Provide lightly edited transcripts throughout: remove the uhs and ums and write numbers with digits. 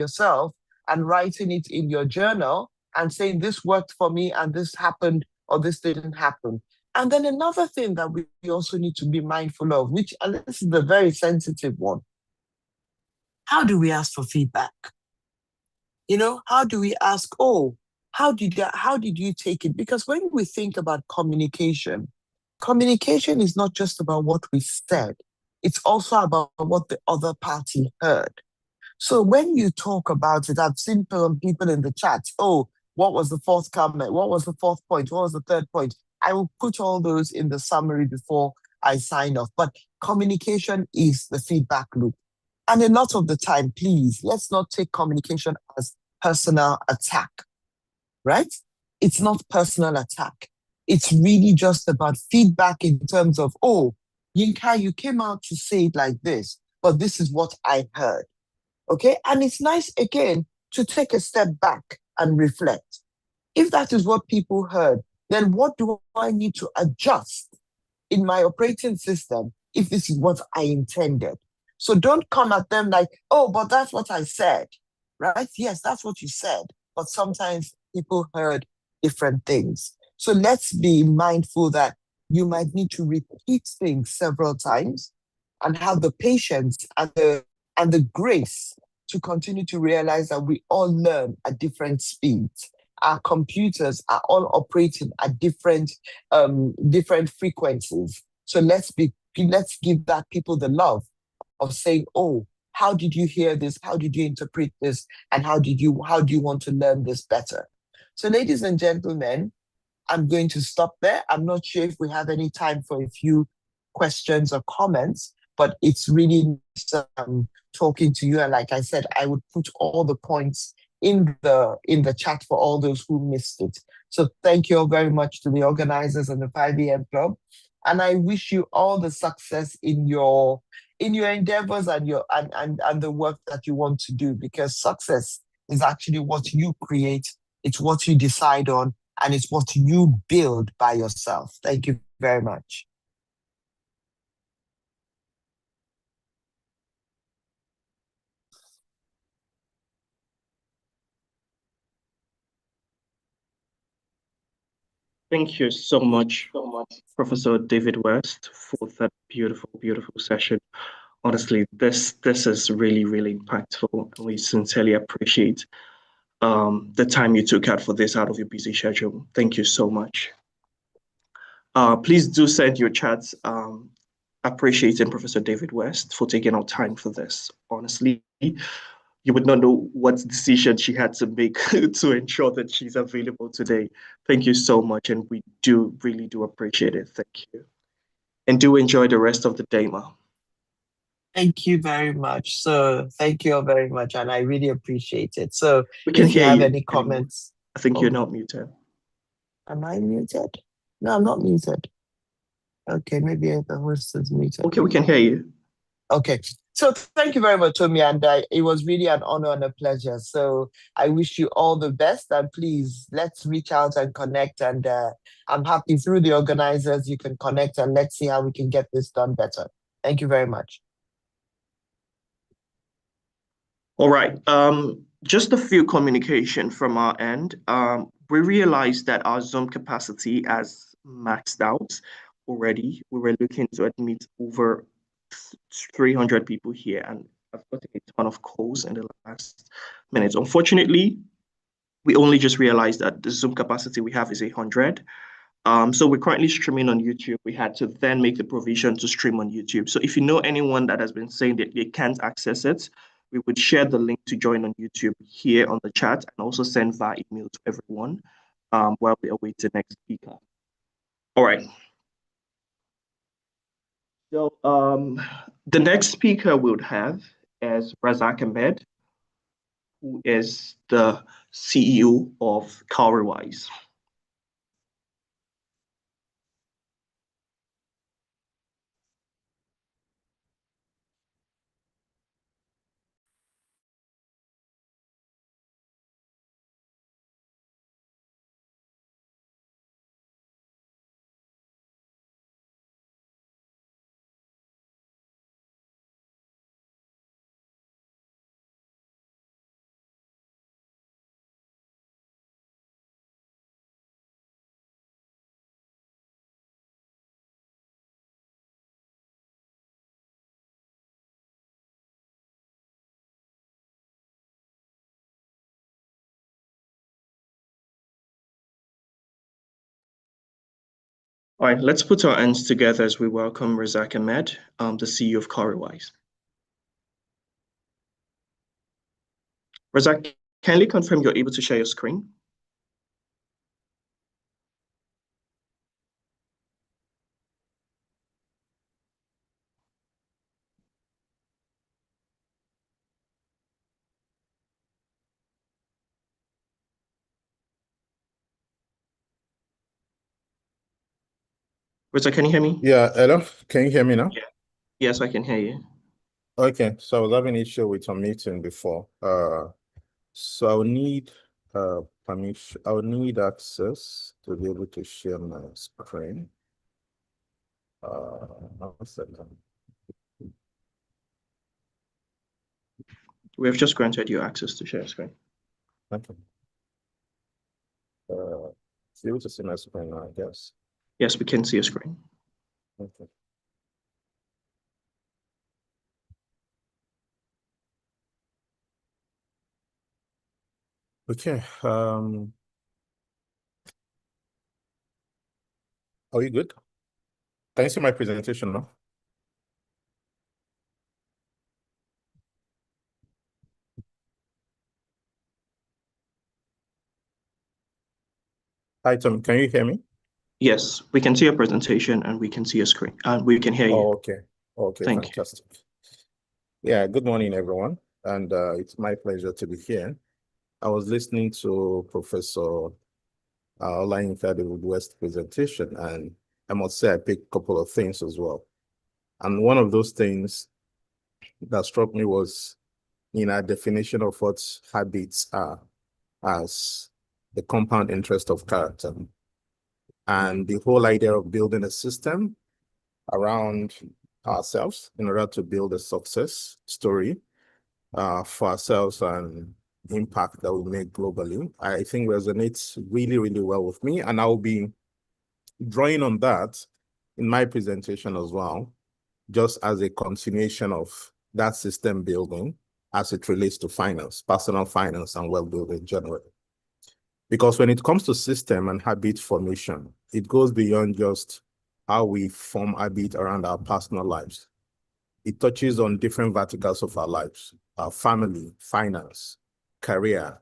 yourself and writing it in your journal and saying, this worked for me and this happened or this didn't happen. And then another thing that we also need to be mindful of, which, and this is the very sensitive one, how do we ask for feedback? How do we ask, oh, how did you take it? Because when we think about communication is not just about what we said, it's also about what the other party heard. So when you talk about it, I've seen people in the chat, oh, what was the fourth comment? What was the fourth point? What was the third point? I will put all those in the summary before I sign off. But communication is the feedback loop. And a lot of the time, please, let's not take communication as personal attack, right? It's not personal attack. It's really just about feedback in terms of, oh, Yinka, you came out to say it like this, but this is what I heard. Okay. And it's nice, again, to take a step back and reflect. If that is what people heard, then what do I need to adjust in my operating system if this is what I intended? So don't come at them like, oh, but that's what I said, right? Yes, that's what you said. But sometimes people heard different things. So let's be mindful that you might need to repeat things several times and have the patience and the grace to continue to realize that we all learn at different speeds. Our computers are all operating at different frequencies. So let's give that people the love of saying, oh, how did you hear this? How did you interpret this? And how do you want to learn this better? So, ladies and gentlemen, I'm going to stop there. I'm not sure if we have any time for a few questions or comments, but it's really nice, talking to you. And like I said, I would put all the points in the chat for all those who missed it. So thank you all very much to the organizers and the 5am Club. And I wish you all the success in your endeavors and the work that you want to do, because success is actually what you create, it's what you decide on, and it's what you build by yourself. Thank you very much. Thank you so much, Professor David West, for that beautiful, beautiful session. Honestly, this is really, really impactful, and we sincerely appreciate the time you took out for this out of your busy schedule. Thank you so much. Please do send your chats appreciating Professor David West for taking out time for this. Honestly, you would not know what decision she had to make to ensure that she's available today. Thank you so much, and we really do appreciate it. Thank you. And do enjoy the rest of the day, Ma. Thank you very much. So thank you all very much, and I really appreciate it. So We can if you hear have you any comments. I think you're not muted. Am I muted? No, I'm not muted. Okay, maybe the host is muted. Okay, we can hear you. Okay. So thank you very much, Tomi, and it was really an honor and a pleasure. So I wish you all the best, and please, let's reach out and connect. And I'm happy through the organizers, you can connect, and let's see how we can get this done better. Thank you very much. All right. Just a few communication from our end. We realized that our Zoom capacity has maxed out already. We were looking to admit over 300 people here, and I've gotten a ton of calls in the last minutes. Unfortunately, we only just realized that the Zoom capacity we have is 100. So we're currently streaming on YouTube. We had to then make the provision to stream on YouTube. So if you know anyone that has been saying that they can't access it, we would share the link to join on YouTube here on the chat, and also send via email to everyone while we await the next speaker. All right. So the next speaker we would have is Razak Ahmed, who is the CEO of Cowrywise. All right, let's put our hands together as we welcome Razak Ahmed, the CEO of Cowrywise. Razak, kindly confirm you're able to share your screen. Razak, can you hear me? Yeah, hello. Can you hear me now? Yeah. Yes, I can hear you. Okay, so I was having an issue with a meeting before. So I'll need permission. I'll need access to be able to share my screen. One second. We have just granted you access to share screen. Okay. Be able to see my screen now, I guess. Yes, we can see a screen. Okay. Okay. Are you good? Can you see my presentation now? Hi, Tom. Can you hear me? Yes, we can see your presentation and we can see a screen and we can hear you. Oh, okay. Okay, Thank you. fantastic. Yeah, good morning, everyone. And it's my pleasure to be here. I was listening to Professor Olayinka West presentation, and I must say I picked a couple of things as well. And one of those things that struck me was in our definition of what habits are as the compound interest of character. And the whole idea of building a system around ourselves in order to build a success story for ourselves and impact that we make globally, I think resonates really, really well with me. And I'll be drawing on that in my presentation as well, just as a continuation of that system building as it relates to finance, personal finance, and wealth building generally. Because when it comes to system and habit formation, it goes beyond just how we form habit around our personal lives. It touches on different verticals of our lives, our family, finance, career,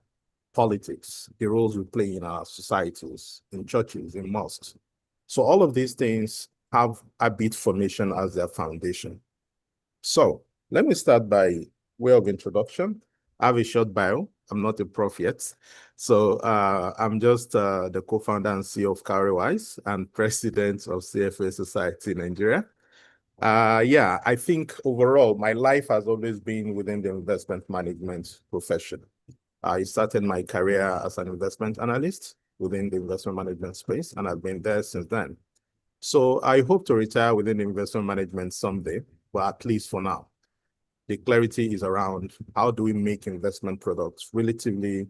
politics, the roles we play in our societies, in churches, in mosques. So all of these things have habit formation as their foundation. So let me start by way of introduction. I have a short bio. I'm not a prof yet. So I'm just the co-founder and CEO of Cowrywise and president of CFA Society in Nigeria. Yeah, I think overall, my life has always been within the investment management profession. I started my career as an investment analyst within the investment management space, and I've been there since then. So I hope to retire within investment management someday, but at least for now. The clarity is around how do we make investment products relatively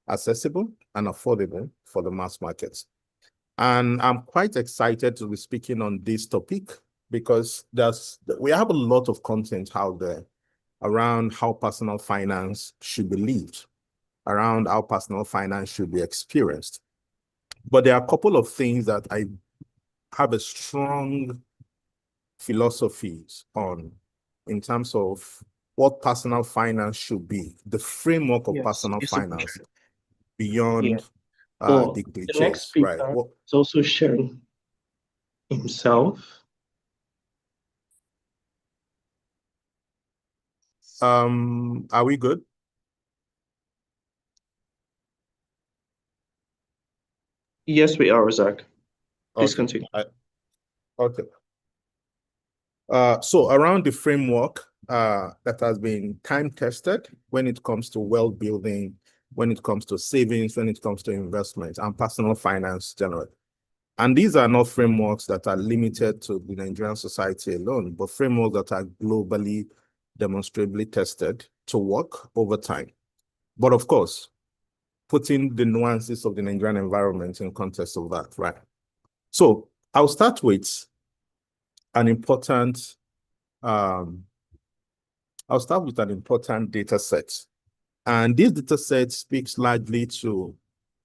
accessible and affordable for the mass markets. And I'm quite excited to be speaking on this topic because we have a lot of content out there around how personal finance should be lived, around how personal finance should be experienced. But there are a couple of things that I have a strong philosophies on in terms of what personal finance should be, the framework of personal finance beyond the cliches, the next speaker right? is also sharing himself. Are we good? Yes, we are, Razak. Please Okay. continue. Okay. So around the framework that has been time tested when it comes to wealth building, when it comes to savings, when it comes to investment and personal finance generally. And these are not frameworks that are limited to the Nigerian society alone, but frameworks that are globally demonstrably tested to work over time. But of course, putting the nuances of the Nigerian environment in context of that, right? So I'll start with an important data set. And this data set speaks largely to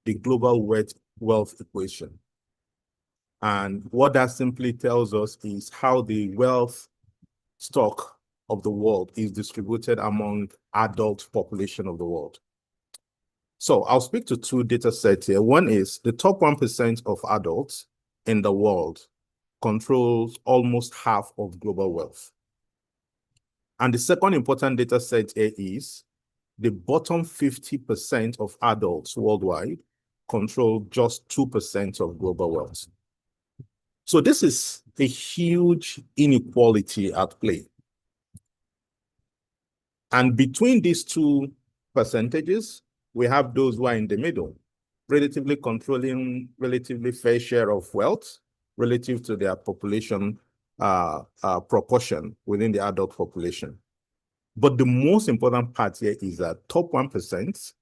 the global wealth equation. And what that simply tells us is how the wealth stock of the world is distributed among adult population of the world. So I'll speak to two data sets here. One is the top 1% of adults in the world controls almost half of global wealth. And the second important data set here is the bottom 50% of adults worldwide control just 2% of global wealth. So this is a huge inequality at play. And between these two percentages, we have those who are in the middle, relatively controlling relatively fair share of wealth relative to their population proportion within the adult population. But the most important part here is that top 1%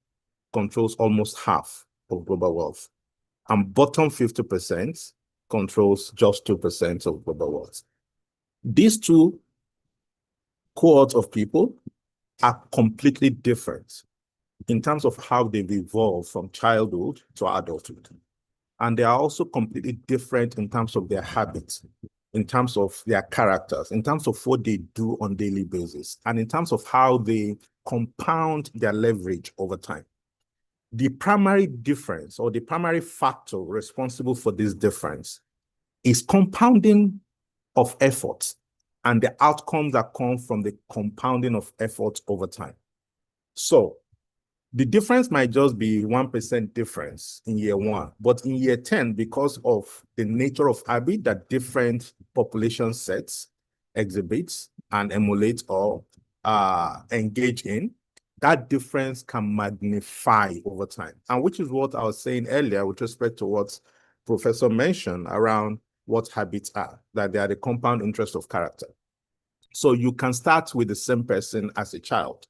controls almost half of global wealth, and bottom 50% controls just 2% of global wealth. These two cohorts of people are completely different in terms of how they've evolved from childhood to adulthood. And they are also completely different in terms of their habits, in terms of their characters, in terms of what they do on a daily basis, and in terms of how they compound their leverage over time. The primary difference or the primary factor responsible for this difference is compounding of effort and the outcomes that come from the compounding of effort over time. So the difference might just be 1% difference in year 1, but in year 10, because of the nature of habit that different population sets exhibits and emulate or engage in, that difference can magnify over time. And which is what I was saying earlier with respect to what Professor mentioned around what habits are, that they are the compound interest of character. So you can start with the same person as a child.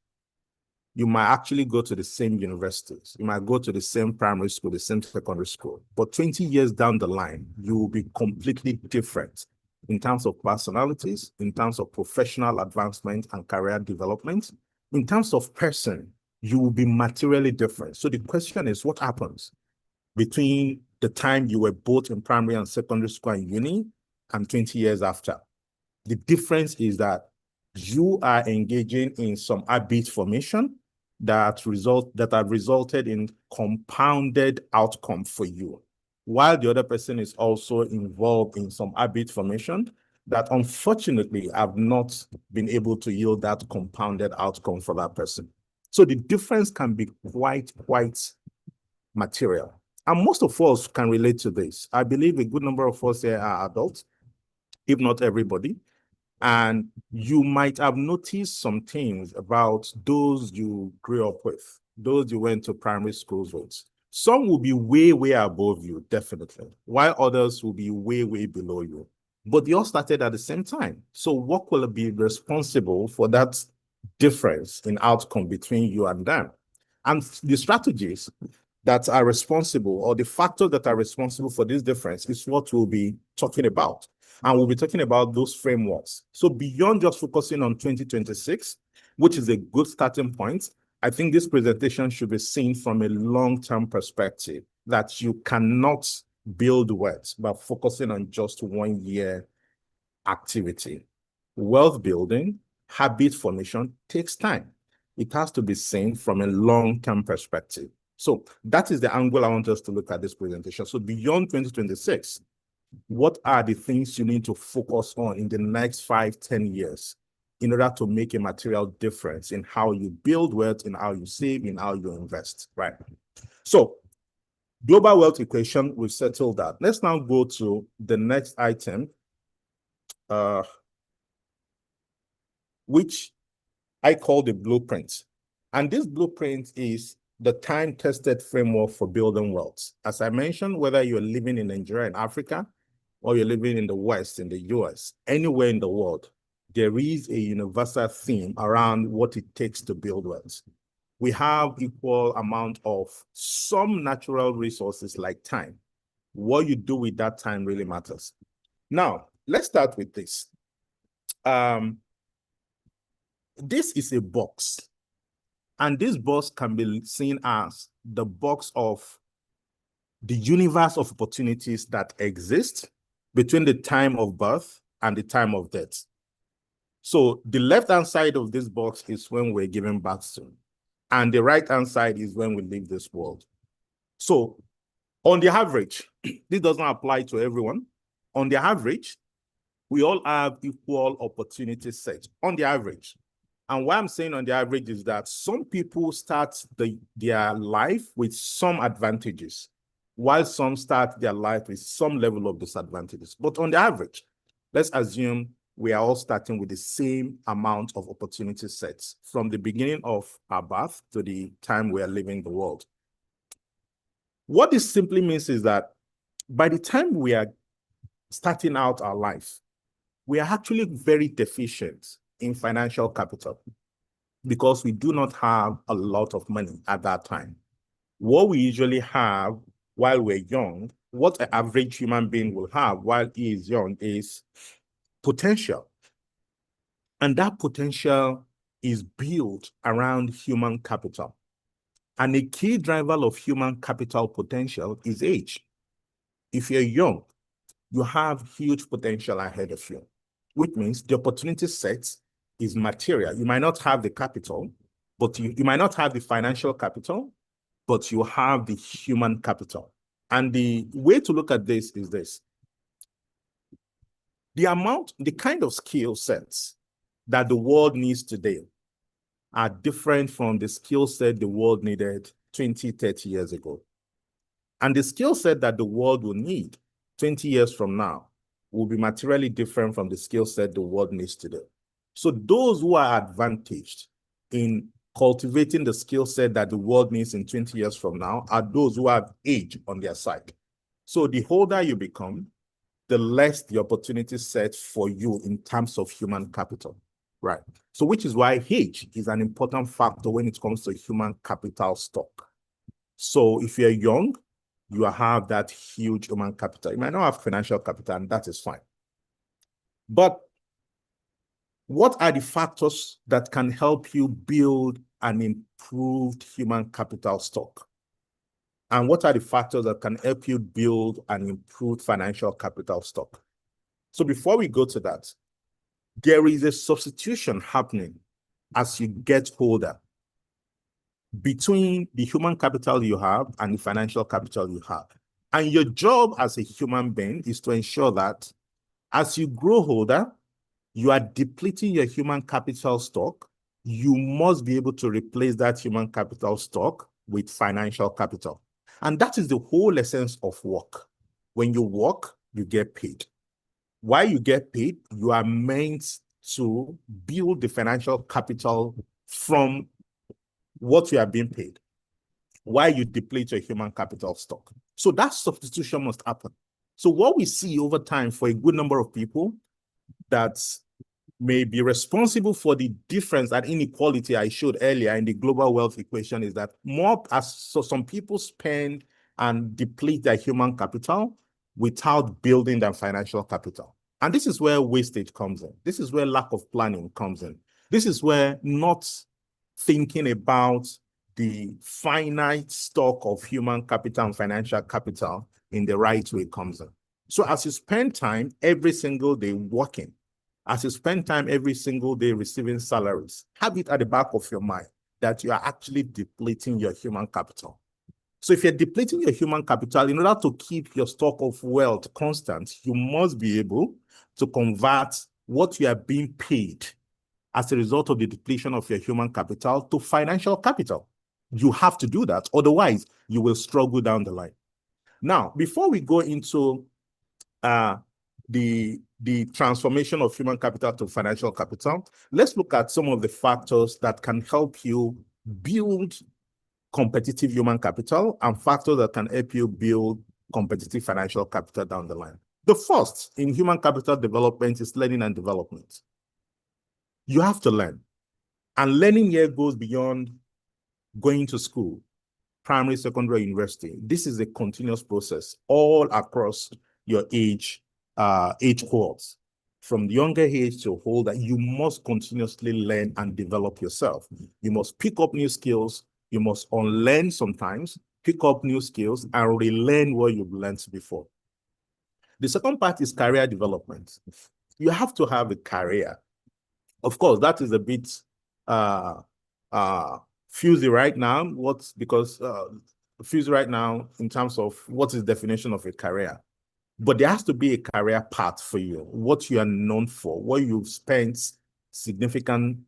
You might actually go to the same universities. You might go to the same primary school, the same secondary school. But 20 years down the line, you will be completely different in terms of personalities, in terms of professional advancement and career development. In terms of person, you will be materially different. So the question is, what happens between the time you were both in primary and secondary school and uni and 20 years after? The difference is that you are engaging in some habit formation that have resulted in compounded outcome for you, while the other person is also involved in some habit formation that unfortunately have not been able to yield that compounded outcome for that person. So the difference can be quite material. And most of us can relate to this. I believe a good number of us here are adults, if not everybody. And you might have noticed some things about those you grew up with, those you went to primary schools with. Some will be way above you, definitely, while others will be way below you. But they all started at the same time. So what will be responsible for that difference in outcome between you and them? And the strategies that are responsible, or the factors that are responsible for this difference, is what we'll be talking about. And we'll be talking about those frameworks. So beyond just focusing on 2026, which is a good starting point, I think this presentation should be seen from a long-term perspective, that you cannot build wealth by focusing on just 1 year activity. Wealth building, habit formation takes time. It has to be seen from a long-term perspective. So that is the angle I want us to look at this presentation. So beyond 2026, what are the things you need to focus on in the next 5-10 years in order to make a material difference in how you build wealth, in how you save, in how you invest, right? So global wealth equation, we've settled that. Let's now go to the next item, which I call the blueprint. And this blueprint is the time-tested framework for building wealth. As I mentioned, whether you're living in Nigeria and Africa, or you're living in the West, in the US, anywhere in the world, there is a universal theme around what it takes to build wealth. We have equal amount of some natural resources like time. What you do with that time really matters. Now, let's start with this. This is a box. And this box can be seen as the box of the universe of opportunities that exist between the time of birth and the time of death. So the left-hand side of this box is when we're giving birth to, and the right-hand side is when we leave this world. So on the average, this doesn't apply to everyone. On the average, we all have equal opportunity set on the average. And what I'm saying on the average is that some people start their life with some advantages, while some start their life with some level of disadvantages. But on the average, let's assume we are all starting with the same amount of opportunity sets from the beginning of our birth to the time we are leaving the world. What this simply means is that by the time we are starting out our life, we are actually very deficient in financial capital because we do not have a lot of money at that time. What we usually have while we're young, what an average human being will have while he is young is potential. And that potential is built around human capital. And a key driver of human capital potential is age. If you're young, you have huge potential ahead of you, which means the opportunity set is material. You might not have the capital, but you might not have the financial capital, but you have the human capital. And the way to look at this is this. The kind of skill sets that the world needs today are different from the skill set the world needed 20, 30 years ago. And the skill set that the world will need 20 years from now will be materially different from the skill set the world needs today. So those who are advantaged in cultivating the skill set that the world needs in 20 years from now are those who have age on their side. So the older you become, the less the opportunity set for you in terms of human capital, right? So which is why age is an important factor when it comes to human capital stock. So if you're young, you have that huge human capital. You might not have financial capital, and that is fine. But what are the factors that can help you build an improved human capital stock? And what are the factors that can help you build an improved financial capital stock? So before we go to that, there is a substitution happening as you get older between the human capital you have and the financial capital you have. And your job as a human being is to ensure that as you grow older, you are depleting your human capital stock. You must be able to replace that human capital stock with financial capital. And that is the whole essence of work. When you work, you get paid. Why you get paid, you are meant to build the financial capital from what you are being paid, why you deplete your human capital stock. So that substitution must happen. So what we see over time for a good number of people that may be responsible for the difference and inequality I showed earlier in the global wealth equation is that some people spend and deplete their human capital without building their financial capital. And this is where wastage comes in. This is where lack of planning comes in. This is where not thinking about the finite stock of human capital and financial capital in the right way comes in. So as you spend time every single day working, as you spend time every single day receiving salaries, have it at the back of your mind that you are actually depleting your human capital. So if you're depleting your human capital, in order to keep your stock of wealth constant, you must be able to convert what you are being paid as a result of the depletion of your human capital to financial capital. You have to do that. Otherwise, you will struggle down the line. Now, before we go into the transformation of human capital to financial capital, let's look at some of the factors that can help you build competitive human capital and factors that can help you build competitive financial capital down the line. The first in human capital development is learning and development. You have to learn. And learning here goes beyond going to school, primary, secondary, university. This is a continuous process all across your age cohorts. From younger age to older, you must continuously learn and develop yourself. You must pick up new skills. You must unlearn sometimes, pick up new skills, and relearn what you've learned before. The second part is career development. You have to have a career. Of course, that is a bit fuzzy right now. Fuzzy right now in terms of what is the definition of a career. But there has to be a career path for you, what you are known for, what you've spent significant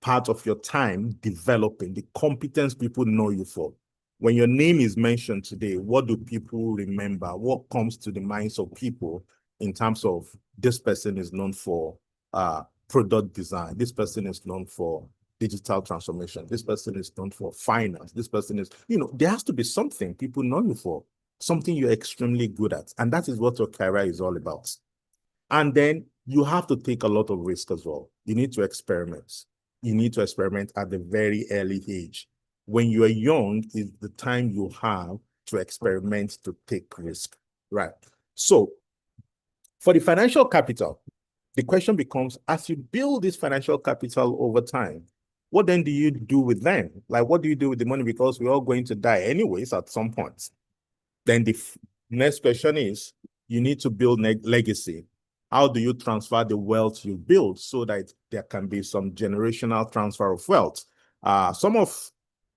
part of your time developing, the competence people know you for. When your name is mentioned today, what do people remember? What comes to the minds of people in terms of this person is known for product design, this person is known for digital transformation, this person is known for finance, this person is, there has to be something people know you for, something you're extremely good at. And that is what your career is all about. And then you have to take a lot of risk as well. You need to experiment. You need to experiment at the very early age. When you are young is the time you have to experiment, to take risk, right? So for the financial capital, the question becomes, as you build this financial capital over time, what then do you do with them? Like, what do you do with the money? Because we're all going to die anyways at some point. Then the next question is, you need to build legacy. How do you transfer the wealth you build so that there can be some generational transfer of wealth? Some of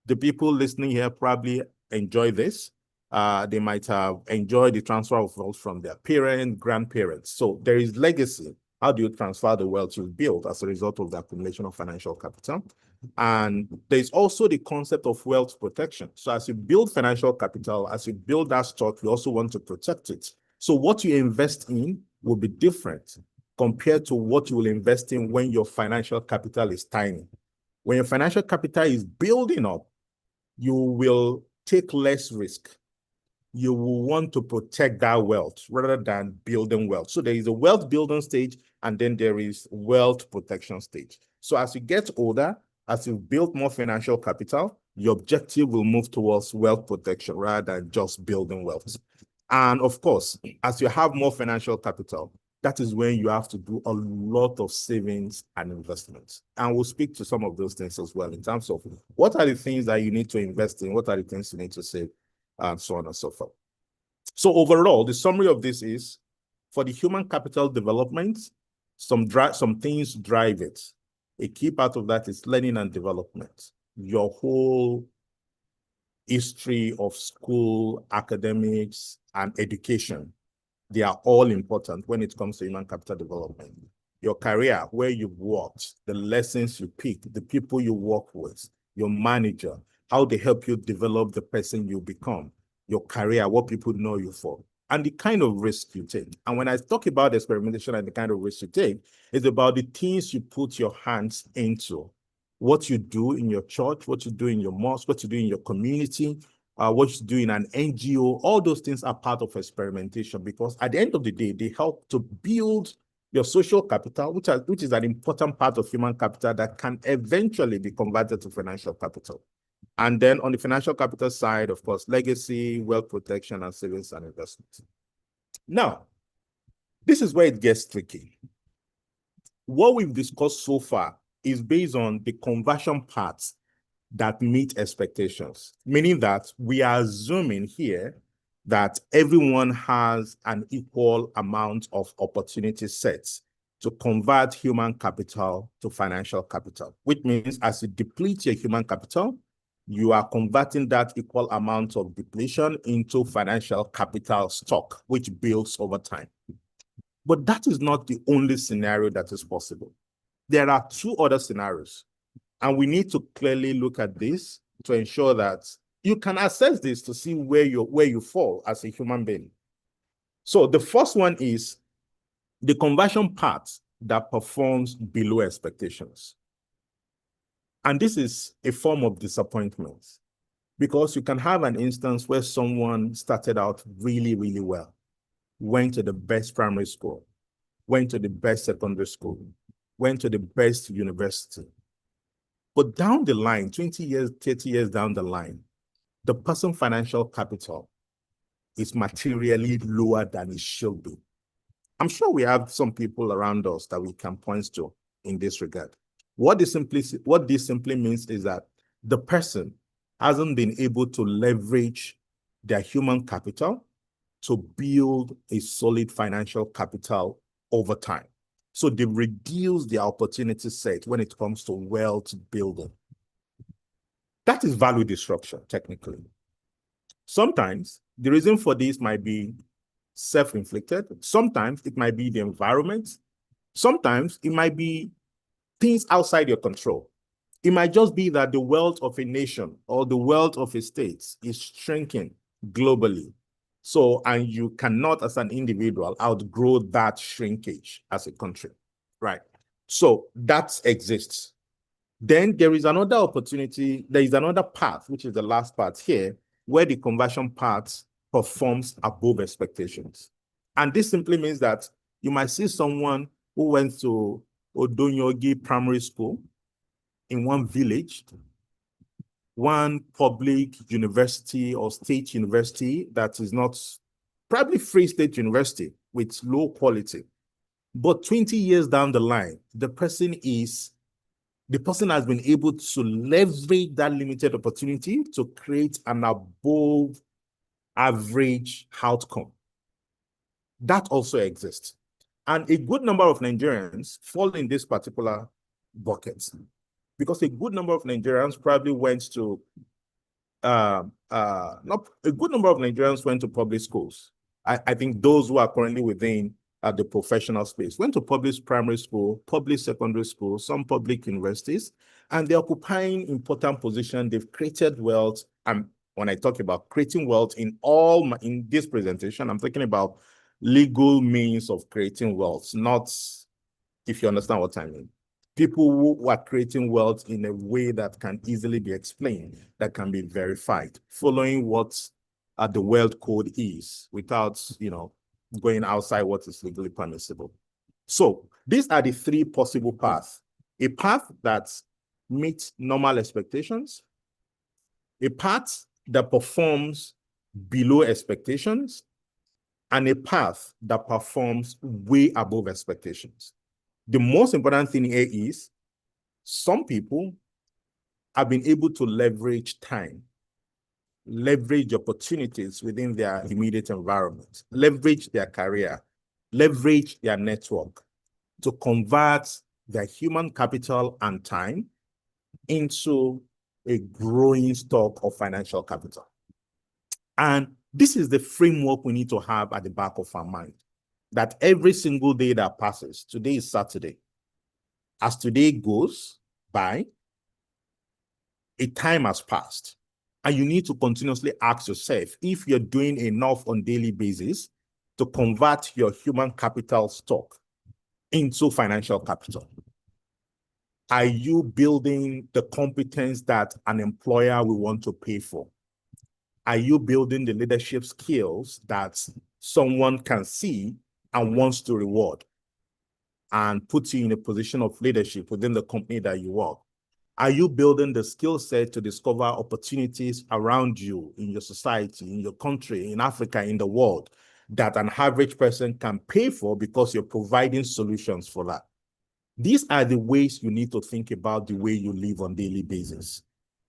the people listening here probably enjoy this. They might have enjoyed the transfer of wealth from their parents, grandparents. So there is legacy. How do you transfer the wealth you've built as a result of the accumulation of financial capital? And there's also the concept of wealth protection. So as you build financial capital, as you build that stock, you also want to protect it. So what you invest in will be different compared to what you will invest in when your financial capital is tiny. When your financial capital is building up, you will take less risk. You will want to protect that wealth rather than building wealth. So there is a wealth building stage, and then there is wealth protection stage. So as you get older, as you build more financial capital, your objective will move towards wealth protection rather than just building wealth. And of course, as you have more financial capital, that is when you have to do a lot of savings and investments. And we'll speak to some of those things as well in terms of what are the things that you need to invest in, what are the things you need to save, and so on and so forth. So overall, the summary of this is, for the human capital development, some things drive it. A key part of that is learning and development. Your whole history of school, academics, and education, they are all important when it comes to human capital development. Your career, where you've worked, the lessons you pick, the people you work with, your manager, how they help you develop the person you become, your career, what people know you for, and the kind of risk you take. And when I talk about experimentation and the kind of risk you take, it's about the things you put your hands into. What you do in your church, what you do in your mosque, what you do in your community, what you do in an NGO, all those things are part of experimentation, because at the end of the day, they help to build your social capital, which is an important part of human capital that can eventually be converted to financial capital. And then on the financial capital side, of course, legacy, wealth protection, and savings and investments. Now, this is where it gets tricky. What we've discussed so far is based on the conversion parts that meet expectations, meaning that we are assuming here that everyone has an equal amount of opportunity sets to convert human capital to financial capital, which means as you deplete your human capital, you are converting that equal amount of depletion into financial capital stock, which builds over time. But that is not the only scenario that is possible. There are two other scenarios, and we need to clearly look at this to ensure that you can assess this to see where you fall as a human being. So the first one is the conversion part that performs below expectations. And this is a form of disappointment, because you can have an instance where someone started out really, really well, went to the best primary school, went to the best secondary school, went to the best university. But down the line, 20 years, 30 years down the line, the person's financial capital is materially lower than it should be. I'm sure we have some people around us that we can point to in this regard. What this simply means is that the person hasn't been able to leverage their human capital to build a solid financial capital over time. So they reduce the opportunity set when it comes to wealth building. That is value destruction, technically. Sometimes the reason for this might be self-inflicted. Sometimes it might be the environment. Sometimes it might be things outside your control. It might just be that the wealth of a nation or the wealth of a state is shrinking globally. So, and you cannot, as an individual, outgrow that shrinkage as a country, right? So that exists. Then there is another opportunity, there is another path, which is the last part here, where the conversion path performs above expectations. And this simply means that you might see someone who went to Odonyogi Primary School in one village, one public university or state university that is not, probably Free State University with low quality. But 20 years down the line, the person has been able to leverage that limited opportunity to create an above average outcome. That also exists. And a good number of Nigerians fall in this particular bucket because a good number of Nigerians probably went to, not a good number of Nigerians went to public schools. I think those who are currently within the professional space went to public primary school, public secondary school, some public universities, and they're occupying important positions. They've created wealth. And when I talk about creating wealth in this presentation, I'm talking about legal means of creating wealth, not, if you understand what I mean. People who are creating wealth in a way that can easily be explained, that can be verified, following what the wealth code is without, going outside what is legally permissible. So these are the three possible paths. A path that meets normal expectations, a path that performs below expectations, and a path that performs way above expectations. The most important thing here is some people have been able to leverage time, leverage opportunities within their immediate environment, leverage their career, leverage their network to convert their human capital and time into a growing stock of financial capital. And this is the framework we need to have at the back of our mind, that every single day that passes, today is Saturday, as today goes by, a time has passed. And you need to continuously ask yourself if you're doing enough on a daily basis to convert your human capital stock into financial capital. Are you building the competence that an employer will want to pay for? Are you building the leadership skills that someone can see and wants to reward and put you in a position of leadership within the company that you work? Are you building the skill set to discover opportunities around you, in your society, in your country, in Africa, in the world, that an average person can pay for because you're providing solutions for that? These are the ways you need to think about the way you live on a daily basis.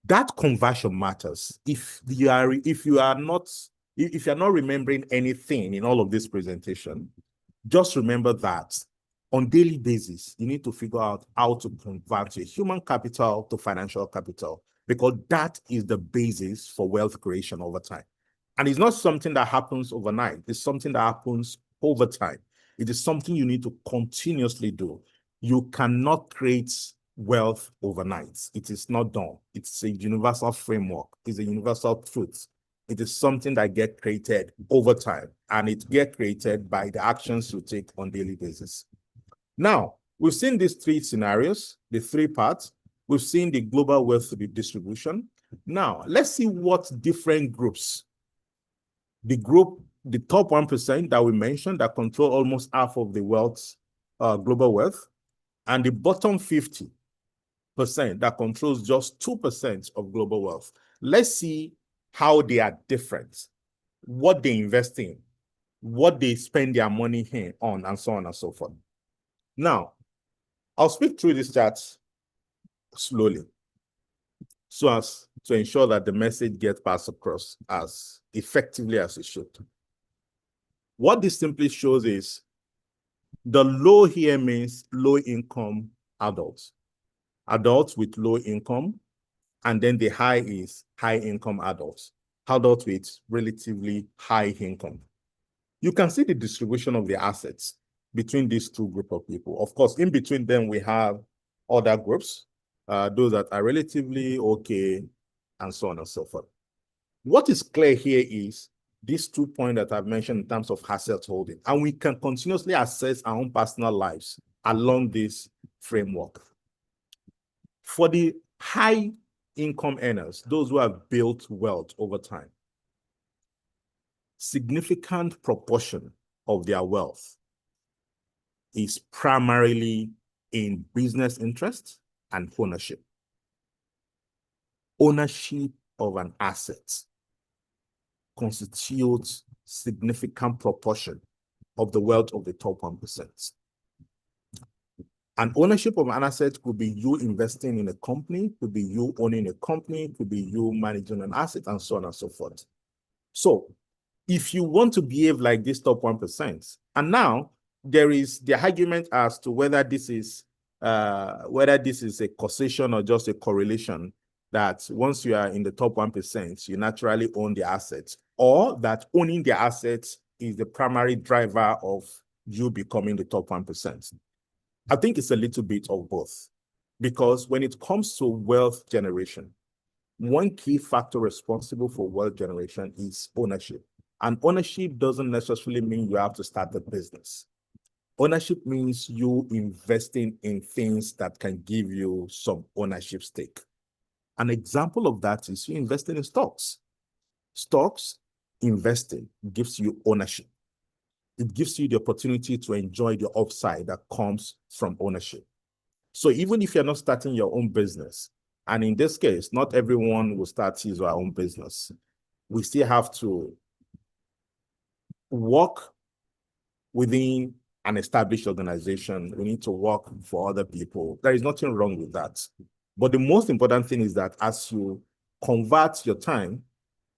That conversion matters. If you're not remembering anything in all of this presentation, just remember that on a daily basis, you need to figure out how to convert your human capital to financial capital, because that is the basis for wealth creation over time. And it's not something that happens overnight. It's something that happens over time. It is something you need to continuously do. You cannot create wealth overnight. It is not done. It's a universal framework. It's a universal truth. It is something that gets created over time, and it gets created by the actions you take on a daily basis. Now, we've seen these three scenarios, the three parts. We've seen the global wealth distribution. Now, let's see what different groups, the top 1% that we mentioned that control almost half of the wealth, global wealth, and the bottom 50% that controls just 2% of global wealth. Let's see how they are different, what they invest in, what they spend their money on, and so on and so forth. Now, I'll speak through this chart slowly so as to ensure that the message gets passed across as effectively as it should. What this simply shows is the low here means low income adults, adults with low income, and then the high is high income adults, adults with relatively high income. You can see the distribution of the assets between these two groups of people. Of course, in between them, we have other groups, those that are relatively okay, and so on and so forth. What is clear here is these 2 points that I've mentioned in terms of asset holding, and we can continuously assess our own personal lives along this framework. For the high income earners, those who have built wealth over time, significant proportion of their wealth is primarily in business interests and ownership. Ownership of an asset constitutes significant proportion of the wealth of the top 1%. And ownership of an asset could be you investing in a company, could be you owning a company, could be you managing an asset, and so on and so forth. So if you want to behave like this top 1%, and now there is the argument as to whether this is a causation or just a correlation, that once you are in the top 1%, you naturally own the assets, or that owning the assets is the primary driver of you becoming the top 1%. I think it's a little bit of both, because when it comes to wealth generation, one key factor responsible for wealth generation is ownership. And ownership doesn't necessarily mean you have to start the business. Ownership means you investing in things that can give you some ownership stake. An example of that is you investing in stocks. Stocks investing gives you ownership. It gives you the opportunity to enjoy the upside that comes from ownership. So even if you're not starting your own business, and in this case, not everyone will start his or her own business, we still have to work within an established organization. We need to work for other people. There is nothing wrong with that. But the most important thing is that as you convert your time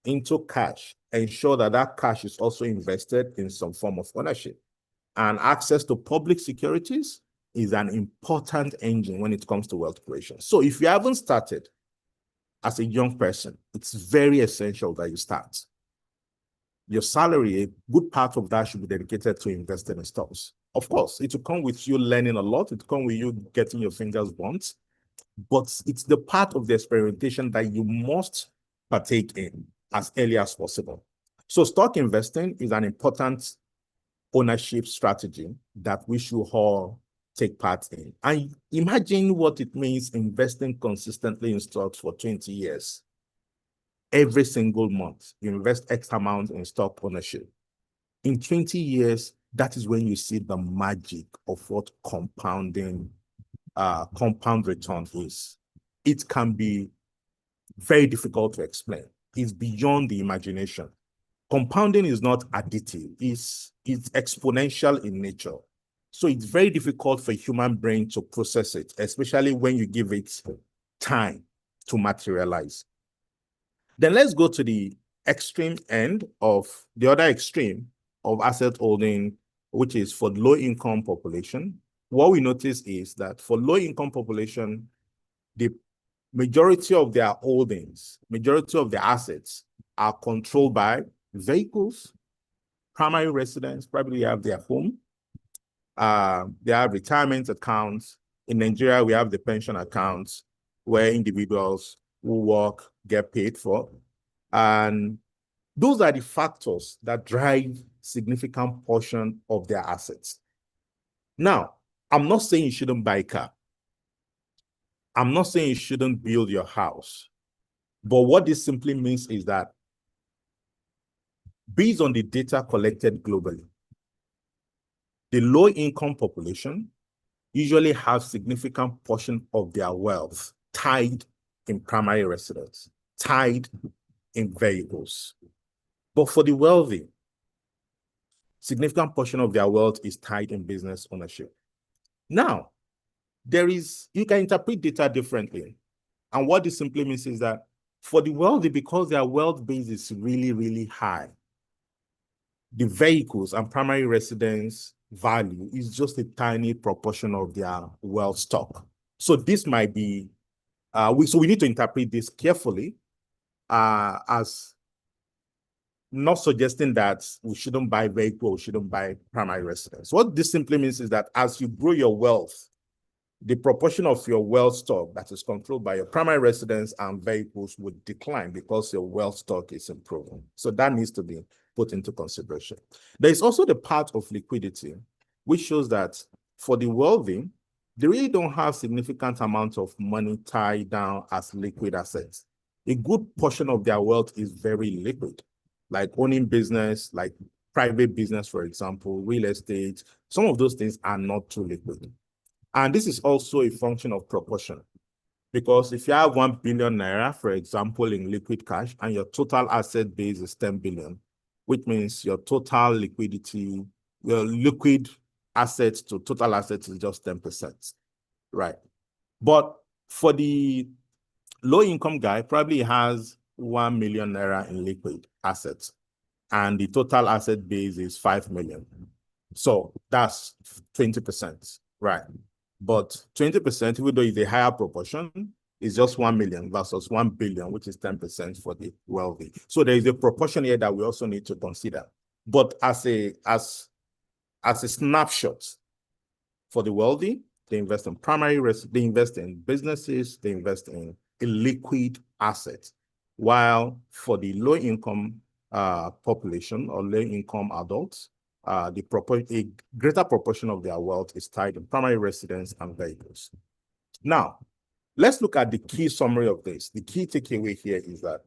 into cash, ensure that that cash is also invested in some form of ownership. And access to public securities is an important engine when it comes to wealth creation. So if you haven't started as a young person, it's very essential that you start. Your salary, a good part of that should be dedicated to investing in stocks. Of course, it will come with you learning a lot. It will come with you getting your fingers burnt. But it's the part of the experimentation that you must partake in as early as possible. So stock investing is an important ownership strategy that we should all take part in. And imagine what it means investing consistently in stocks for 20 years. Every single month, you invest X amount in stock ownership. In 20 years, that is when you see the magic of what compound return is. It can be very difficult to explain. It's beyond the imagination. Compounding is not additive. It's exponential in nature. So it's very difficult for a human brain to process it, especially when you give it time to materialize. Then let's go to the extreme end of the other extreme of asset holding, which is for low-income population. What we notice is that for low-income population, the majority of their holdings, majority of their assets are controlled by vehicles, primary residence, probably have their home. They have retirement accounts. In Nigeria, we have the pension accounts where individuals who work get paid for. And those are the factors that drive significant portion of their assets. Now, I'm not saying you shouldn't buy a car. I'm not saying you shouldn't build your house. But what this simply means is that based on the data collected globally, the low-income population usually have significant portion of their wealth tied in primary residence, tied in vehicles. But for the wealthy, significant portion of their wealth is tied in business ownership. Now, you can interpret data differently. And what this simply means is that for the wealthy, because their wealth base is really, really high, the vehicles and primary residence value is just a tiny proportion of their wealth stock. So this might be, so we need to interpret this carefully as not suggesting that we shouldn't buy vehicle, we shouldn't buy primary residence. What this simply means is that as you grow your wealth, the proportion of your wealth stock that is controlled by your primary residence and vehicles would decline because your wealth stock is improving. So that needs to be put into consideration. There is also the part of liquidity, which shows that for the wealthy, they really don't have significant amount of money tied down as liquid assets. A good portion of their wealth is very liquid, like owning business, like private business, for example, real estate. Some of those things are not too liquid. And this is also a function of proportion. Because if you have 1 billion naira, for example, in liquid cash, and your total asset base is 10 billion, which means your total liquidity, your liquid assets to total assets is just 10%, right? But for the low-income guy, probably has 1 million naira in liquid assets, and the total asset base is 5 million. So that's 20%, right? But 20%, even though it's a higher proportion, is just 1 million versus 1 billion, which is 10% for the wealthy. So there is a proportion here that we also need to consider. But as a snapshot for the wealthy, they invest in they invest in businesses, they invest in a liquid asset. While for the low income population or low income adults, a greater proportion of their wealth is tied in primary residence and vehicles. Now, let's look at the key summary of this. The key takeaway here is that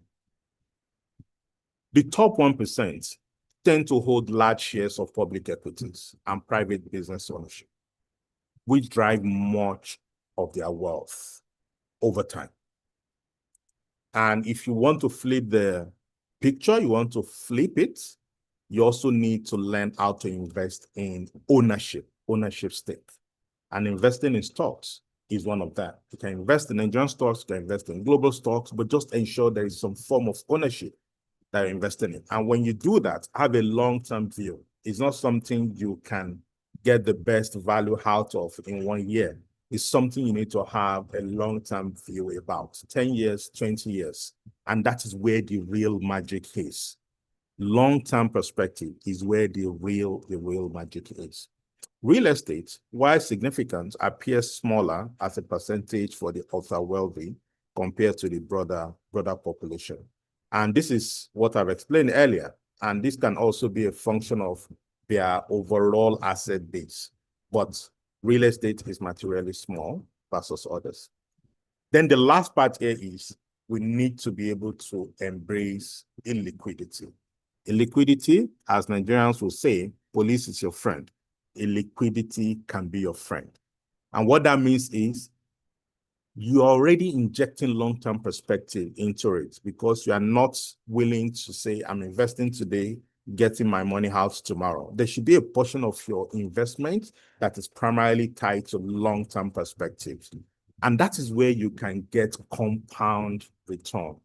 the top 1% tend to hold large shares of public equities and private business ownership, which drive much of their wealth over time. And if you want to flip the picture, you want to flip it, you also need to learn how to invest in ownership stake. And investing in stocks is one of that. You can invest in Nigerian stocks, you can invest in global stocks, but just ensure there is some form of ownership that you're investing in. And when you do that, have a long-term view. It's not something you can get the best value out of in 1 year. It's something you need to have a long-term view about, 10 years, 20 years. And that is where the real magic is. Long-term perspective is where the real magic is. Real estate, while significant, appears smaller as a percentage for the ultra wealthy compared to the broader population. And this is what I've explained earlier. And this can also be a function of their overall asset base. But real estate is materially small versus others. Then the last part here is we need to be able to embrace illiquidity. Illiquidity, as Nigerians will say, police is your friend. Illiquidity can be your friend. And what that means is you're already injecting long-term perspective into it because you are not willing to say, I'm investing today, getting my money out tomorrow. There should be a portion of your investment that is primarily tied to long-term perspectives. And that is where you can get compound return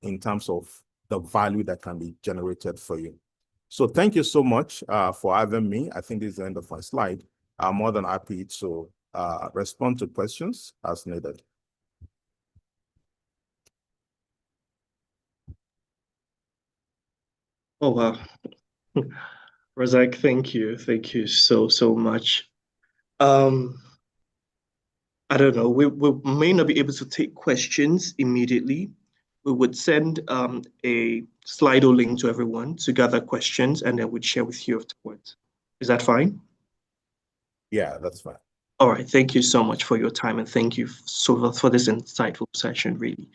in terms of the value that can be generated for you. So thank you so much for having me. I think this is the end of my slide. I'm more than happy to respond to questions as needed. Oh, wow. Razak, thank you. Thank you so much. I don't know, we may not be able to take questions immediately. We would send a Slido link to everyone to gather questions, and then we'd share with you afterwards. Is that fine? Yeah, that's fine. All right. Thank you so much for your time, and thank you for this insightful session, really.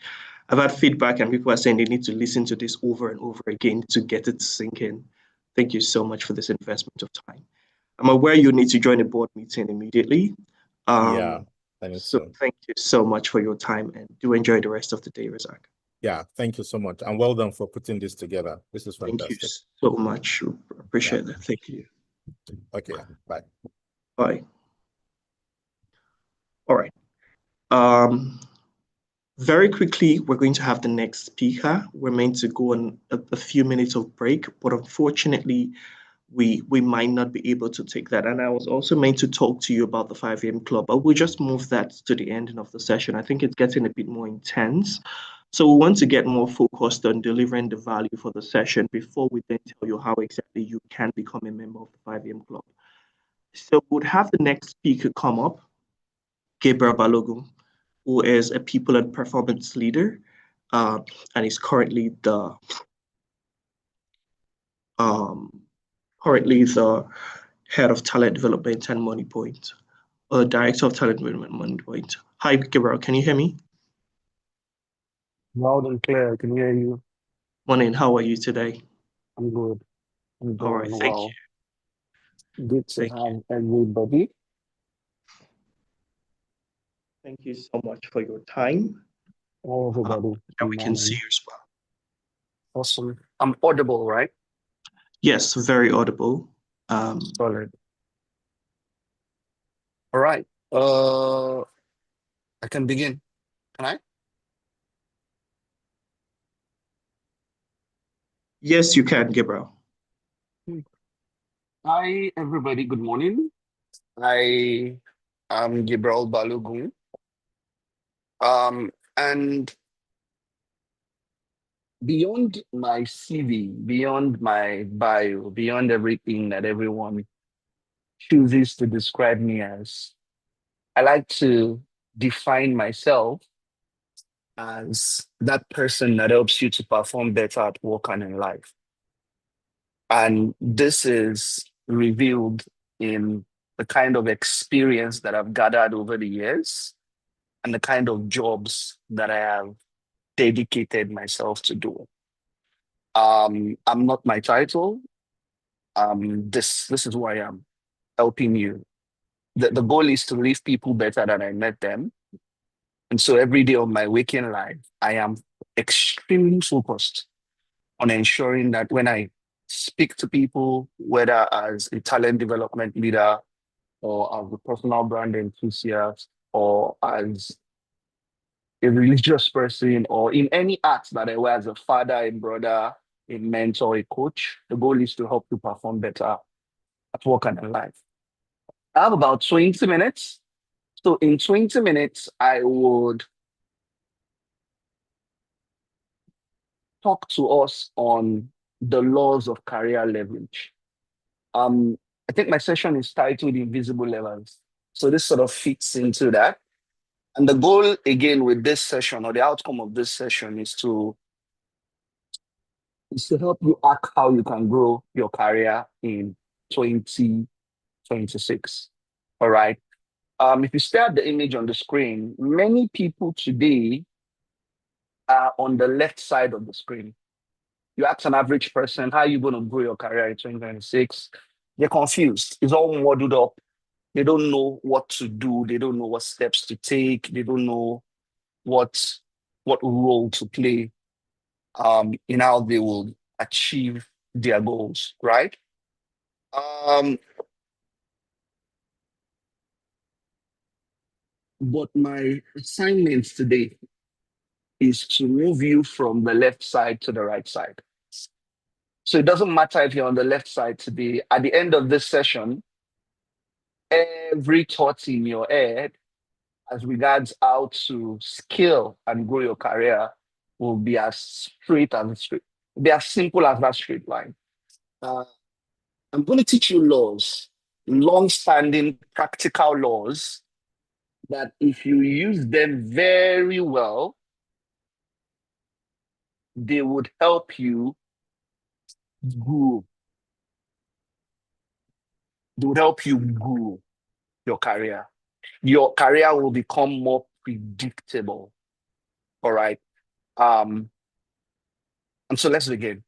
I've had feedback, and people are saying they need to listen to this over and over again to get it to sink in. Thank you so much for this investment of time. I'm aware you need to join a board meeting immediately. Yeah. So thank you so much for your time, and do enjoy the rest of the day, Razak. Yeah, thank you so much. And well done for putting this together. This is fantastic. Thank you so much. Appreciate that. Thank you. Okay, bye. Bye. All right. Very quickly, we're going to have the next speaker. We're meant to go on a few minutes of break, but unfortunately, we might not be able to take that. And I was also meant to talk to you about the 5 a.m. club, but we'll just move that to the ending of the session. I think it's getting a bit more intense. So we want to get more focused on delivering the value for the session before we then tell you how exactly you can become a member of the 5 a.m. club. So we'll have the next speaker come up, Gabriel Balogun, who is a people and performance leader, and is currently the head of talent development and Money Point, director of talent development Money Point. Hi, Gabriel, can you hear me? Loud and clear. I can hear you. Morning, how are you today? I'm good. I'm All right, doing thank well. you. Good to Thank have you. everybody. Thank you so much for your time. All everybody. And we can see you as well. Awesome. I'm audible, right? Yes, very audible. Solid. All right. I can begin. Can I? Yes, you can, Gabriel. Hi, everybody. Good morning. I am Gabriel Balogun. And beyond my CV, beyond my bio, beyond everything that everyone chooses to describe me as, I like to define myself as that person that helps you to perform better at work and in life. And this is revealed in the kind of experience that I've gathered over the years and the kind of jobs that I have dedicated myself to do. I'm not my title. This is who I am, helping you. The goal is to leave people better than I met them. And so every day of my waking life, I am extremely focused on ensuring that when I speak to people, whether as a talent development leader or as a personal brand enthusiast or as a religious person or in any act that I wear as a father, a brother, a mentor, a coach, the goal is to help you perform better at work and in life. I have about 20 minutes. So in 20 minutes, I would talk to us on the laws of career leverage. I think my session is titled Invisible Levels. So this sort of fits into that. And the goal, again, with this session or the outcome of this session is to help you act how you can grow your career in 2026. All right. If you stare at the image on the screen, many people today are on the left side of the screen. You ask an average person, how are you going to grow your career in 2026? They're confused. It's all muddled up. They don't know what to do. They don't know what steps to take. They don't know what role to play in how they will achieve their goals, right? But my assignment today is to move you from the left side to the right side. So it doesn't matter if you're on the left side today. At the end of this session, every thought in your head as regards how to scale and grow your career will be as straight as straight, be as simple as that straight line. I'm going to teach you laws, long-standing practical laws that if you use them very well, they would help you grow. They would help you grow your career. Your career will become more predictable. All right. And so let's begin.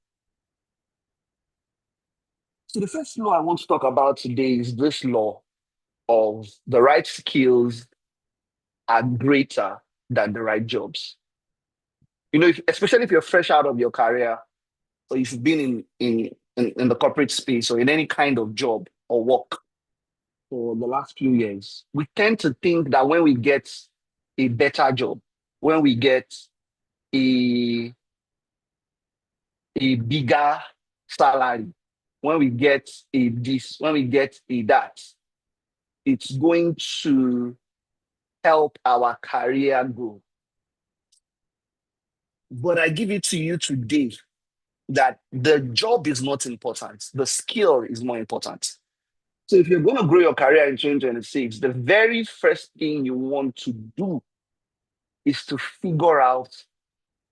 So the first law I want to talk about today is this law of the right skills are greater than the right jobs. You know, especially if you're fresh out of your career, or if you've been in the corporate space or in any kind of job or work for the last few years, we tend to think that when we get a better job, when we get a bigger salary, when we get a this, when we get a that, it's going to help our career grow. But I give it to you today that the job is not important. The skill is more important. So if you're going to grow your career in 2026, the very first thing you want to do is to figure out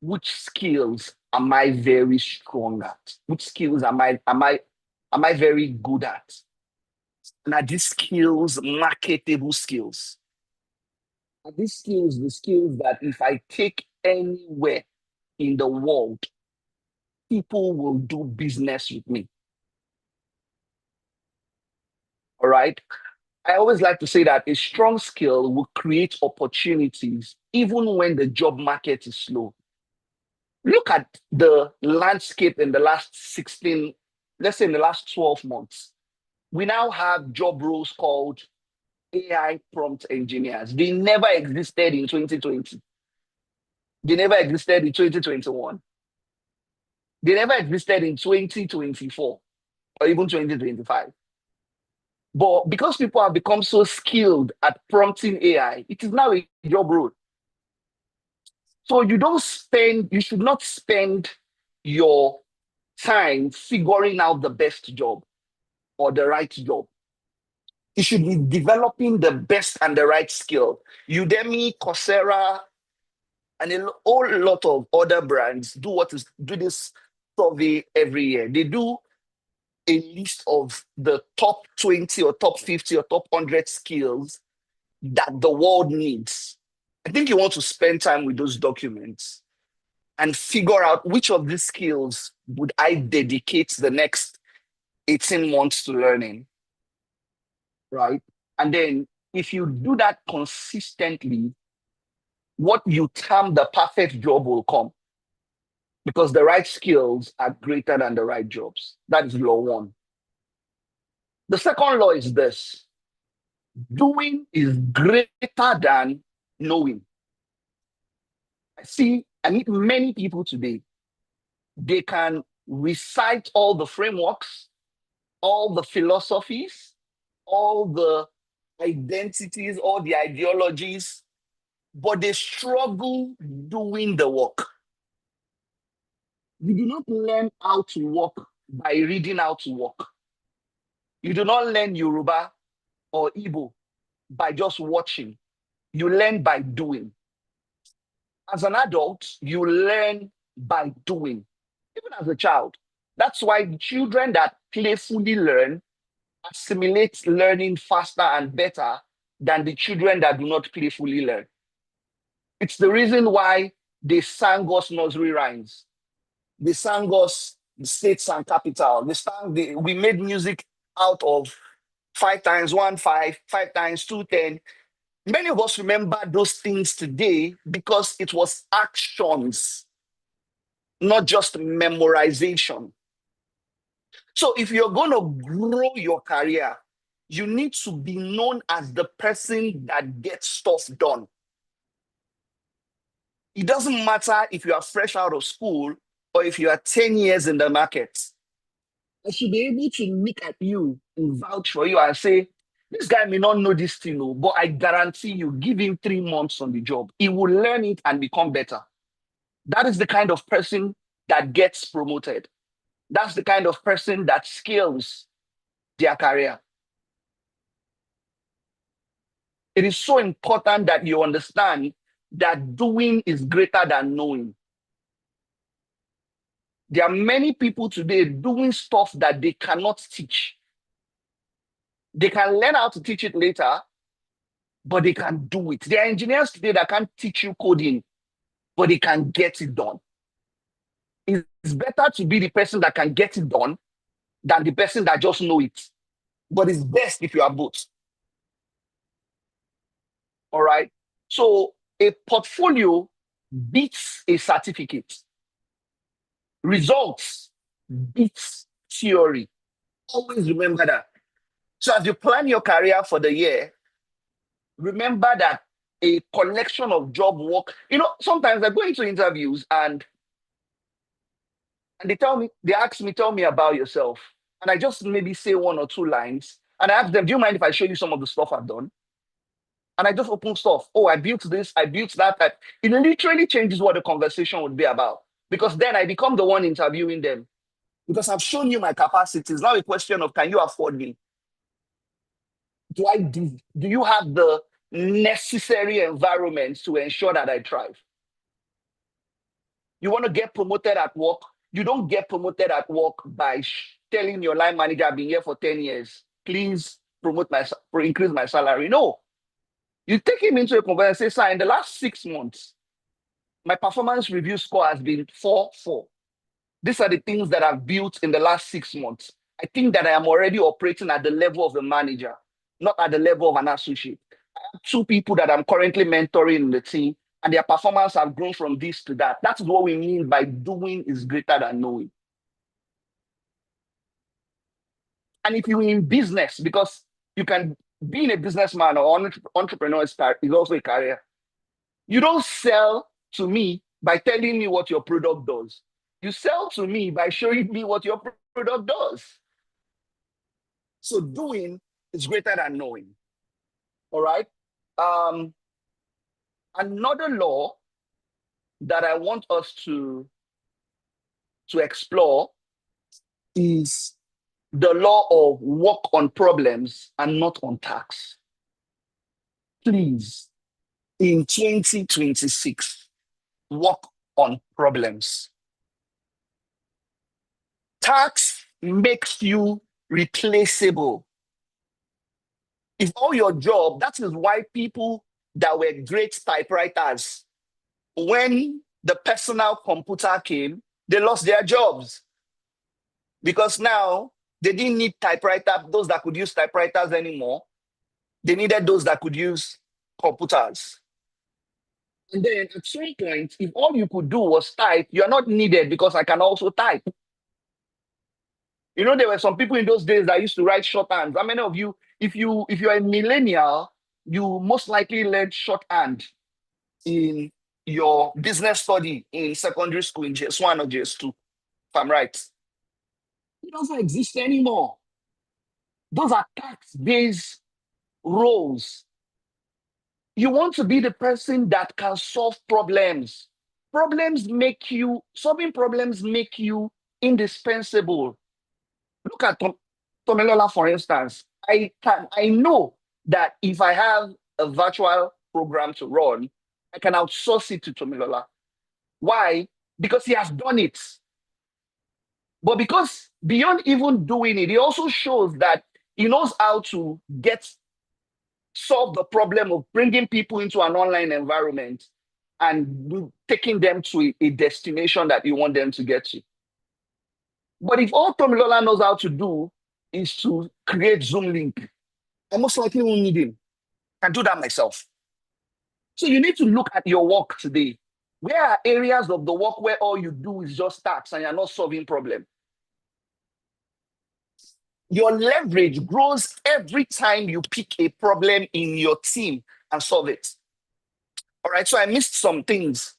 which skills am I very strong at? Which skills am I very good at? And are these skills marketable skills? Are these skills the skills that if I take anywhere in the world, people will do business with me? All right. I always like to say that a strong skill will create opportunities even when the job market is slow. Look at the landscape in the last 16, let's say in the last 12 months. We now have job roles called AI prompt engineers. They never existed in 2020. They never existed in 2021. They never existed in 2024 or even 2025. But because people have become so skilled at prompting AI, it is now a job role. So you should not spend your time figuring out the best job or the right job. You should be developing the best and the right skill. Udemy, Coursera, and a whole lot of other brands do this survey every year. They do a list of the top 20 or top 50 or top 100 skills that the world needs. I think you want to spend time with those documents and figure out which of these skills would I dedicate the next 18 months to learning, right? And then if you do that consistently, what you term the perfect job will come, because the right skills are greater than the right jobs. That is law one. The second law is this: doing is greater than knowing. I meet many people today. They can recite all the frameworks, all the philosophies, all the identities, all the ideologies, but they struggle doing the work. You do not learn how to work by reading how to work. You do not learn Yoruba or Igbo by just watching. You learn by doing. As an adult, you learn by doing, even as a child. That's why children that playfully learn assimilate learning faster and better than the children that do not playfully learn. It's the reason why they sang us nursery rhymes. They sang us the states and capital. We made music out of 5 times 1, 5, 5 times 2, 10. Many of us remember those things today because it was actions, not just memorization. So if you're going to grow your career, you need to be known as the person that gets stuff done. It doesn't matter if you are fresh out of school or if you are 10 years in the market. I should be able to look at you and vouch for you and say, this guy may not know this thing, but I guarantee you, give him 3 months on the job. He will learn it and become better. That is the kind of person that gets promoted. That's the kind of person that scales their career. It is so important that you understand that doing is greater than knowing. There are many people today doing stuff that they cannot teach. They can learn how to teach it later, but they can do it. There are engineers today that can't teach you coding, but they can get it done. It's better to be the person that can get it done than the person that just know it. But it's best if you are both. All right. So a portfolio beats a certificate. Results beats theory. Always remember that. So as you plan your career for the year, remember that a collection of job work, sometimes I go into interviews and they ask me, tell me about yourself. and I just maybe say one or two lines, and I ask them, do you mind if I show you some of the stuff I've done? And I just open stuff. Oh, I built this, I built that. It literally changes what the conversation would be about. Because then I become the one interviewing them. Because I've shown you my capacities. Now a question of, can you afford me? Do you have the necessary environment to ensure that I thrive? You want to get promoted at work? You don't get promoted at work by telling your line manager, I've been here for 10 years. Please increase my salary. No. You take him into a conversation and say, sir, in the last 6 months, my performance review score has been 4.4. These are the things that I've built in the last 6 months. I think that I am already operating at the level of the manager, not at the level of an associate. I have 2 people that I'm currently mentoring in the team, and their performance have grown from this to that. That's what we mean by doing is greater than knowing. And if you're in business, because you can being a businessman or entrepreneur is also a career. You don't sell to me by telling me what your product does. You sell to me by showing me what your product does. So doing is greater than knowing. All right. Another law that I want us to explore is the law of work on problems and not on tasks. Please, in 2026, work on problems. Tasks makes you replaceable. If all your job, that is why people that were great typewriters, when the personal computer came, they lost their jobs. Because now they didn't need those that could use typewriters anymore. They needed those that could use computers. And then at some point, if all you could do was type, you're not needed because I can also type. You know, there were some people in those days that used to write shorthand. How many of you, if you're a millennial, you most likely learned shorthand in your business study in secondary school in JS1 or JS2, if I'm right. It doesn't exist anymore. Those are task-based roles. You want to be the person that can solve problems. Solving problems make you indispensable. Look at Tomilola, for instance. I know that if I have a virtual program to run, I can outsource it to Tomilola. Why? Because he has done it. But because beyond even doing it, he also shows that he knows how to solve the problem of bringing people into an online environment and taking them to a destination that you want them to get to. But if all Tomilola knows how to do is to create Zoom link, I most likely won't need him. I can do that myself. So you need to look at your work today. Where are areas of the work where all you do is just tasks and you're not solving problem? Your leverage grows every time you pick a problem in your team and solve it. All right, so I missed some things.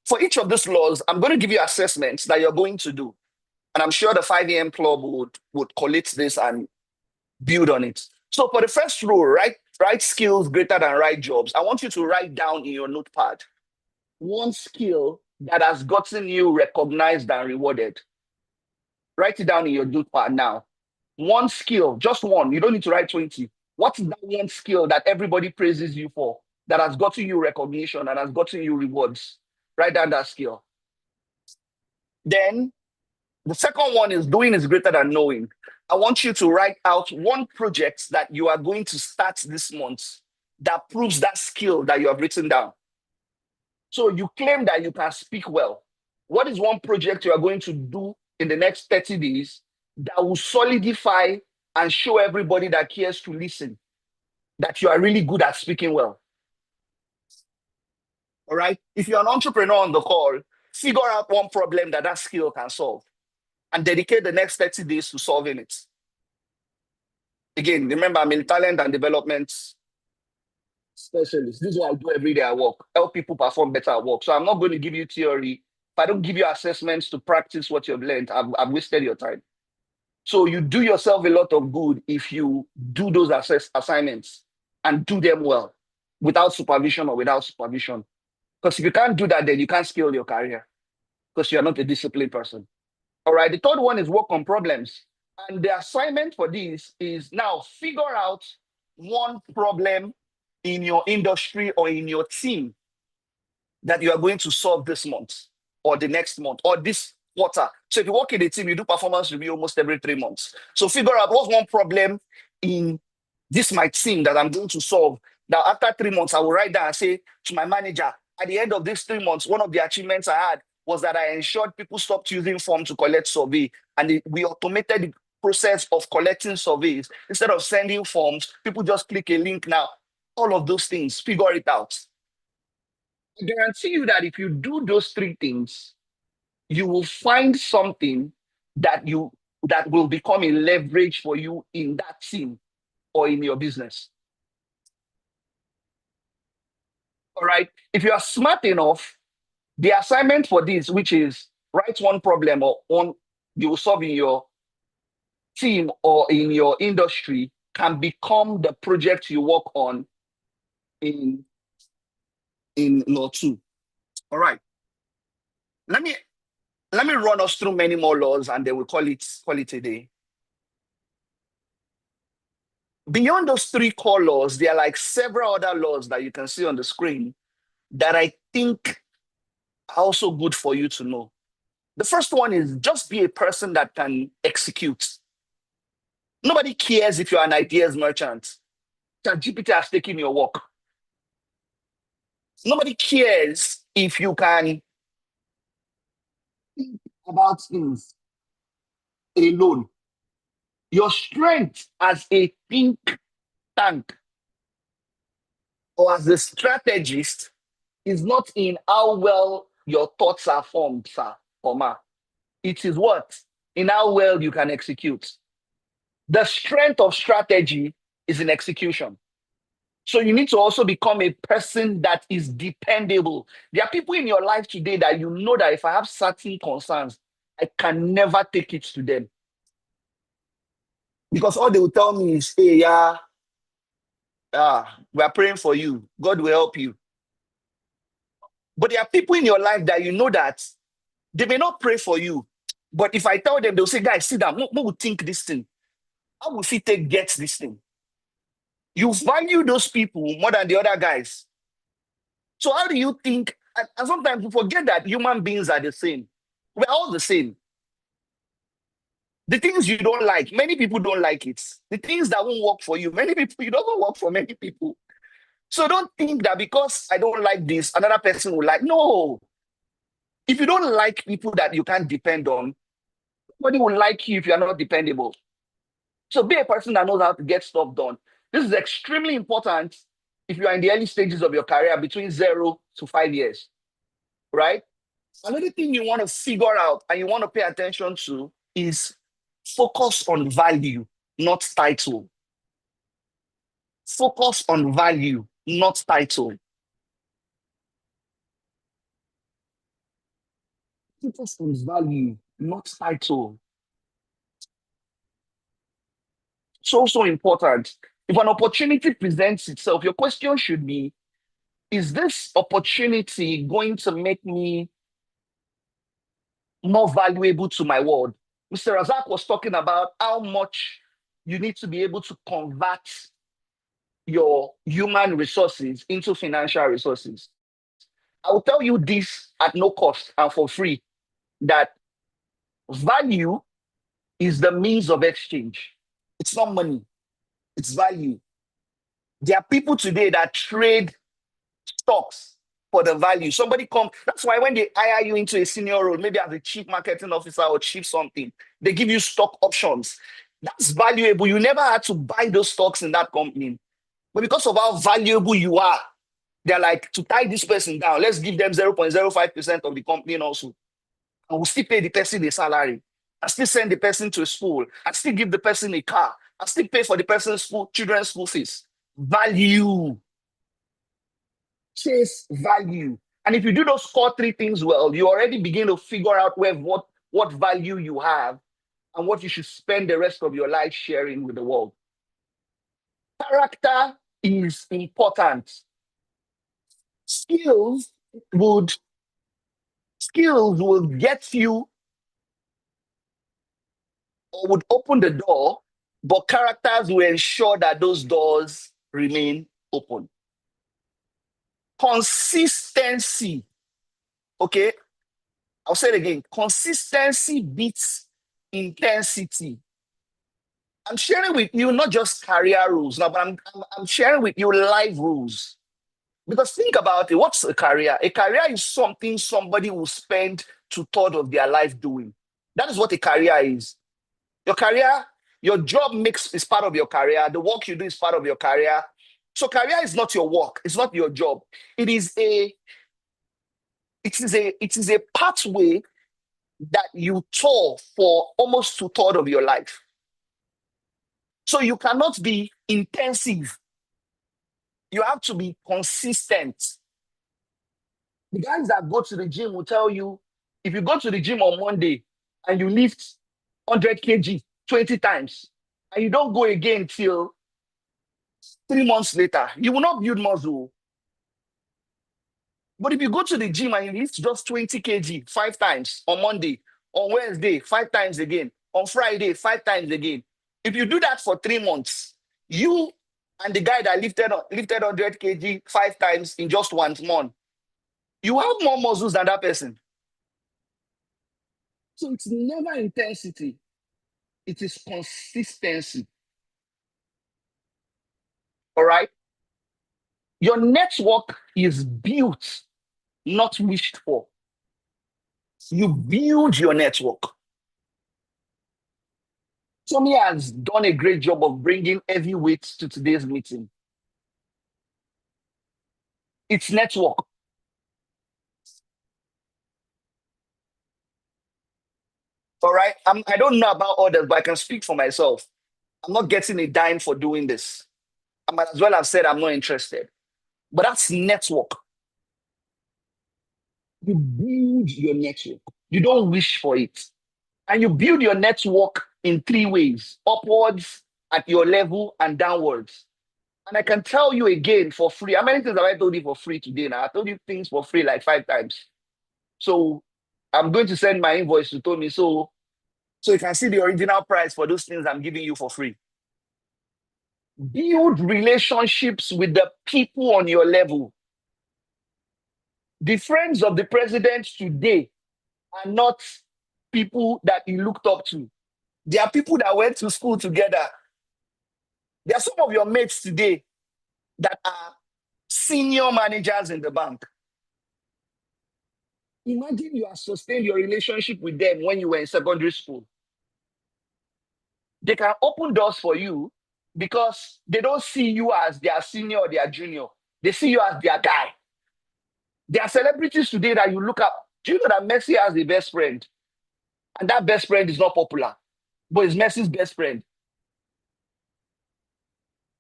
For each of these laws, I'm going to give you assessments that you're going to do. And I'm sure the 5 a.m. club would collate this and build on it. So for the first rule, right skills greater than right jobs, I want you to write down in your notepad one skill that has gotten you recognized and rewarded. Write it down in your notepad now. One skill, just one. You don't need to write 20. What is that one skill that everybody praises you for, that has gotten you recognition and has gotten you rewards? Write down that skill. Then the second one is doing is greater than knowing. I want you to write out one project that you are going to start this month that proves that skill that you have written down. So you claim that you can speak well. What is one project you are going to do in the next 30 days that will solidify and show everybody that cares to listen that you are really good at speaking well? All right. If you're an entrepreneur on the call, figure out one problem that skill can solve and dedicate the next 30 days to solving it. Again, remember, I'm in talent and development specialist. This is what I do every day at work. Help people perform better at work. So I'm not going to give you theory. If I don't give you assessments to practice what you've learned, I've wasted your time. So you do yourself a lot of good if you do those assignments and do them well without supervision or without supervision. Because if you can't do that, then you can't scale your career because you're not a disciplined person. All right. The third one is work on problems. And the assignment for this is now figure out one problem in your industry or in your team that you are going to solve this month or the next month or this quarter. So if you work in a team, you do performance review almost every 3 months. So figure out what's one problem in this my team that I'm going to solve. Now, after 3 months, I will write down and say to my manager, at the end of these 3 months, one of the achievements I had was that I ensured people stopped using form to collect survey. And we automated the process of collecting surveys. Instead of sending forms, people just click a link now. All of those things, figure it out. I guarantee you that if you do those 3 things, you will find something that will become a leverage for you in that team or in your business. All right. If you are smart enough, the assignment for this, which is write one problem or one you will solve in your team or in your industry, can become the project you work on in law 2. All right. Let me run us through many more laws and then we'll call it a day. Beyond those 3 core laws, there are like several other laws that you can see on the screen that I think are also good for you to know. The first one is just be a person that can execute. Nobody cares if you're an ideas merchant. ChatGPT has taken your work. Nobody cares if you can think about things alone. Your strength as a think tank or as a strategist is not in how well your thoughts are formed, sir or ma. It is what? In how well you can execute. The strength of strategy is in execution. So you need to also become a person that is dependable. There are people in your life today that you know that if I have certain concerns, I can never take it to them. Because all they will tell me is, hey, we are praying for you. God will help you. But there are people in your life that you know that they may not pray for you. But if I tell them, they'll say, guys, sit down. Who will think this thing? How will he get this thing? You value those people more than the other guys. So how do you think? And sometimes we forget that human beings are the same. We're all the same. The things you don't like, many people don't like it. The things that won't work for you, many people, it doesn't work for many people. So don't think that because I don't like this, another person will like. No. If you don't like people that you can't depend on, nobody will like you if you're not dependable. So be a person that knows how to get stuff done. This is extremely important if you are in the early stages of your career between 0 to 5 years, right? Another thing you want to figure out and you want to pay attention to is focus on value, not title. Focus on value, not title. Focus on value, not title. So important. If an opportunity presents itself, your question should be, is this opportunity going to make me more valuable to my world? Mr. Razak was talking about how much you need to be able to convert your human resources into financial resources. I will tell you this at no cost and for free, that value is the means of exchange. It's not money, it's value. There are people today that trade stocks for the value. That's why when they hire you into a senior role, maybe as a chief marketing officer or chief something, they give you stock options. That's valuable. You never had to buy those stocks in that company. But because of how valuable you are, they're like, to tie this person down, let's give them 0.05% of the company also. And we'll still pay the person a salary. I still send the person to school. I still give the person a car. I still pay for the person's children's school fees. Value. Chase value. And if you do those core 3 things well, you already begin to figure out what value you have and what you should spend the rest of your life sharing with the world. Character is important. Skills would get you or would open the door, but characters will ensure that those doors remain open. Consistency. Okay, I'll say it again. Consistency beats intensity. I'm sharing with you not just career rules now, but I'm sharing with you life rules. Because think about it, what's a career? A career is something somebody will spend 2/3 of their life doing. That is what a career is. Your career, your job is part of your career. The work you do is part of your career. So career is not your work. It's not your job. It is a pathway that you tour for almost 2/3 of your life. So you cannot be intensive. You have to be consistent. The guys that go to the gym will tell you, if you go to the gym on Monday and you lift 100 kg 20 times, and you don't go again till 3 months later, you will not build muscle. But if you go to the gym and you lift just 20 kg 5 times on Monday, on Wednesday 5 times again, on Friday 5 times again, if you do that for 3 months, you and the guy that lifted 100 kg 5 times in just 1 month, you have more muscles than that person. So it's never intensity. It is consistency. All right? Your network is built, not wished for. You build your network. Tommy has done a great job of bringing heavyweights to today's meeting. It's network. All right? I don't know about others, but I can speak for myself. I'm not getting a dime for doing this. I might as well have said I'm not interested. But that's network. You build your network. You don't wish for it. And you build your network in 3 ways: upwards, at your level, and downwards. And I can tell you again for free. How many things have I told you for free today now? I told you things for free like 5 times. So I'm going to send my invoice to Tommy. So you can see the original price for those things I'm giving you for free. Build relationships with the people on your level. The friends of the president today are not people that you looked up to. They are people that went to school together. There are some of your mates today that are senior managers in the bank. Imagine you have sustained your relationship with them when you were in secondary school. They can open doors for you because they don't see you as their senior or their junior. They see you as their guy. There are celebrities today that you look up. Do you know that Messi has a best friend? And that best friend is not popular, but it's Messi's best friend.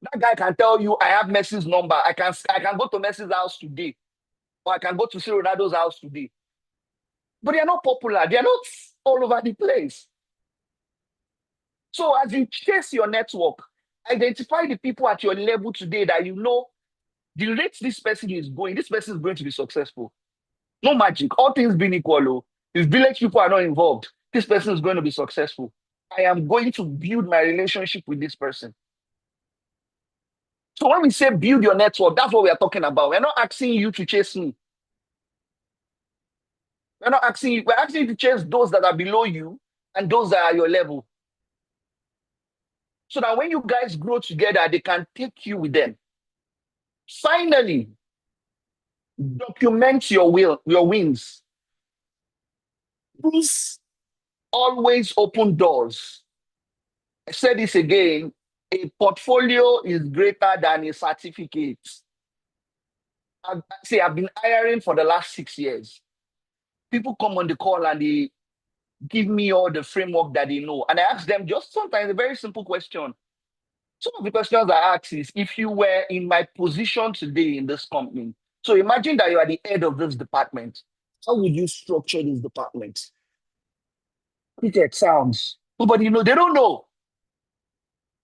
That guy can tell you, I have Messi's number. I can go to Messi's house today, or I can go to see Ronaldo's house today. But they are not popular. They are not all over the place. So as you chase your network, identify the people at your level today that you know the rate this person is going to be successful. No magic. All things being equal, if village people are not involved, this person is going to be successful. I am going to build my relationship with this person. So when we say build your network, that's what we are talking about. We're not asking you to chase me. We're asking you to chase those that are below you and those that are your level. So that when you guys grow together, they can take you with them. Finally, document your wins. Please always open doors. I said this again, a portfolio is greater than a certificate. I've been hiring for the last 6 years. People come on the call and they give me all the framework that they know. And I ask them just sometimes a very simple question. Some of the questions I ask is, if you were in my position today in this company, so imagine that you are the head of this department, how would you structure this department? It sounds Nobody know. They don't know.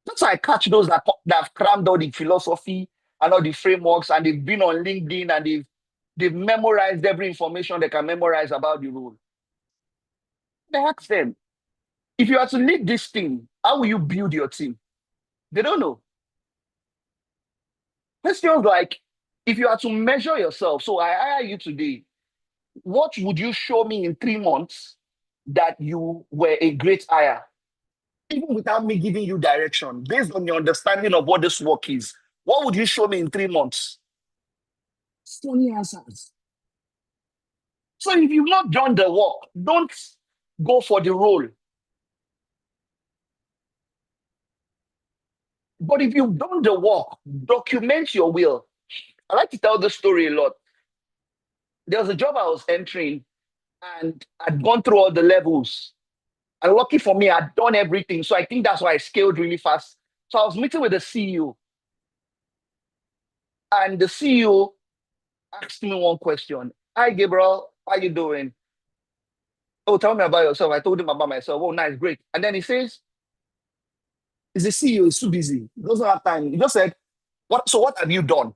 That's why I catch those that have crammed all the philosophy and all the frameworks, and they've been on LinkedIn, and they've memorized every information they can memorize about the role. They ask them, if you are to lead this team, how will you build your team? They don't know. Questions like, if you are to measure yourself, so I hire you today, what would you show me in 3 months that you were a great hire? Even without me giving you direction, based on your understanding of what this work is, what would you show me in 3 months? Funny answers. So if you've not done the work, don't go for the role. But if you've done the work, document your will. I like to tell this story a lot. There was a job I was entering, and I'd gone through all the levels. And lucky for me, I'd done everything. So I think that's why I scaled really fast. So I was meeting with the CEO. And the CEO asked me one question. Hi, Gabriel. How you doing? Oh, tell me about yourself. I told him about myself. Oh, nice, great. And then he says, he's the CEO, he's too busy. He doesn't have time. He just said, what have you done?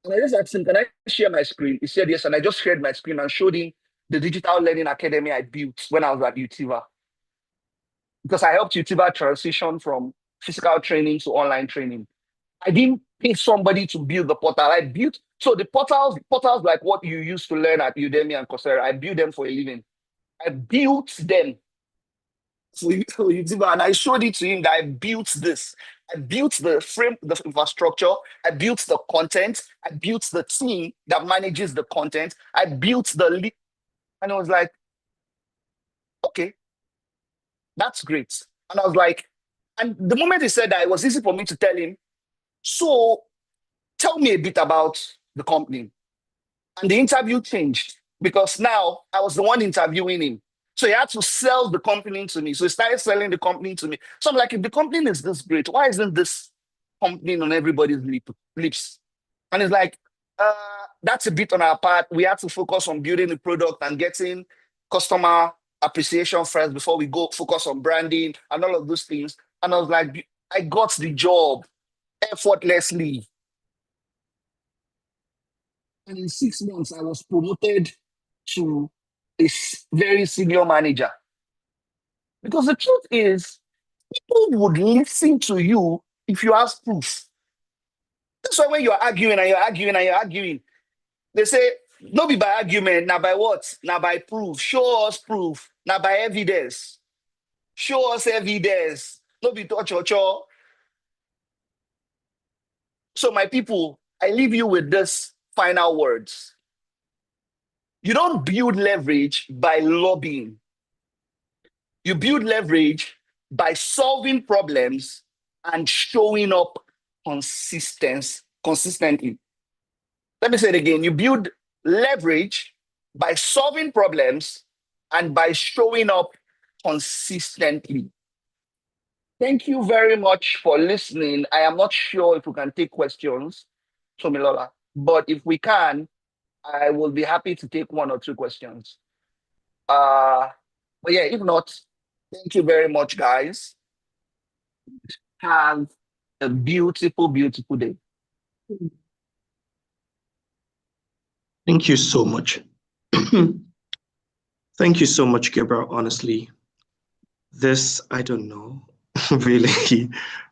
And I just asked him, can I share my screen? He said yes. And I just shared my screen and showed him the digital learning academy I built when I was at Utiva. Because I helped Utiva transition from physical training to online training. I didn't pay somebody to build the portal. I built, so the portals like what you used to learn at Udemy and Coursera, I built them for a living. I built them for Utiva, and I showed it to him that I built this. I built the frame, the infrastructure. I built the content. I built the team that manages the content. I built the lead. And I was like, okay, that's great. And I was like, and the moment he said that, it was easy for me to tell him, so tell me a bit about the company. And the interview changed because now I was the one interviewing him. So he had to sell the company to me. So he started selling the company to me. So I'm like, if the company is this great, why isn't this company on everybody's lips? And it's like, that's a bit on our part. We had to focus on building the product and getting customer appreciation first before we go focus on branding and all of those things. And I was like, I got the job effortlessly. And in 6 months, I was promoted to a very senior manager. Because the truth is, people would listen to you if you have proof. That's why when you're arguing and you're arguing and you're arguing, they say, no be by argument, now by what? Now by proof. Show us proof. Now by evidence. Show us evidence. No be touch or cho. So my people, I leave you with this final words. You don't build leverage by lobbying. You build leverage by solving problems and showing up consistently. Let me say it again. You build leverage by solving problems and by showing up consistently. Thank you very much for listening. I am not sure if we can take questions, Tomilola, but if we can, I will be happy to take 1 or 2 questions. But yeah, if not, thank you very much, guys. Have a beautiful, beautiful day. Thank you so much. Thank you so much, Gabriel. Honestly, this, I don't know, really,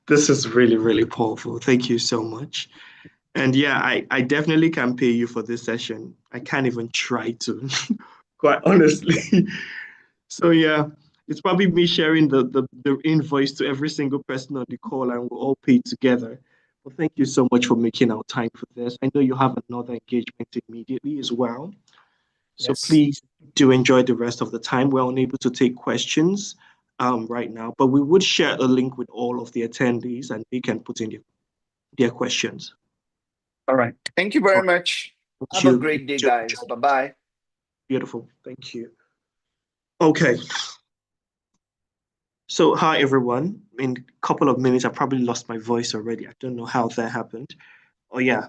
this is really, really powerful. Thank you so much. And yeah, I definitely can pay you for this session. I can't even try to, quite honestly. So yeah, it's probably me sharing the invoice to every single person on the call, and we'll all pay together. Well, thank you so much for making our time for this. I know you have another engagement immediately as well. So Yes. please do enjoy the rest of the time. We're unable to take questions right now, but we would share a link with all of the attendees and they can put in their questions. All right. Thank you very much. Have a great day, guys. Bye-bye. Beautiful. Thank you. Okay. So hi, everyone. In a couple of minutes, I probably lost my voice already. I don't know how that happened. Oh, yeah.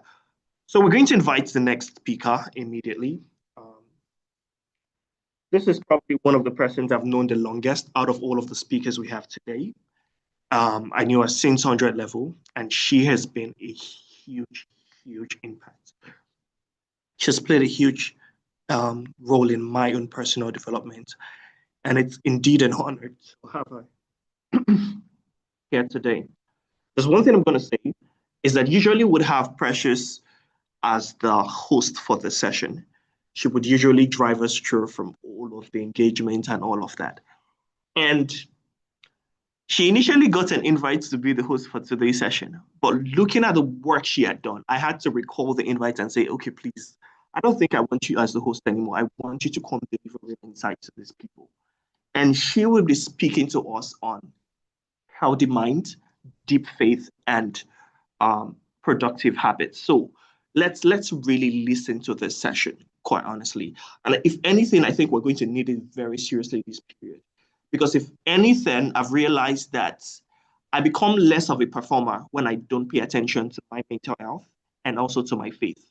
So we're going to invite the next speaker immediately. This is probably one of the persons I've known the longest out of all of the speakers we have today. I knew her since 100 level, and she has been a huge, huge impact. She's played a huge role in my own personal development, and it's indeed an honor to have her here today. There's one thing I'm going to say is that usually would have Precious as the host for the session. She would usually drive us through from all of the engagement and all of that. And she initially got an invite to be the host for today's session, but looking at the work she had done, I had to recall the invite and say, okay, please, I don't think I want you as the host anymore. I want you to come deliver real insight to these people. And she will be speaking to us on healthy mind, deep faith, and productive habits. So let's really listen to this session, quite honestly. And if anything, I think we're going to need it very seriously this period. Because if anything, I've realized that I become less of a performer when I don't pay attention to my mental health and also to my faith.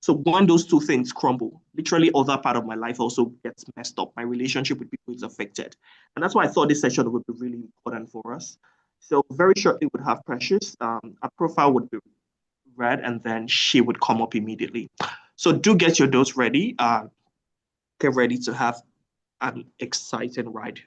So when those two things crumble, literally other part of my life also gets messed up. My relationship with people is affected. And that's why I thought this session would be really important for us. So very shortly we'd have Precious. Our profile would be read and then she would come up immediately. So do get your notes ready. Get ready to have an exciting ride.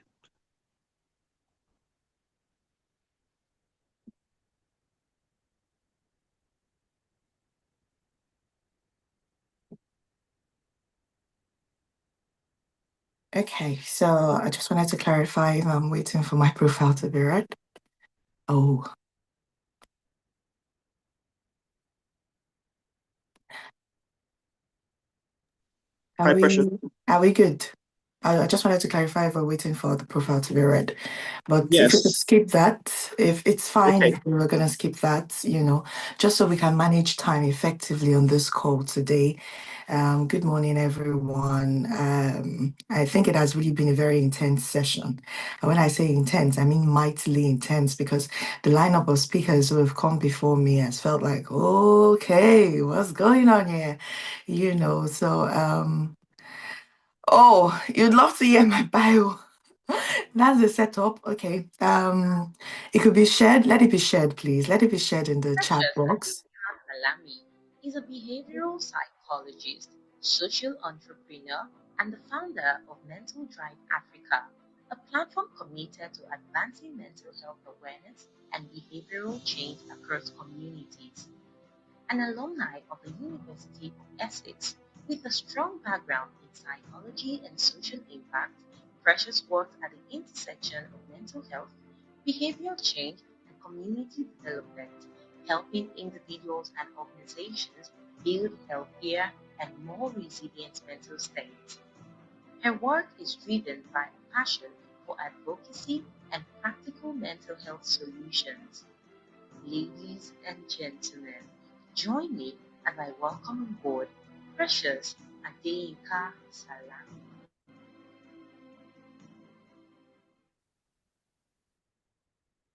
Okay, so I just wanted to clarify if I'm waiting for my profile to be read. Oh. Hi, Precious. Are we good? I just wanted to clarify if we're waiting for the profile to be read. But if we could Yes. skip that, if it's fine Okay. if we were gonna skip that, just so we can manage time effectively on this call today. Good morning, everyone. I think it has really been a very intense session. And when I say intense, I mean mightily intense because the lineup of speakers who have come before me has felt like, okay, what's going on here? Oh, you'd love to hear my bio. That's the setup. Okay. It could be shared. Let it be shared, please. Let it be shared in the chat box. Malami is a behavioral psychologist, social entrepreneur, and the founder of Mental Drive Africa, a platform committed to advancing mental health awareness and behavioral change across communities. An alumni of the University of Essex, with a strong background in psychology and social impact, Precious works at the intersection of mental health, behavioral change, and community development, helping individuals and organizations build healthier and more resilient mental states. Her work is driven by a passion for advocacy and practical mental health solutions. Ladies and gentlemen, join me as I welcome on board Precious Adeyinka Salami.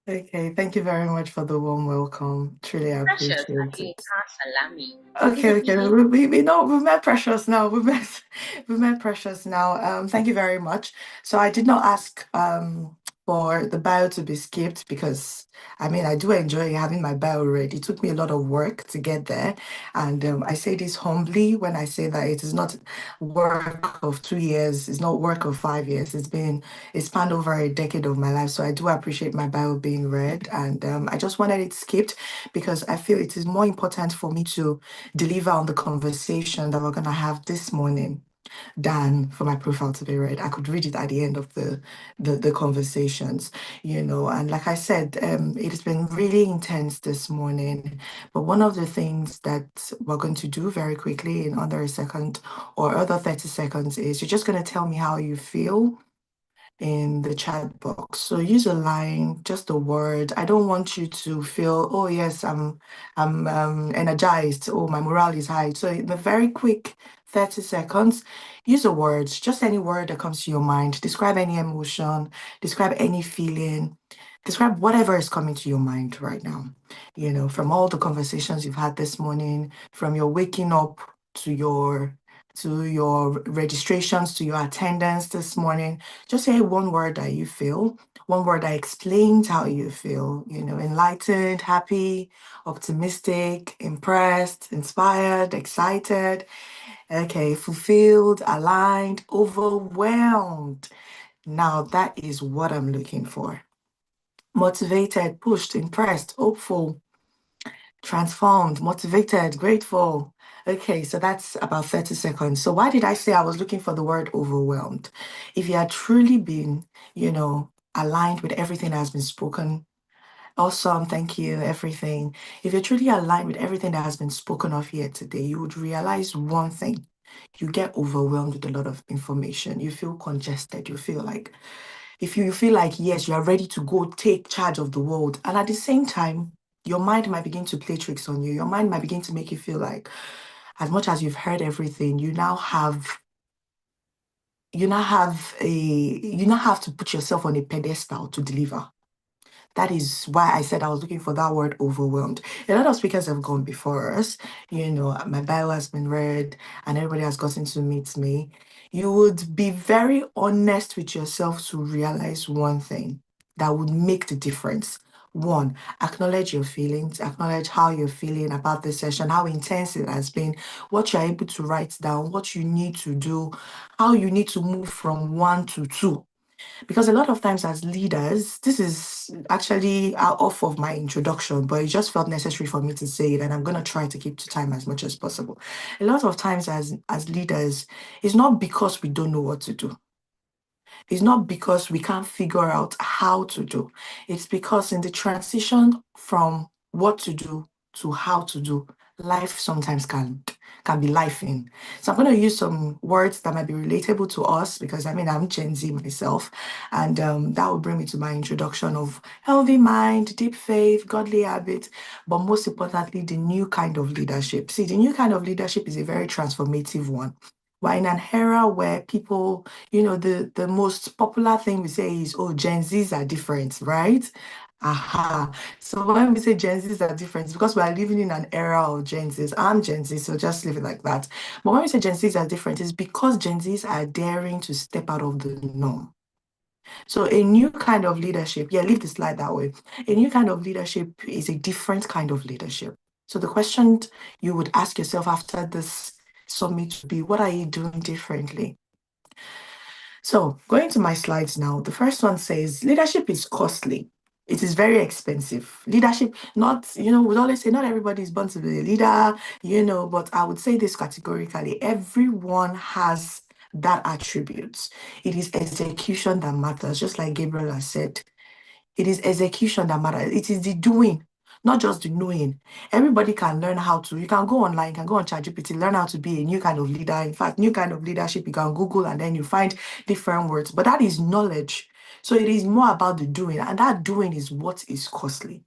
Okay, thank you very much for the warm welcome. Truly Precious appreciate it. Adeyinka Salami. Okay, we know we've met Precious now. We've met Precious now. Thank you very much. So I did not ask for the bio to be skipped because I do enjoy having my bio ready. It took me a lot of work to get there, and I say this humbly when I say that it is not work of 2 years, it's not work of 5 years. It's spanned over a decade of my life. So I do appreciate my bio being read, and I just wanted it skipped because I feel it is more important for me to deliver on the conversation that we're going to have this morning than for my profile to be read. I could read it at the end of the conversations, and like I said, it has been really intense this morning. But one of the things that we're going to do very quickly in under a second or other 30 seconds is you're just going to tell me how you feel in the chat box. So use a line, just a word. I don't want you to feel, oh yes, I'm energized, oh my morale is high. So in the very quick 30 seconds, use a word, just any word that comes to your mind. Describe any emotion, describe any feeling, describe whatever is coming to your mind right now. From all the conversations you've had this morning, from your waking up to your to your registrations, to your attendance this morning. Just say one word that you feel, one word that explains how you feel, enlightened, happy, optimistic, impressed, inspired, excited, okay, fulfilled, aligned, overwhelmed. Now that is what I'm looking for. Motivated, pushed, impressed, hopeful, transformed, motivated, grateful. Okay, so that's about 30 seconds. So why did I say I was looking for the word overwhelmed? If you had truly been, aligned with everything that has been spoken, awesome, thank you, everything. If you're truly aligned with everything that has been spoken of here today, you would realize one thing. You get overwhelmed with a lot of information. You feel congested. You feel like, if you feel like, yes, you are ready to go take charge of the world. And at the same time, your mind might begin to play tricks on you. Your mind might begin to make you feel like, as much as you've heard everything, you now have to put yourself on a pedestal to deliver. That is why I said I was looking for that word overwhelmed. A lot of speakers have gone before us. My bio has been read and everybody has gotten to meet me. You would be very honest with yourself to realize one thing that would make the difference. One, acknowledge your feelings, acknowledge how you're feeling about this session, how intense it has been, what you're able to write down, what you need to do, how you need to move from 1 to 2. Because a lot of times as leaders, this is actually off of my introduction, but it just felt necessary for me to say it, and I'm going to try to keep to time as much as possible. A lot of times as leaders, it's not because we don't know what to do. It's not because we can't figure out how to do. It's because in the transition from what to do to how to do, life sometimes can be life-ing. So I'm going to use some words that might be relatable to us because I'm Gen Z myself. And that will bring me to my introduction of healthy mind, deep faith, godly habits, but most importantly, the new kind of leadership. See, the new kind of leadership is a very transformative one. We're in an era where people, the most popular thing we say is, oh, Gen Zs are different, right? Aha. So when we say Gen Zs are different, it's because we are living in an era of Gen Zs. I'm Gen Z, so just leave it like that. But when we say Gen Zs are different, it's because Gen Zs are daring to step out of the norm. So a new kind of leadership, leave the slide that way. A new kind of leadership is a different kind of leadership. So the question you would ask yourself after this summit would be, what are you doing differently? So going to my slides now, the first one says leadership is costly. It is very expensive. Leadership, we always say not everybody is born to be a leader, but I would say this categorically, everyone has that attribute. It is execution that matters, just like Gabriel has said. It is execution that matters. It is the doing, not just the knowing. Everybody can learn how to. You can go online, you can go on ChatGPT, learn how to be a new kind of leader. In fact, new kind of leadership, you can Google and then you find different words. But that is knowledge. So it is more about the doing, and that doing is what is costly.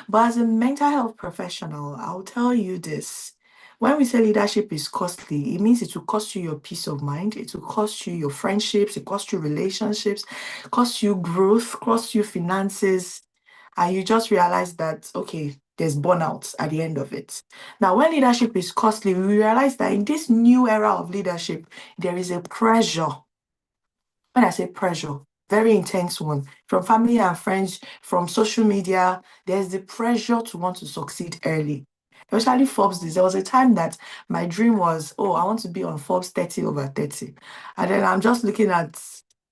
But as a mental health professional, I'll tell you this. When we say leadership is costly, it means it will cost you your peace of mind, it will cost you your friendships, it cost you relationships, cost you growth, cost you finances, and you just realize that, okay, there's burnout at the end of it. Now, when leadership is costly, we realize that in this new era of leadership, there is a pressure. When I say pressure, very intense one, from family and friends, from social media, there's the pressure to want to succeed early. Especially Forbes, there was a time that my dream was, oh, I want to be on Forbes 30 over 30. And then I'm just looking at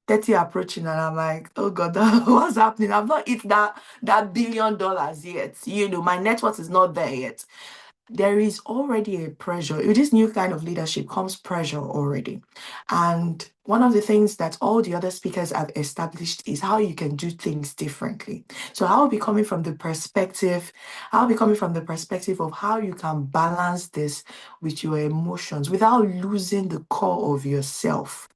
30 approaching and I'm like, oh God, what's happening? I've not hit that $1 billion yet. My net worth is not there yet. There is already a pressure. With this new kind of leadership comes pressure already. And one of the things that all the other speakers have established is how you can do things differently. So I'll be coming from the perspective of how you can balance this with your emotions without losing the core of yourself.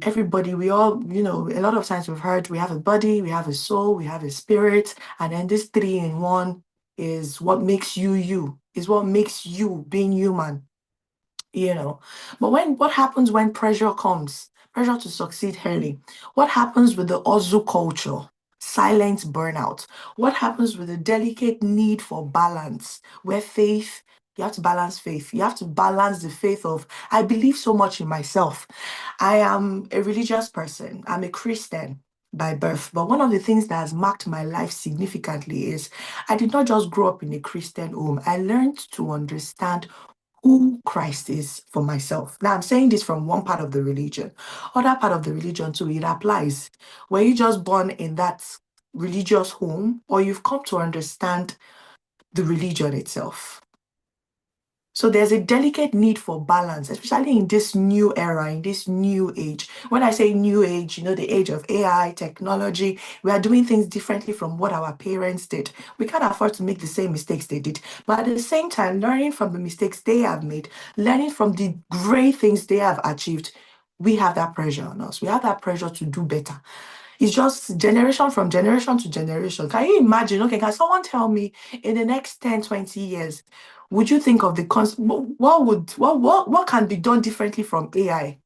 Everybody, we all, a lot of times we've heard we have a body, we have a soul, we have a spirit, and then this 3 in 1 is what makes you, is what makes you being human, But what happens when pressure comes? Pressure to succeed early. What happens with the hustle culture? Silent burnout. What happens with the delicate need for balance, where faith, You have to balance faith. You have to balance the faith of, I believe so much in myself. I am a religious person. I'm a Christian by birth. But one of the things that has marked my life significantly is I did not just grow up in a Christian home. I learned to understand who Christ is for myself. Now, I'm saying this from one part of the religion. Other part of the religion too, it applies. Were you just born in that religious home, or you've come to understand the religion itself? So there's a delicate need for balance, especially in this new era, in this new age. When I say new age, the age of AI, technology, we are doing things differently from what our parents did. We can't afford to make the same mistakes they did. But at the same time, learning from the mistakes they have made, learning from the great things they have achieved, we have that pressure on us. We have that pressure to do better. It's just generation from generation to generation. Can you imagine? Okay, can someone tell me in the next 10, 20 years, would you think of what can be done differently from AI?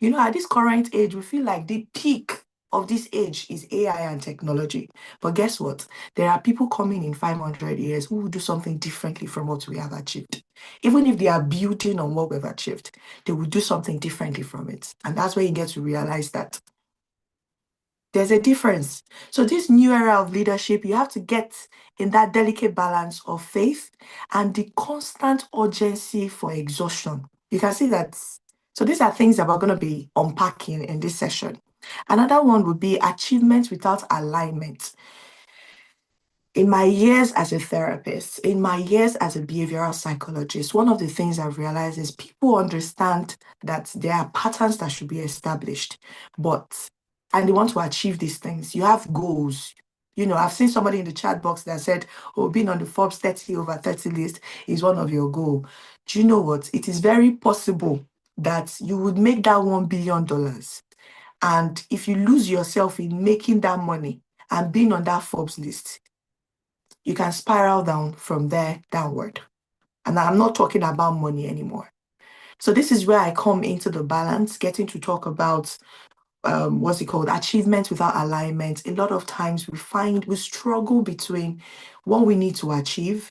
At this current age, we feel like the peak of this age is AI and technology. But guess what? There are people coming in 500 years who will do something differently from what we have achieved. Even if they are building on what we've achieved, they will do something differently from it. And that's where you get to realize that there's a difference. So this new era of leadership, you have to get in that delicate balance of faith and the constant urgency for exhaustion. You can see that. So these are things that we're going to be unpacking in this session. Another one would be achievement without alignment. In my years as a therapist, in my years as a behavioral psychologist, one of the things I've realized is people understand that there are patterns that should be established, and they want to achieve these things. You have goals. I've seen somebody in the chat box that said, oh, being on the Forbes 30 over 30 list is one of your goals. Do you know what? It is very possible that you would make that $1 billion. And if you lose yourself in making that money and being on that Forbes list, you can spiral down from there downward. And I'm not talking about money anymore. So this is where I come into the balance, getting to talk about achievement without alignment. A lot of times we struggle between what we need to achieve,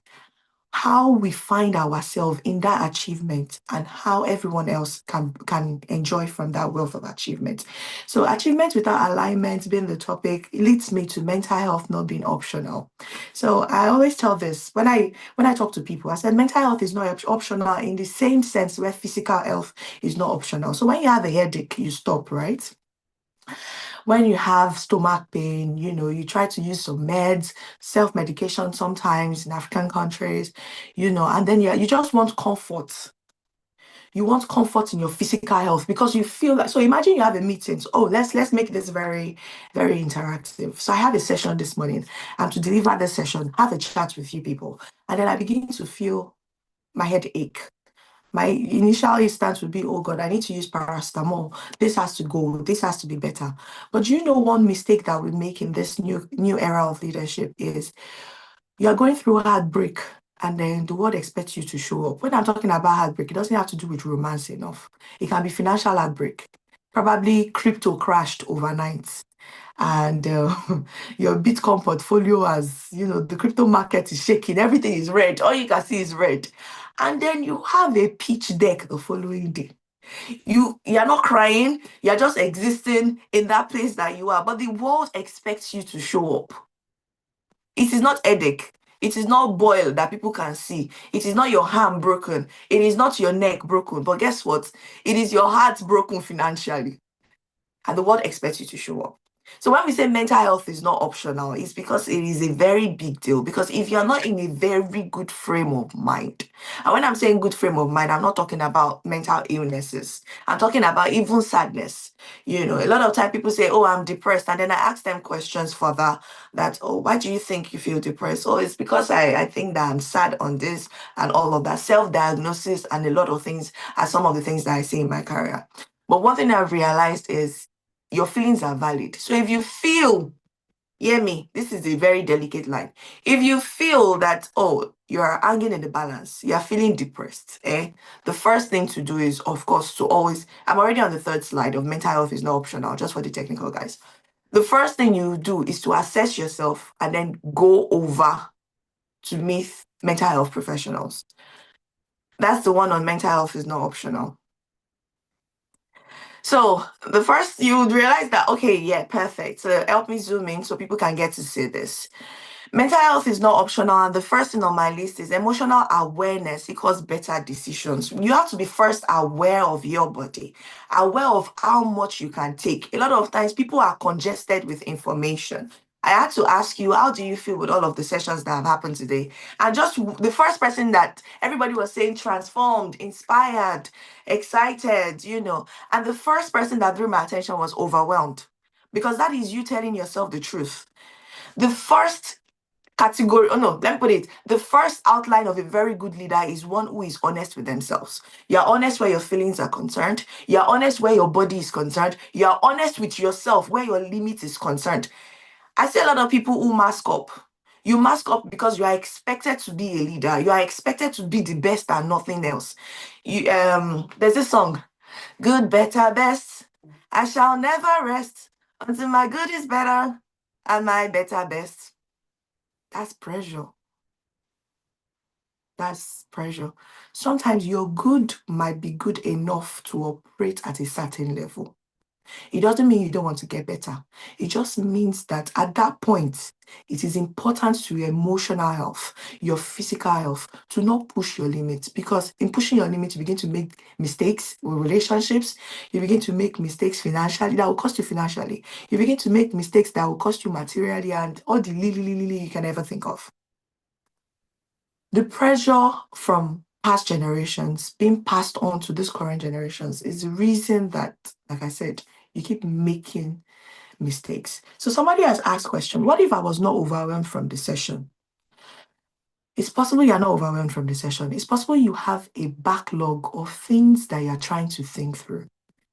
how we find ourselves in that achievement, and how everyone else can enjoy from that wealth of achievement. So achievement without alignment being the topic leads me to mental health not being optional. So I always tell this when I talk to people, I said mental health is not optional in the same sense where physical health is not optional. So when you have a headache, you stop, right? When you have stomach pain, you try to use some meds, self-medication sometimes in African countries, and then you just want comfort. You want comfort in your physical health because you feel like, so imagine you have a meeting. So, let's make this very, very interactive. So I had a session this morning, and to deliver the session, have a chat with few people. And then I begin to feel my head ache. My initial instance would be, oh God, I need to use paracetamol. This has to go. This has to be better. But one mistake that we make in this new era of leadership is you're going through heartbreak and then the world expects you to show up. When I'm talking about heartbreak, it doesn't have to do with romance enough. It can be financial heartbreak. Probably crypto crashed overnight. And your Bitcoin portfolio has, the crypto market is shaking. Everything is red. All you can see is red. And then you have a pitch deck the following day. You're not crying. You're just existing in that place that you are. But the world expects you to show up. It is not headache. It is not boil that people can see. It is not your arm broken. It is not your neck broken. But guess what? It is your heart broken financially. And the world expects you to show up. So when we say mental health is not optional, it's because it is a very big deal. Because if you're not in a very good frame of mind, and when I'm saying good frame of mind, I'm not talking about mental illnesses. I'm talking about even sadness. A lot of time people say, oh, I'm depressed. And then I ask them questions further that, oh, why do you think you feel depressed? Oh, it's because I think that I'm sad on this and all of that. Self-diagnosis and a lot of things are some of the things that I see in my career. But one thing I've realized is your feelings are valid. So if you feel, hear me, this is a very delicate line. If you feel that, oh, you're hanging in the balance, you're feeling depressed, the first thing to do is, of course, to always, I'm already on the third slide of mental health is not optional, just for the technical guys. The first thing you do is to assess yourself and then go over to meet mental health professionals. That's the one on mental health is not optional. So the first, you would realize that, okay, yeah, perfect. So help me zoom in so people can get to see this. Mental health is not optional, and the first thing on my list is emotional awareness equals better decisions. You have to be first aware of your body, aware of how much you can take. A lot of times people are congested with information. I had to ask you, how do you feel with all of the sessions that have happened today? And just the first person that everybody was saying transformed, inspired, excited, and the first person that drew my attention was overwhelmed, because that is you telling yourself the truth. The first category, oh no, let me put it, the first outline of a very good leader is one who is honest with themselves. You're honest where your feelings are concerned. You're honest where your body is concerned. You're honest with yourself where your limit is concerned. I see a lot of people who mask up. You mask up because you are expected to be a leader. You are expected to be the best and nothing else. There's this song, good, better, best. I shall never rest until my good is better and my better best. That's pressure. That's pressure. Sometimes your good might be good enough to operate at a certain level. It doesn't mean you don't want to get better. It just means that at that point, it is important to your emotional health, your physical health, to not push your limits. Because in pushing your limits, you begin to make mistakes with relationships. You begin to make mistakes financially that will cost you financially. You begin to make mistakes that will cost you materially and all the lily you can ever think of. The pressure from past generations being passed on to these current generations is the reason that, like I said, you keep making mistakes. So somebody has asked question, what if I was not overwhelmed from the session? It's possible you're not overwhelmed from the session. It's possible you have a backlog of things that you're trying to think through.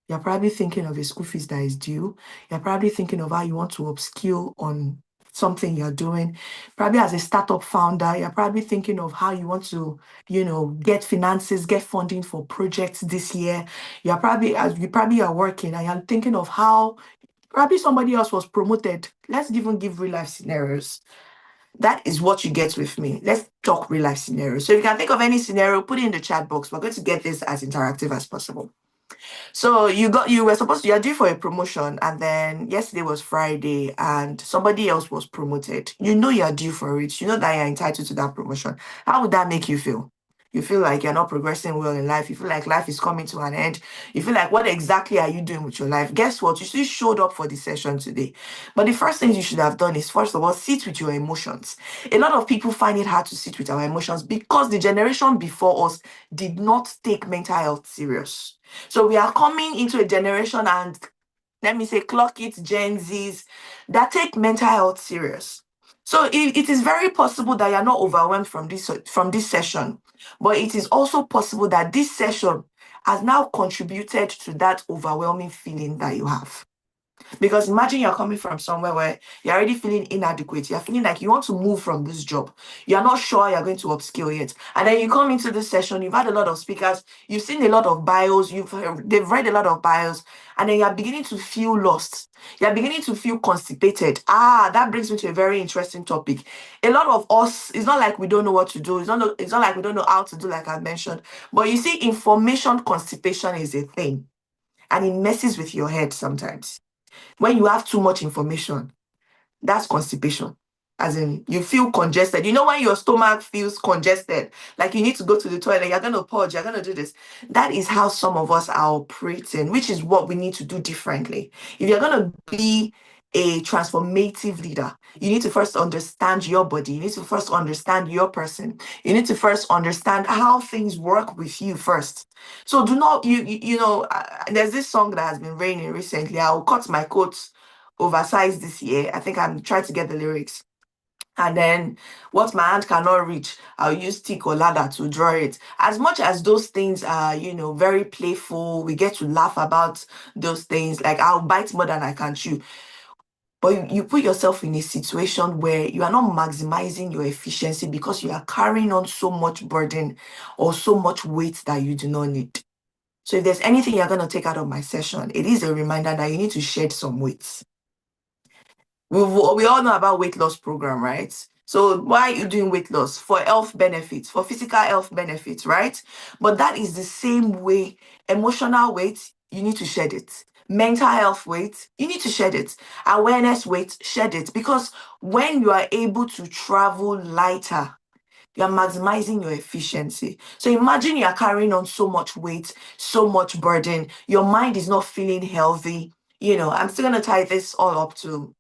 You're probably thinking of a school fees that is due. You're probably thinking of how you want to upskill on something you're doing. Probably as a startup founder, you're probably thinking of how you want to, get finances, get funding for projects this year. You probably are working and you're thinking of how probably somebody else was promoted. Let's even give real life scenarios. That is what you get with me. Let's talk real life scenarios. So if you can think of any scenario, put it in the chat box. We're going to get this as interactive as possible. So you're due for a promotion, and then yesterday was Friday and somebody else was promoted. You know you're due for it. You know that you're entitled to that promotion. How would that make you feel? You feel like you're not progressing well in life. You feel like life is coming to an end. You feel like, what exactly are you doing with your life? Guess what? You still showed up for the session today. But the first thing you should have done is, first of all, sit with your emotions. A lot of people find it hard to sit with our emotions because the generation before us did not take mental health serious. So we are coming into a generation, and let me say, clock it, Gen Zs, that take mental health serious. So it is very possible that you're not overwhelmed from this session, but it is also possible that this session has now contributed to that overwhelming feeling that you have. Because imagine you're coming from somewhere where you're already feeling inadequate. You're feeling like you want to move from this job. You're not sure you're going to upskill yet. And then you come into this session, you've had a lot of speakers, you've seen a lot of bios, they've read a lot of bios, and then you're beginning to feel lost. You're beginning to feel constipated. That brings me to a very interesting topic. A lot of us, it's not like we don't know what to do. It's not like we don't know how to do, like I mentioned. But you see, information constipation is a thing. And it messes with your head sometimes. When you have too much information, that's constipation. As in, you feel congested. You know when your stomach feels congested, like you need to go to the toilet, you're going to purge, you're going to do this. That is how some of us are operating, which is what we need to do differently. If you're going to be a transformative leader, you need to first understand your body. You need to first understand your person. You need to first understand how things work with you first. So do not, there's this song that has been raining recently. I'll cut my coat oversized this year. I think I'm trying to get the lyrics. And then what my hand cannot reach, I'll use stick or ladder to draw it. As much as those things are, very playful, we get to laugh about those things. Like, I'll bite more than I can chew. But you put yourself in a situation where you are not maximizing your efficiency because you are carrying on so much burden or so much weight that you do not need. So if there's anything you're going to take out of my session, it is a reminder that you need to shed some weight. We all know about weight loss program, right? So why are you doing weight loss? For health benefits, for physical health benefits, right? But that is the same way emotional weight, you need to shed it. Mental health weight, you need to shed it. Awareness weight, shed it. Because when you are able to travel lighter, you're maximizing your efficiency. So imagine you're carrying on so much weight, so much burden. Your mind is not feeling healthy. I'm still going to tie this all up to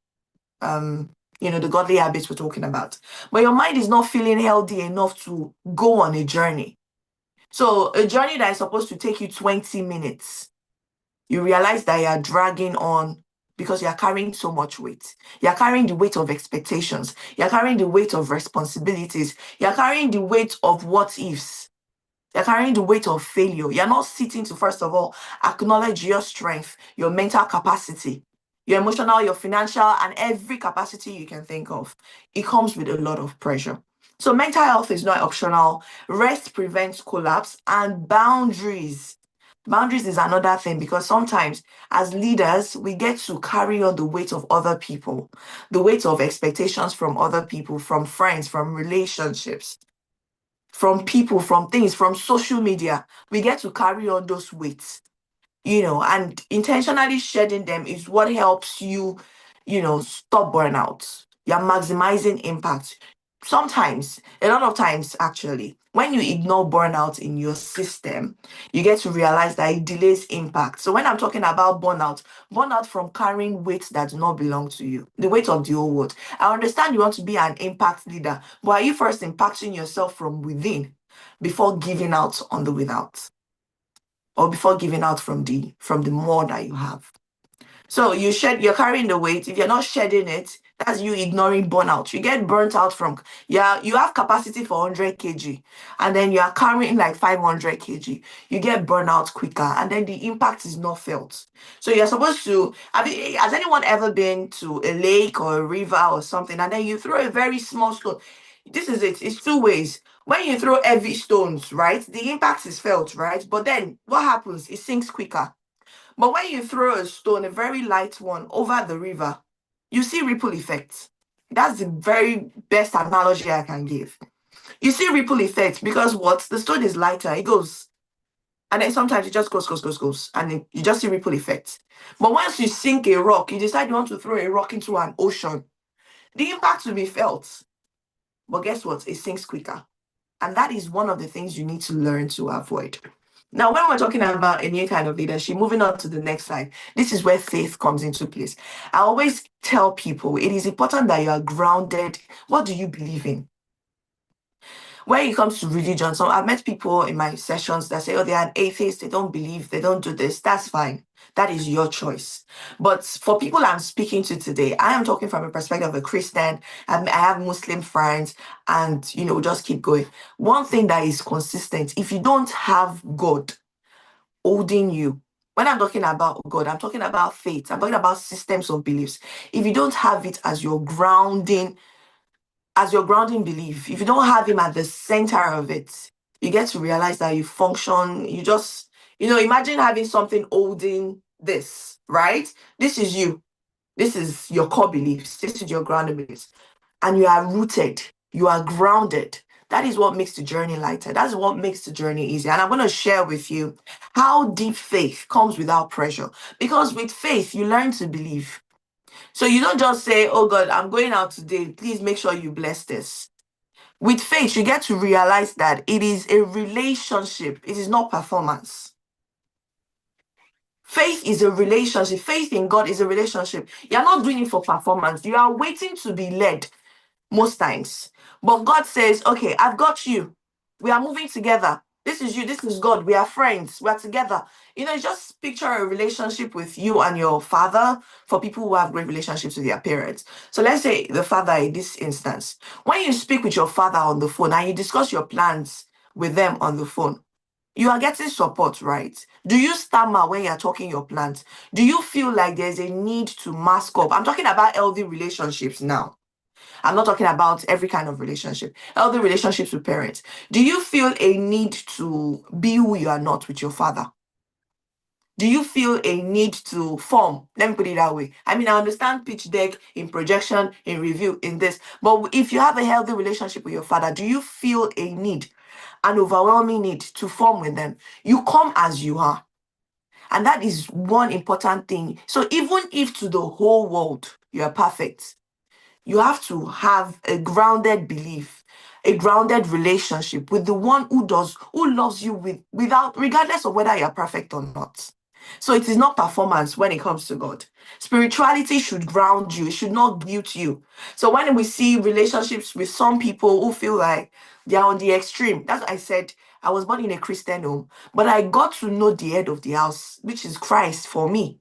the godly habits we're talking about. But your mind is not feeling healthy enough to go on a journey. So a journey that is supposed to take you 20 minutes, you realize that you're dragging on because you're carrying so much weight. You're carrying the weight of expectations. You're carrying the weight of responsibilities. You're carrying the weight of what ifs. You're carrying the weight of failure. You're not sitting to, first of all, acknowledge your strength, your mental capacity, your emotional, your financial, and every capacity you can think of. It comes with a lot of pressure. So mental health is not optional. Rest prevents collapse, and boundaries. Boundaries is another thing, because sometimes as leaders, we get to carry on the weight of other people, the weight of expectations from other people, from friends, from relationships, from people, from things, from social media. We get to carry on those weights, and intentionally shedding them is what helps you, stop burnout. You're maximizing impact. Sometimes, a lot of times actually, when you ignore burnout in your system, you get to realize that it delays impact. So when I'm talking about burnout from carrying weight that do not belong to you, the weight of the whole world. I understand you want to be an impact leader, but are you first impacting yourself from within before giving out on the without? Or before giving out from the more that you have? So you're carrying the weight. If you're not shedding it, that's you ignoring burnout. You get burnt out from, yeah, you have capacity for 100 kg, and then you are carrying like 500 kg. You get burnout quicker, and then the impact is not felt. So you're supposed to, has anyone ever been to a lake or a river or something, and then you throw a very small stone? This is it. It's two ways. When you throw heavy stones, right, the impact is felt, right? But then what happens? It sinks quicker. But when you throw a stone, a very light one, over the river, you see ripple effects. That's the very best analogy I can give. You see ripple effects because what? The stone is lighter, it goes. And then sometimes it just goes. And you just see ripple effects. But once you sink a rock, you decide you want to throw a rock into an ocean, the impact will be felt. But guess what? It sinks quicker. And that is one of the things you need to learn to avoid. Now, when we're talking about a new kind of leadership, moving on to the next slide, this is where faith comes into place. I always tell people it is important that you are grounded. What do you believe in? When it comes to religion, so I've met people in my sessions that say, oh, they are an atheist, they don't believe, they don't do this. That's fine. That is your choice. But for people I'm speaking to today, I am talking from a perspective of a Christian. I have Muslim friends, and just keep going. One thing that is consistent, if you don't have God holding you, when I'm talking about God, I'm talking about faith, I'm talking about systems of beliefs. If you don't have it as your grounding belief, if you don't have him at the center of it, you get to realize that you function, you just, imagine having something holding this, right? This is you. This is your core beliefs. This is your grounding beliefs. And you are rooted. You are grounded. That is what makes the journey lighter. That's what makes the journey easier. And I'm going to share with you how deep faith comes without pressure. Because with faith, you learn to believe. So you don't just say, oh God, I'm going out today. Please make sure you bless this. With faith, you get to realize that it is a relationship. It is not performance. Faith is a relationship. Faith in God is a relationship. You're not doing it for performance. You are waiting to be led most times. But God says, okay, I've got you. We are moving together. This is you. This is God. We are friends. We are together. Just picture a relationship with you and your father, for people who have great relationships with their parents. So let's say the father in this instance. When you speak with your father on the phone and you discuss your plans with them on the phone, you are getting support, right? Do you stammer when you're talking your plans? Do you feel like there's a need to mask up? I'm talking about healthy relationships now. I'm not talking about every kind of relationship. Healthy relationships with parents. Do you feel a need to be who you are not with your father? Do you feel a need to form? Let me put it that way. I mean, I understand pitch deck in projection, in review, in this, but if you have a healthy relationship with your father, do you feel a need, an overwhelming need to form with them? You come as you are. And that is one important thing. So even if to the whole world you are perfect, you have to have a grounded belief, a grounded relationship with the one who loves you without, regardless of whether you're perfect or not. So it is not performance when it comes to God. Spirituality should ground you, it should not guilt you. So when we see relationships with some people who feel like they're on the extreme, that's what I said. I was born in a Christian home, but I got to know the head of the house, which is Christ for me.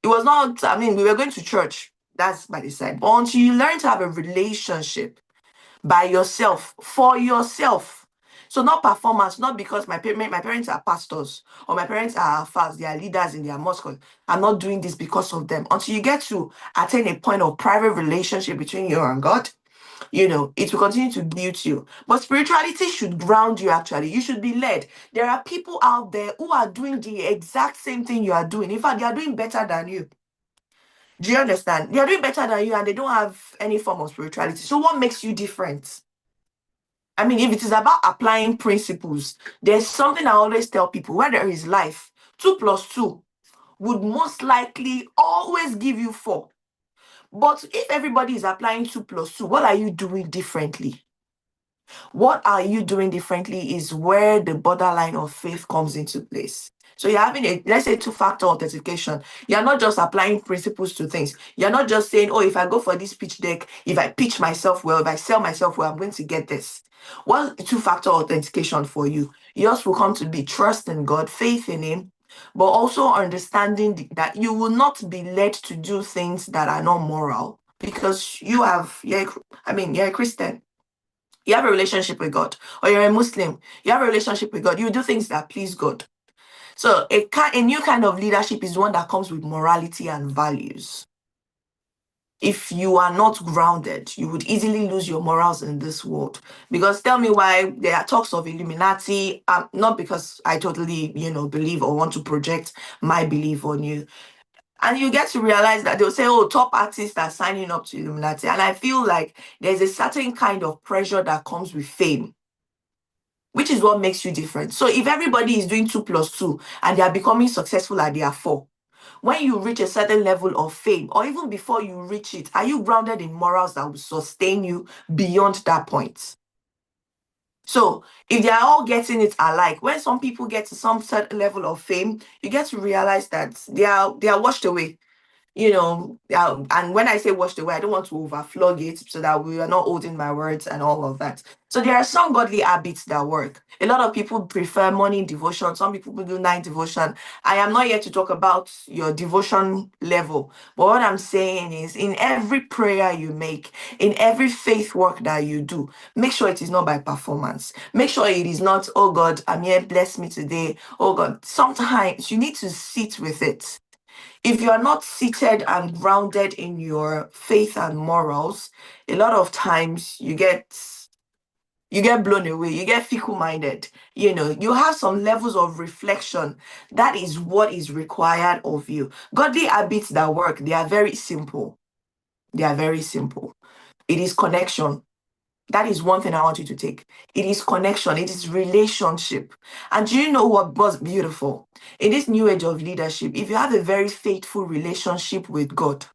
It was not, I mean, we were going to church, that's by the side. But until you learn to have a relationship by yourself, for yourself. So not performance, not because my parents are pastors or my parents are fast, they are leaders in their mosque. I'm not doing this because of them. Until you get to attain a point of private relationship between you and God, it will continue to build you. But spirituality should ground you actually. You should be led. There are people out there who are doing the exact same thing you are doing. In fact, they are doing better than you. Do you understand? They are doing better than you and they don't have any form of spirituality. So what makes you different? I mean, if it is about applying principles, there's something I always tell people: where there is life, 2 plus 2 would most likely always give you 4. But if everybody is applying 2 plus 2, what are you doing differently? What are you doing differently is where the borderline of faith comes into place. So you're having let's say, 2-factor authentication. You're not just applying principles to things. You're not just saying, oh, if I go for this pitch deck, if I pitch myself well, if I sell myself well, I'm going to get this. What's 2-factor authentication for you? Yours will come to be trust in God, faith in Him, but also understanding that you will not be led to do things that are not moral because you're a Christian. You have a relationship with God, or you're a Muslim, you have a relationship with God, you do things that please God. So a new kind of leadership is one that comes with morality and values. If you are not grounded, you would easily lose your morals in this world. Because tell me why there are talks of Illuminati, not because I totally, believe or want to project my belief on you. And you get to realize that they'll say, oh, top artists are signing up to Illuminati. And I feel like there's a certain kind of pressure that comes with fame, which is what makes you different. So if everybody is doing 2 plus 2 and they are becoming successful at their 4, when you reach a certain level of fame, or even before you reach it, are you grounded in morals that will sustain you beyond that point? So if they are all getting it alike, when some people get to some certain level of fame, you get to realize that they are washed away. And when I say washed away, I don't want to overflog it so that we are not holding my words and all of that. So there are some godly habits that work. A lot of people prefer morning devotion. Some people do night devotion. I am not here to talk about your devotion level. But what I'm saying is, in every prayer you make, in every faith work that you do, make sure it is not by performance. Make sure it is not, oh God, I'm here, bless me today. Oh God, sometimes you need to sit with it. If you are not seated and grounded in your faith and morals, a lot of times you get blown away, you get fickle-minded. You have some levels of reflection. That is what is required of you. Godly habits that work, they are very simple. They are very simple. It is connection. That is one thing I want you to take. It is connection. It is relationship. And do you know what was beautiful? In this new age of leadership, if you have a very faithful relationship with God,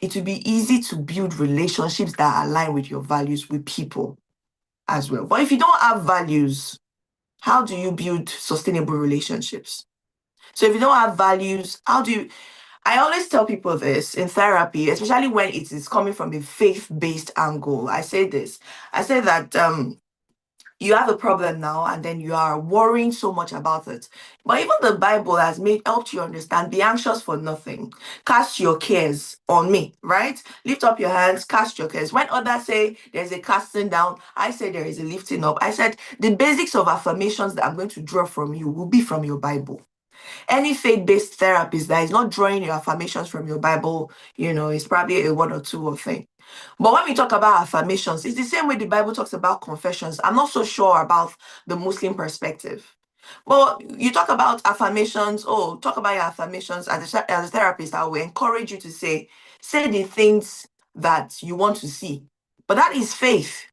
it will be easy to build relationships that align with your values with people as well. But if you don't have values, how do you build sustainable relationships? So if you don't have values, I always tell people this in therapy, especially when it is coming from a faith-based angle. I say that you have a problem now and then you are worrying so much about it. But even the Bible has helped you understand, be anxious for nothing. Cast your cares on me, right? Lift up your hands, cast your cares. When others say there's a casting down, I say there is a lifting up. I said the basics of affirmations that I'm going to draw from you will be from your Bible. Any faith-based therapist that is not drawing your affirmations from your Bible, is probably a 1 or 2 thing. But when we talk about affirmations, it's the same way the Bible talks about confessions. I'm not so sure about the Muslim perspective. Well, you talk about affirmations. Oh, talk about your affirmations as a therapist. I will encourage you to say the things that you want to see. But that is faith.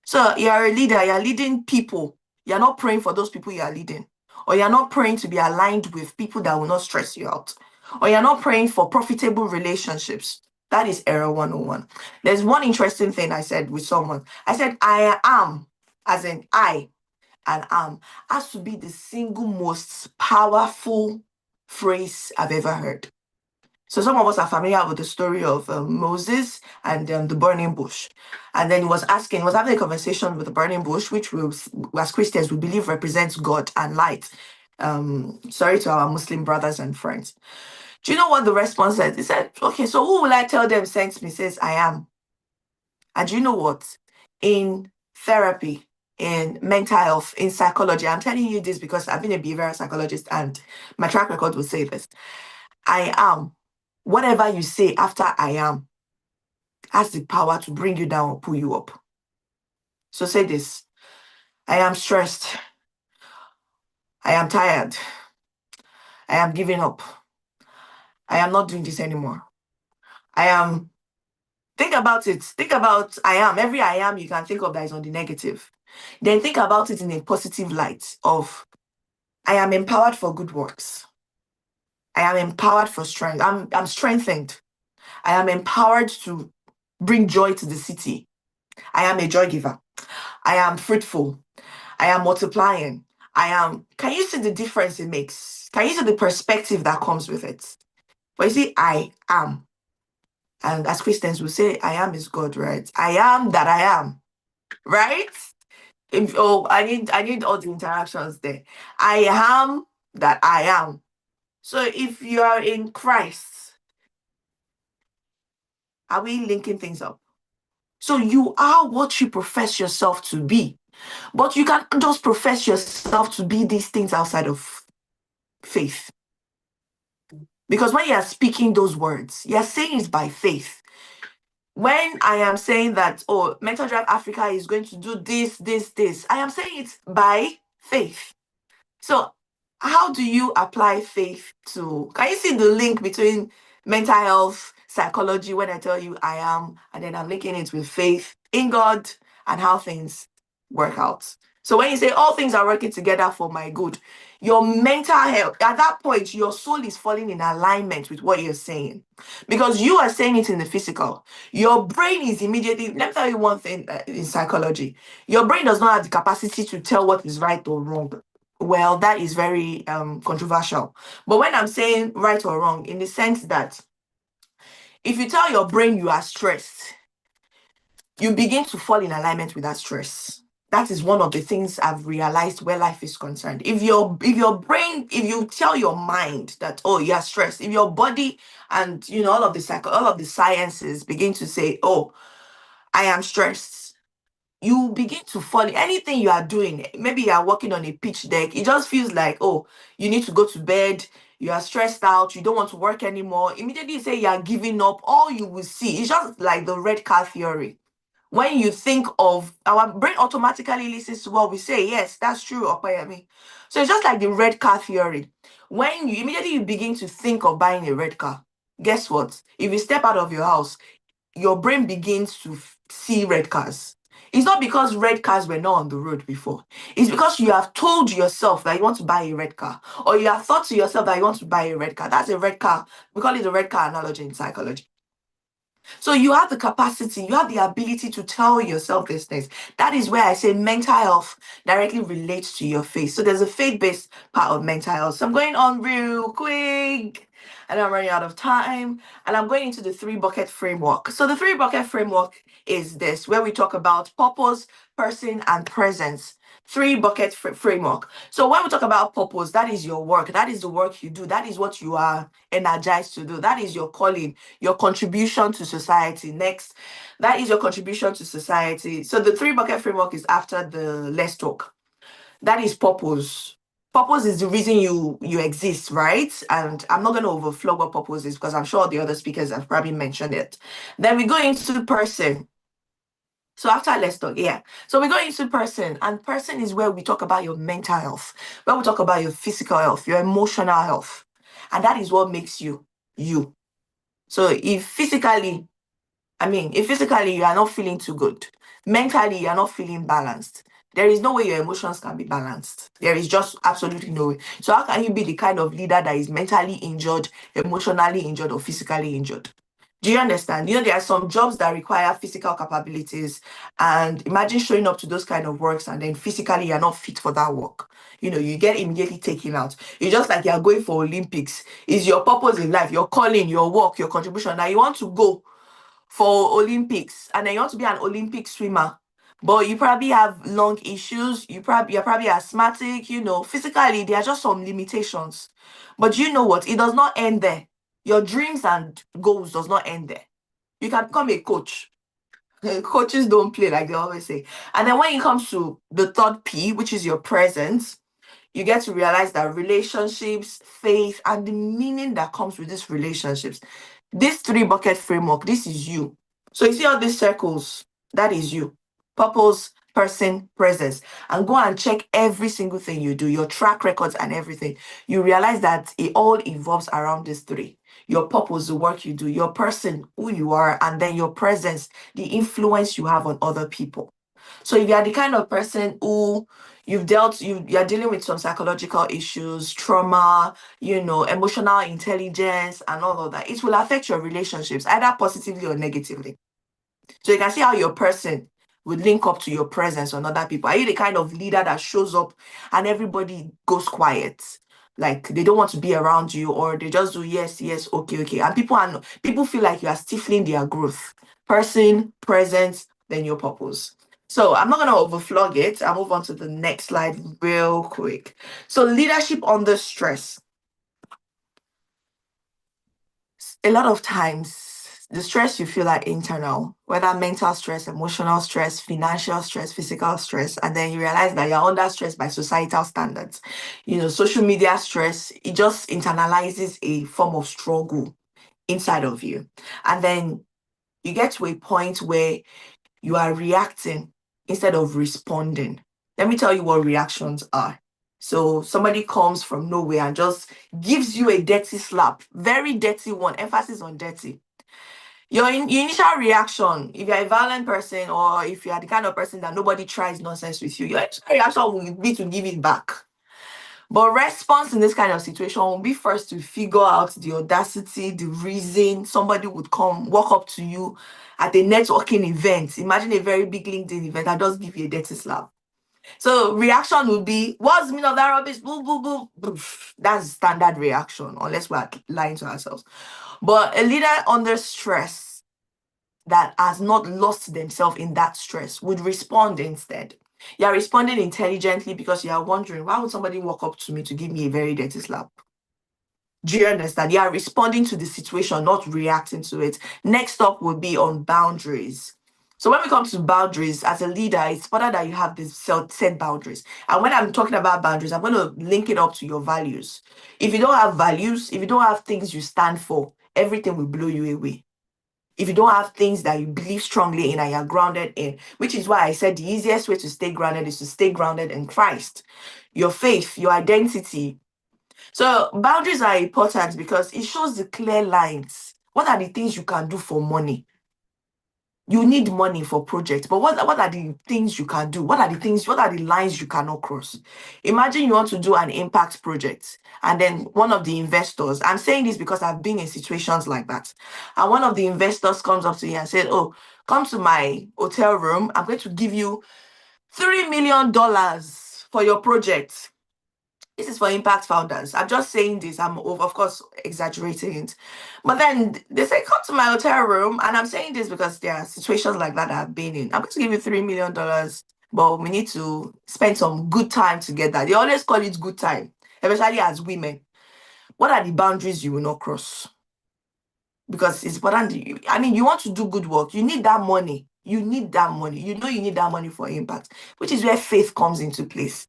So you're a leader, you're leading people. You're not praying for those people you are leading. Or you're not praying to be aligned with people that will not stress you out. Or you're not praying for profitable relationships. That is error 101. There's one interesting thing I said with someone. I said, I am, as in I and am, has to be the single most powerful phrase I've ever heard. So some of us are familiar with the story of Moses and the burning bush. And then he was having a conversation with the burning bush, which we, as Christians, we believe represents God and light. Sorry to our Muslim brothers and friends. Do you know what the response said? He said, okay, so who will I tell them sent me? He says, I am. And do you know what? In therapy, in mental health, in psychology, I'm telling you this because I've been a behavioral psychologist and my track record will say this. I am. Whatever you say after I am has the power to bring you down or pull you up. So say this. I am stressed. I am tired. I am giving up. I am not doing this anymore. I am. Think about it. Think about I am. Every I am you can think of that is on the negative. Then think about it in a positive light of I am empowered for good works. I am empowered for strength. I'm strengthened. I am empowered to bring joy to the city. I am a joy giver. I am fruitful. I am multiplying. Can you see the difference it makes? Can you see the perspective that comes with it? But you see, I am. And as Christians, we say, I am is God, right? I am that I am, right? I need all the interactions there. I am that I am. So if you are in Christ, are we linking things up? So you are what you profess yourself to be. But you can't just profess yourself to be these things outside of faith. Because when you are speaking those words, you are saying it by faith. When I am saying that, oh, Mental Drive Africa is going to do this, I am saying it by faith. So how do you apply faith to, can you see the link between mental health, psychology, when I tell you I am, and then I'm linking it with faith in God and how things work out. So when you say all things are working together for my good, your mental health, at that point, your soul is falling in alignment with what you're saying. Because you are saying it in the physical. Your brain is immediately, let me tell you one thing in psychology. Your brain does not have the capacity to tell what is right or wrong. Well, that is very controversial. But when I'm saying right or wrong, in the sense that if you tell your brain you are stressed, you begin to fall in alignment with that stress. That is one of the things I've realized where life is concerned. If your brain, if you tell your mind that, oh, you're stressed, if your body and all of the sciences begin to say, oh, I am stressed, you begin to fall. Anything you are doing, maybe you are working on a pitch deck, it just feels like, oh, you need to go to bed, you are stressed out, you don't want to work anymore. Immediately you say you are giving up, all you will see is just like the red car theory. When you think of, our brain automatically listens to what we say. Yes, that's true, Opayami. So it's just like the red car theory. When you immediately begin to think of buying a red car, guess what? If you step out of your house, your brain begins to see red cars. It's not because red cars were not on the road before. It's because you have told yourself that you want to buy a red car, or you have thought to yourself that you want to buy a red car. That's a red car. We call it a red car analogy in psychology. So you have the capacity, you have the ability to tell yourself these things. That is where I say mental health directly relates to your faith. So there's a faith-based part of mental health. So I'm going on real quick and I'm running out of time. And I'm going into the 3-bucket framework. So the 3-bucket framework is this, where we talk about purpose, person, and presence. 3-bucket framework. So when we talk about purpose, that is your work. That is the work you do. That is what you are energized to do. That is your calling, your contribution to society. Next, that is your contribution to society. So the 3-bucket framework is after the let's talk. That is purpose. Purpose is the reason you exist, right? And I'm not going to overflow what purpose is because I'm sure the other speakers have probably mentioned it. Then we go into person. So after let's talk, yeah. So we go into person, and person is where we talk about your mental health, where we talk about your physical health, your emotional health. And that is what makes you you. So if physically you are not feeling too good, mentally you are not feeling balanced, there is no way your emotions can be balanced. There is just absolutely no way. So how can you be the kind of leader that is mentally injured, emotionally injured, or physically injured? Do you understand? There are some jobs that require physical capabilities, and imagine showing up to those kind of works and then physically you're not fit for that work. You get immediately taken out. It's just like you're going for Olympics. It's your purpose in life, your calling, your work, your contribution. Now you want to go for Olympics and then you want to be an Olympic swimmer, but you probably have lung issues, you're probably asthmatic, physically there are just some limitations. But you know what? It does not end there. Your dreams and goals does not end there. You can become a coach. Coaches don't play, like they always say. And then when it comes to the third P, which is your presence, you get to realize that relationships, faith, and the meaning that comes with these relationships, this 3 bucket framework, this is you. So you see all these circles, that is you. Purpose, person, presence. And go and check every single thing you do, your track records and everything. You realize that it all evolves around these 3. Your purpose, the work you do, your person, who you are, and then your presence, the influence you have on other people. So if you are the kind of person who you're dealing with some psychological issues, trauma, emotional intelligence, and all of that, it will affect your relationships, either positively or negatively. So you can see how your person would link up to your presence on other people. Are you the kind of leader that shows up and everybody goes quiet? Like they don't want to be around you, or they just do yes, yes, okay. And people feel like you are stifling their growth. Person, presence, then your purpose. So I'm not going to overflog it. I'll move on to the next slide real quick. So leadership under stress. A lot of times, the stress you feel are internal, whether mental stress, emotional stress, financial stress, physical stress, and then you realize that you're under stress by societal standards. Social media stress, it just internalizes a form of struggle inside of you. And then you get to a point where you are reacting instead of responding. Let me tell you what reactions are. So somebody comes from nowhere and just gives you a dirty slap, very dirty one, emphasis on dirty. Your initial reaction, if you're a violent person or if you're the kind of person that nobody tries nonsense with you, your initial reaction will be to give it back. But response in this kind of situation will be first to figure out the audacity, the reason somebody would come, walk up to you at a networking event. Imagine a very big LinkedIn event and just give you a dirty slap. So reaction would be, what's the meaning of that rubbish? Boo, boo, boo. Boof. That's standard reaction, unless we're lying to ourselves. But a leader under stress that has not lost themselves in that stress would respond instead. You're responding intelligently because you are wondering, why would somebody walk up to me to give me a very dirty slap? Do you understand? You are responding to the situation, not reacting to it. Next up would be on boundaries. So when we come to boundaries, as a leader, it's important that you have these set boundaries. And when I'm talking about boundaries, I'm going to link it up to your values. If you don't have values, if you don't have things you stand for, everything will blow you away. If you don't have things that you believe strongly in and you're grounded in, which is why I said the easiest way to stay grounded is to stay grounded in Christ, your faith, your identity. So boundaries are important because it shows the clear lines. What are the things you can do for money? You need money for projects, but what are the things you can do? What are the lines you cannot cross? Imagine you want to do an impact project, and then one of the investors, I'm saying this because I've been in situations like that, and one of the investors comes up to you and said, oh, come to my hotel room, I'm going to give you $3 million for your project. This is for impact founders. I'm just saying this. I'm, of course, exaggerating it. But then they say, come to my hotel room. And I'm saying this because there are situations like that I've been in. I'm going to give you $3 million, but we need to spend some good time together. They always call it good time, especially as women. What are the boundaries you will not cross? Because it's important. You want to do good work. You need that money. You need that money. You need that money for impact, which is where faith comes into place.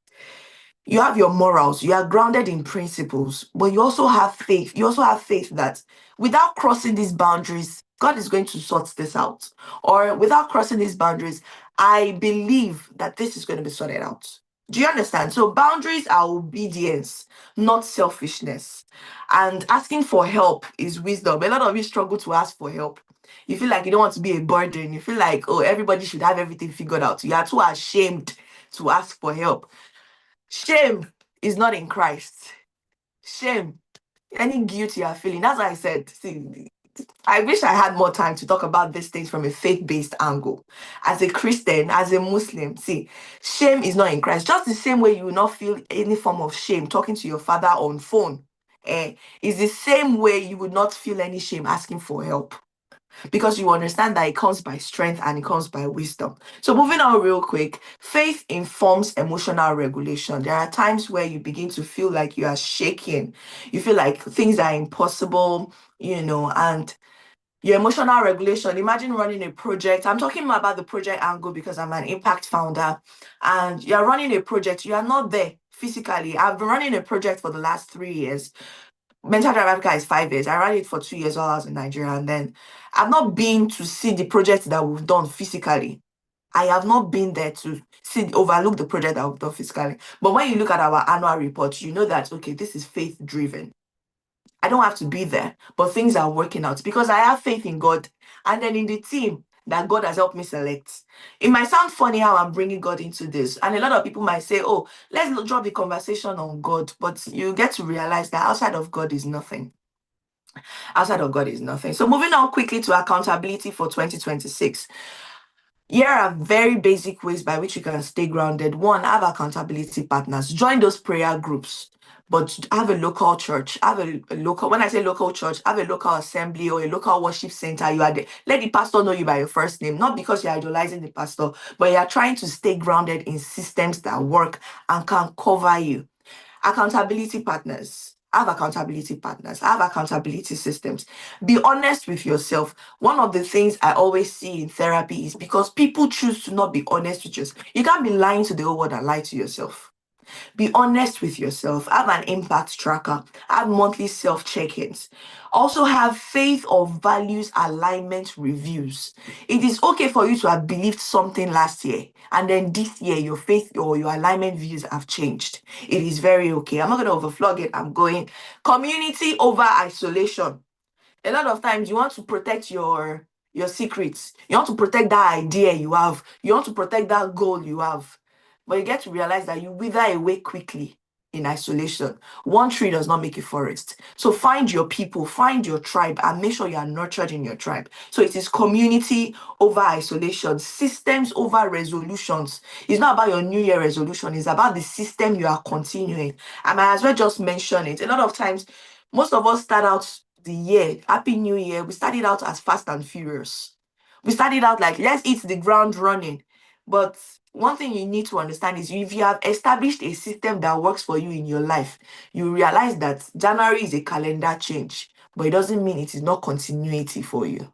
You have your morals, you are grounded in principles, but you also have faith. You also have faith that without crossing these boundaries, God is going to sort this out. Or without crossing these boundaries, I believe that this is going to be sorted out. Do you understand? So boundaries are obedience, not selfishness. And asking for help is wisdom. A lot of you struggle to ask for help. You feel like you don't want to be a burden. You feel like, oh, everybody should have everything figured out. You are too ashamed to ask for help. Shame is not in Christ. Shame, any guilt you are feeling. That's why I said, see, I wish I had more time to talk about these things from a faith-based angle. As a Christian, as a Muslim, see, shame is not in Christ. Just the same way you will not feel any form of shame talking to your father on phone. Is the same way you would not feel any shame asking for help, because you understand that it comes by strength and it comes by wisdom. So moving on real quick, faith informs emotional regulation. There are times where you begin to feel like you are shaking. You feel like things are impossible, and your emotional regulation. Imagine running a project. I'm talking about the project angle because I'm an impact founder, and you're running a project. You are not there physically. I've been running a project for the last 3 years. Mental Drive Africa is 5 years. I ran it for 2 years while I was in Nigeria, and then I've not been to see the project that we've done physically. I have not been there to overlook the project that we've done physically. But when you look at our annual report, you know that, okay, this is faith driven. I don't have to be there, but things are working out because I have faith in God and then in the team that God has helped me select. It might sound funny how I'm bringing God into this, and a lot of people might say, oh, let's drop the conversation on God, but you get to realize that outside of God is nothing. Outside of God is nothing. So moving on quickly to accountability for 2026. Here are very basic ways by which you can stay grounded. One, have accountability partners. Join those prayer groups, but have a local church. Have a local, when I say local church, have a local assembly or a local worship center. You are there. Let the pastor know you by your first name, not because you're idolizing the pastor, but you are trying to stay grounded in systems that work and can cover you. Accountability partners. Have accountability partners. Have accountability systems. Be honest with yourself. One of the things I always see in therapy is because people choose to not be honest with yourself. You can't be lying to the whole world and lie to yourself. Be honest with yourself. Have an impact tracker. Have monthly self check-ins. Also have faith or values alignment reviews. It is okay for you to have believed something last year and then this year your faith or your alignment views have changed. It is very okay. I'm not going to overflog it. I'm going community over isolation. A lot of times you want to protect your secrets. You want to protect that idea you have. You want to protect that goal you have. But you get to realize that you wither away quickly in isolation. One tree does not make a forest. So find your people, find your tribe, and make sure you are nurtured in your tribe. So it is community over isolation, systems over resolutions. It's not about your New Year resolution, it's about the system you are continuing. I might as well just mention it. A lot of times, most of us start out the year, Happy New Year, we started out as fast and furious. We started out like, let's hit the ground running. But one thing you need to understand is if you have established a system that works for you in your life, you realize that January is a calendar change, but it doesn't mean it is not continuity for you.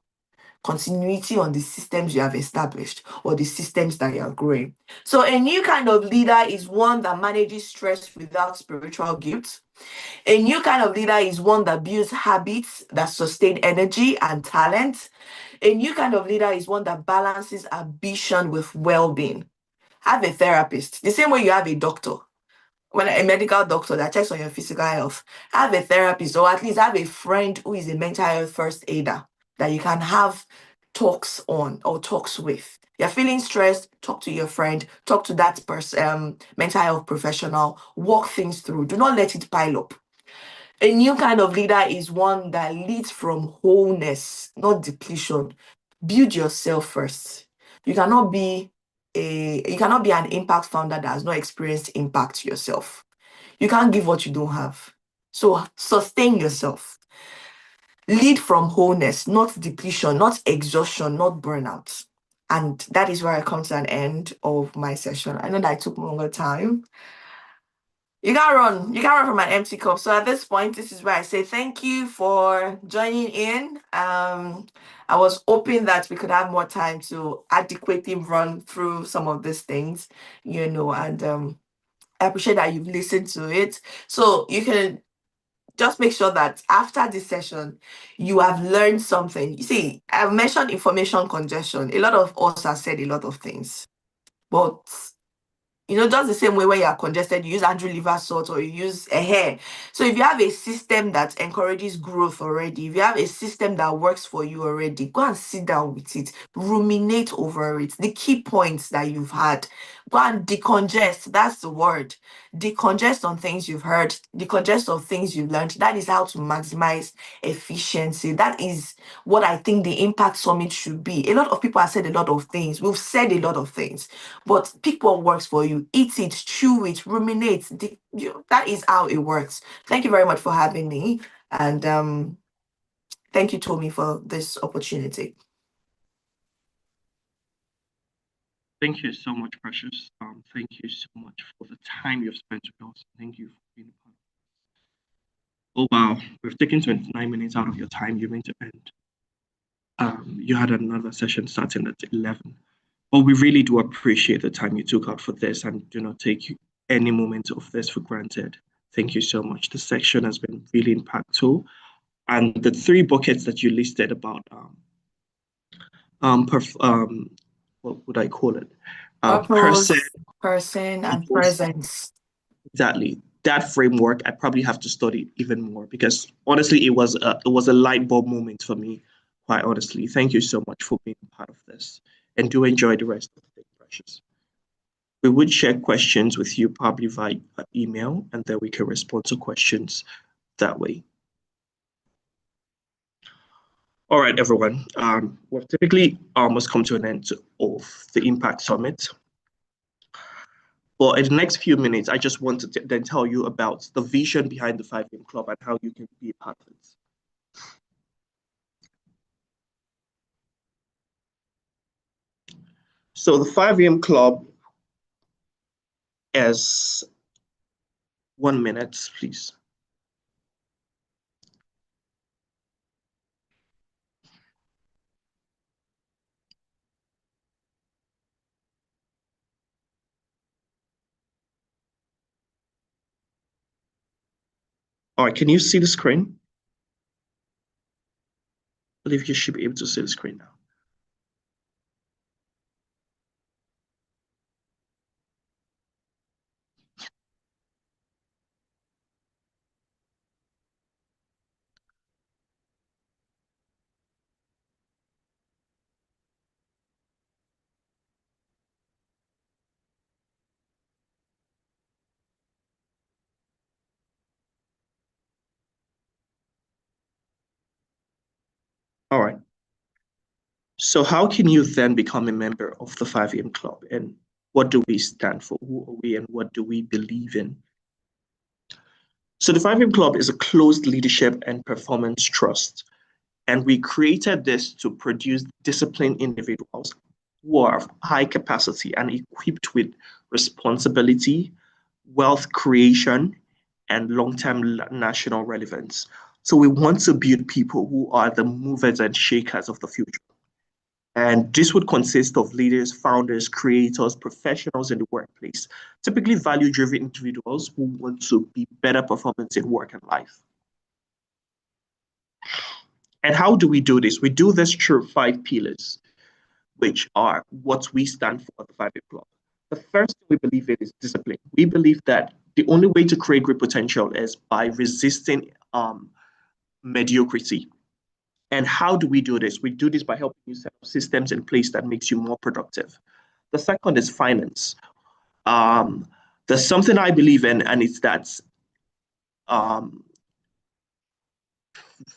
Continuity on the systems you have established or the systems that you are growing. So a new kind of leader is one that manages stress without spiritual guilt. A new kind of leader is one that builds habits that sustain energy and talent. A new kind of leader is one that balances ambition with well-being. Have a therapist, the same way you have a doctor. When a medical doctor that checks on your physical health, have a therapist, or at least have a friend who is a mental health first aider that you can have talks on or talks with. You're feeling stressed, talk to your friend, talk to that person, mental health professional, walk things through. Do not let it pile up. A new kind of leader is one that leads from wholeness, not depletion. Build yourself first. You cannot be an impact founder that has not experienced impact yourself. You can't give what you don't have. So sustain yourself. Lead from wholeness, not depletion, not exhaustion, not burnout. And that is where I come to an end of my session. I know that I took longer time. You can't run from an empty cup. So at this point, this is where I say thank you for joining in. I was hoping that we could have more time to adequately run through some of these things, and I appreciate that you've listened to it. So you can just make sure that after this session, you have learned something. You see, I've mentioned information congestion. A lot of us have said a lot of things, but just the same way when you are congested, you use Andrew liver salt or you use a hair. So if you have a system that encourages growth already, if you have a system that works for you already, go and sit down with it, ruminate over it. The key points that you've had, go and decongest. That's the word. Decongest on things you've heard, decongest on things you've learned. That is how to maximize efficiency. That is what I think the Impact Summit should be. A lot of people have said a lot of things. We've said a lot of things. But pick what works for you, eat it, chew it, ruminate. That is how it works. Thank you very much for having me. And thank you, Tommy, for this opportunity. Thank you so much, Precious. Thank you so much for the time you've spent with us. Thank you for being a part of this. Oh, wow. We've taken 29 minutes out of your time. You're meant to end. You had another session starting at 11. But we really do appreciate the time you took out for this and do not take any moment of this for granted. Thank you so much. The section has been really impactful. And the 3 buckets that you listed about, what would I call it? Purpose, person, and presence. Exactly. That framework, I probably have to study even more because honestly, it was a light bulb moment for me. Quite honestly, thank you so much for being part of this, and do enjoy the rest of the day, Precious. We would share questions with you probably via email, and then we can respond to questions that way. All right, everyone. We've typically almost come to an end of the Impact Summit. Well, in the next few minutes, I just want to then tell you about the vision behind the 5am Club and how you can be a part of it. So the 5am Club is 1 minute, please. All right, can you see the screen? I believe you should be able to see the screen now. All right. So how can you then become a member of the 5am Club? And what do we stand for? Who are we and what do we believe in? So the 5am Club is a closed leadership and performance trust. And we created this to produce disciplined individuals who are high capacity and equipped with responsibility, wealth creation, and long-term national relevance. So we want to build people who are the movers and shakers of the future. And this would consist of leaders, founders, creators, professionals in the workplace, typically value-driven individuals who want to be better performance in work and life. And how do we do this? We do this through 5 pillars, which are what we stand for at the 5am Club. The first thing we believe in is discipline. We believe that the only way to create great potential is by resisting mediocrity. And how do we do this? We do this by helping you set up systems in place that makes you more productive. The second is finance. There's something I believe in, and it's that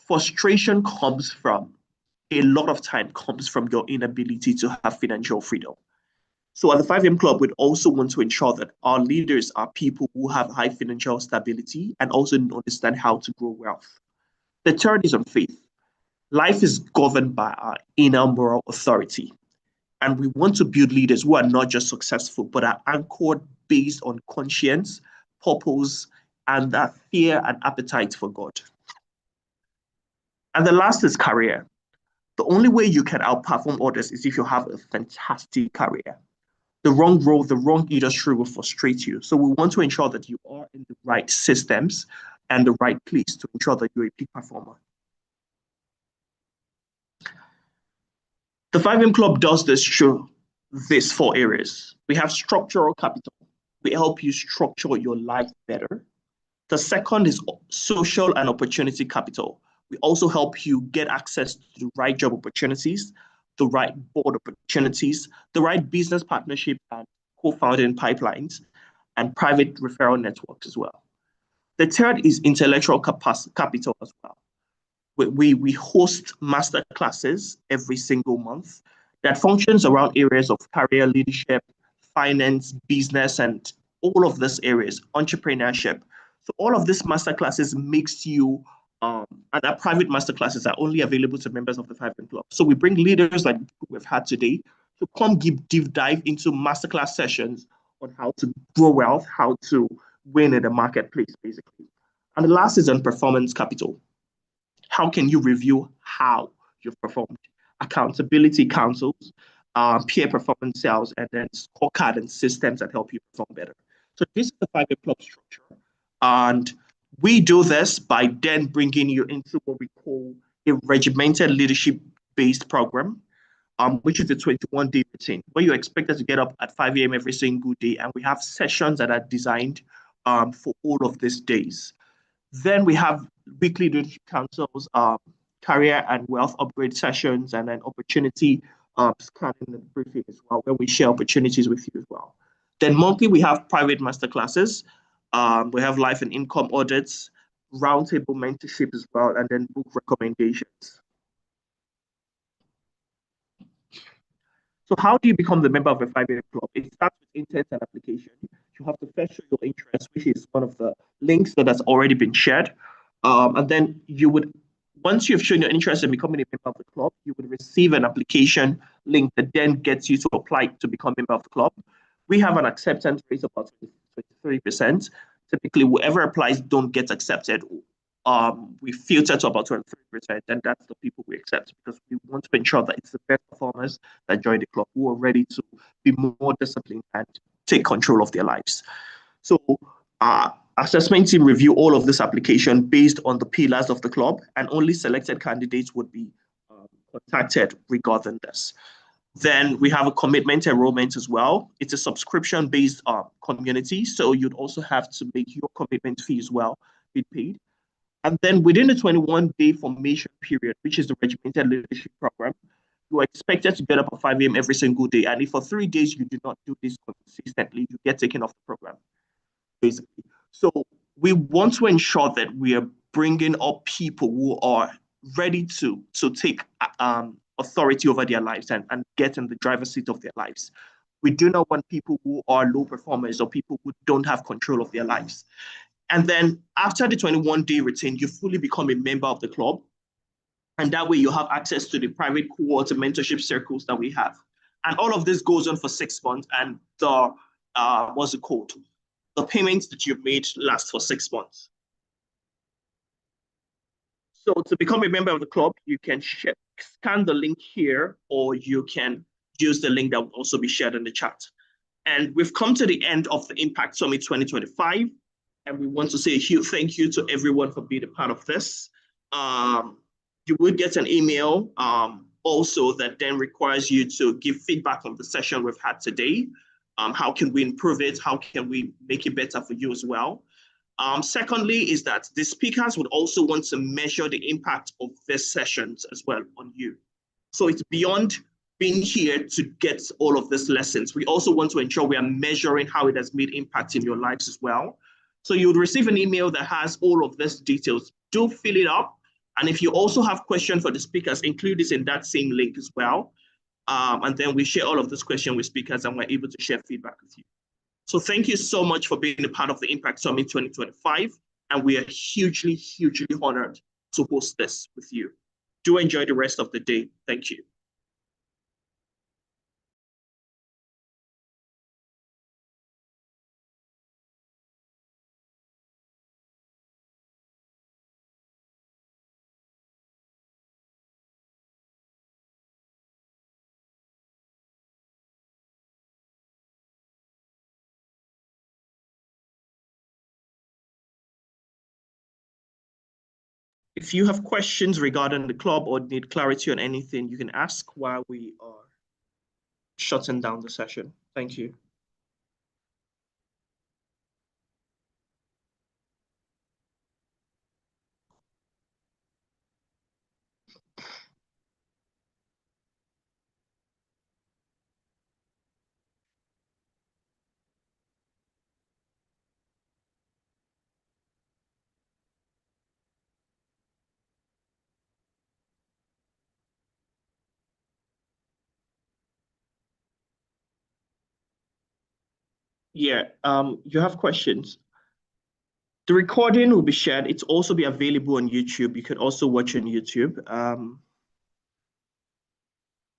frustration comes from, a lot of time comes from your inability to have financial freedom. So at the 5am Club, we'd also want to ensure that our leaders are people who have high financial stability and also understand how to grow wealth. The third is on faith. Life is governed by our inner moral authority. And we want to build leaders who are not just successful, but are anchored based on conscience, purpose, and that fear and appetite for God. And the last is career. The only way you can outperform others is if you have a fantastic career. The wrong role, the wrong industry will frustrate you. So we want to ensure that you are in the right systems and the right place to ensure that you're a peak performer. The 5M Club does this through these 4 areas. We have structural capital. We help you structure your life better. The second is social and opportunity capital. We also help you get access to the right job opportunities, the right board opportunities, the right business partnership and co-founding pipelines, and private referral networks as well. The third is intellectual capital as well. We host master classes every single month that functions around areas of career leadership, finance, business, and all of these areas, entrepreneurship. So all of these master classes makes you, and our private master classes are only available to members of the 5M Club. So we bring leaders like we've had today to come give deep dive into masterclass sessions on how to grow wealth, how to win in the marketplace, basically. And the last is on performance capital. How can you review how you've performed? Accountability councils, peer performance cells, and then scorecard and systems that help you perform better. So this is the 5M Club structure. And we do this by then bringing you into what we call a regimented leadership-based program, which is a 21-day routine, where you're expected to get up at 5 a.m. every single day. And we have sessions that are designed for all of these days. Then we have weekly leadership councils, career and wealth upgrade sessions, and then opportunity scanning and briefing as well, where we share opportunities with you as well. Then monthly, we have private masterclasses. We have life and income audits, roundtable mentorship as well, and then book recommendations. So how do you become the member of a 5M Club? It starts with intent and application. You have to first show your interest, which is one of the links that has already been shared. And then you would, once you've shown your interest in becoming a member of the club, you would receive an application link that then gets you to apply to become a member of the club. We have an acceptance rate of about 23%. Typically, whoever applies don't get accepted. We filter to about 23%, and that's the people we accept because we want to ensure that it's the best performers that join the club who are ready to be more disciplined and take control of their lives. So assessment team review all of this application based on the pillars of the club, and only selected candidates would be contacted regarding this. Then we have a commitment enrollment as well. It's a subscription-based community, so you'd also have to make your commitment fee as well be paid. And then within the 21-day formation period, which is the regimented leadership program, you are expected to get up at 5 a.m. every single day. And if for 3 days you do not do this consistently, you get taken off the program, basically. So we want to ensure that we are bringing up people who are ready to take authority over their lives and get in the driver's seat of their lives. We do not want people who are low performers or people who don't have control of their lives. And then after the 21-day routine, you fully become a member of the club. And that way you have access to the private cohort and mentorship circles that we have. And all of this goes on for 6 months. And the, what's it called? The payments that you've made last for 6 months. So to become a member of the club, you can scan the link here, or you can use the link that will also be shared in the chat. And we've come to the end of the Impact Summit 2025. And we want to say a huge thank you to everyone for being a part of this. You would get an email also that then requires you to give feedback on the session we've had today. How can we improve it? How can we make it better for you as well? Secondly, is that the speakers would also want to measure the impact of their sessions as well on you. So it's beyond being here to get all of these lessons. We also want to ensure we are measuring how it has made impact in your lives as well. So you would receive an email that has all of these details. Do fill it up. And if you also have questions for the speakers, include this in that same link as well. And then we share all of this questions with speakers and we're able to share feedback with you. So thank you so much for being a part of the Impact Summit 2025. And we are hugely, hugely honored to host this with you. Do enjoy the rest of the day. Thank you. If you have questions regarding the club or need clarity on anything, you can ask while we are shutting down the session. Thank you. Yeah, you have questions. The recording will be shared. It's also be available on YouTube. You could also watch on YouTube.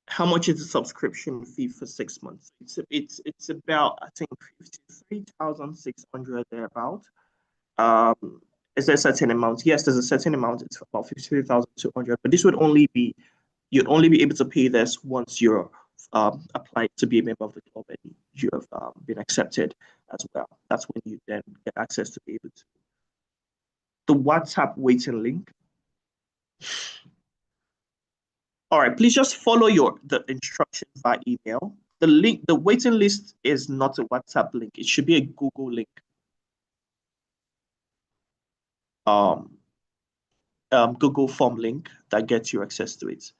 How much is the subscription fee for 6 months? It's about, I think, 53,600 thereabout. Is there a certain amount? Yes, there's a certain amount. It's about 53,200. But this would only be you'd only be able to pay this once you're applied to be a member of the club and you have been accepted as well. That's when you then get access to be able to. The WhatsApp waiting link. All right, please just follow the instructions by email. The link, the waiting list is not a WhatsApp link. It should be a Google link. Google form link that gets you access to it.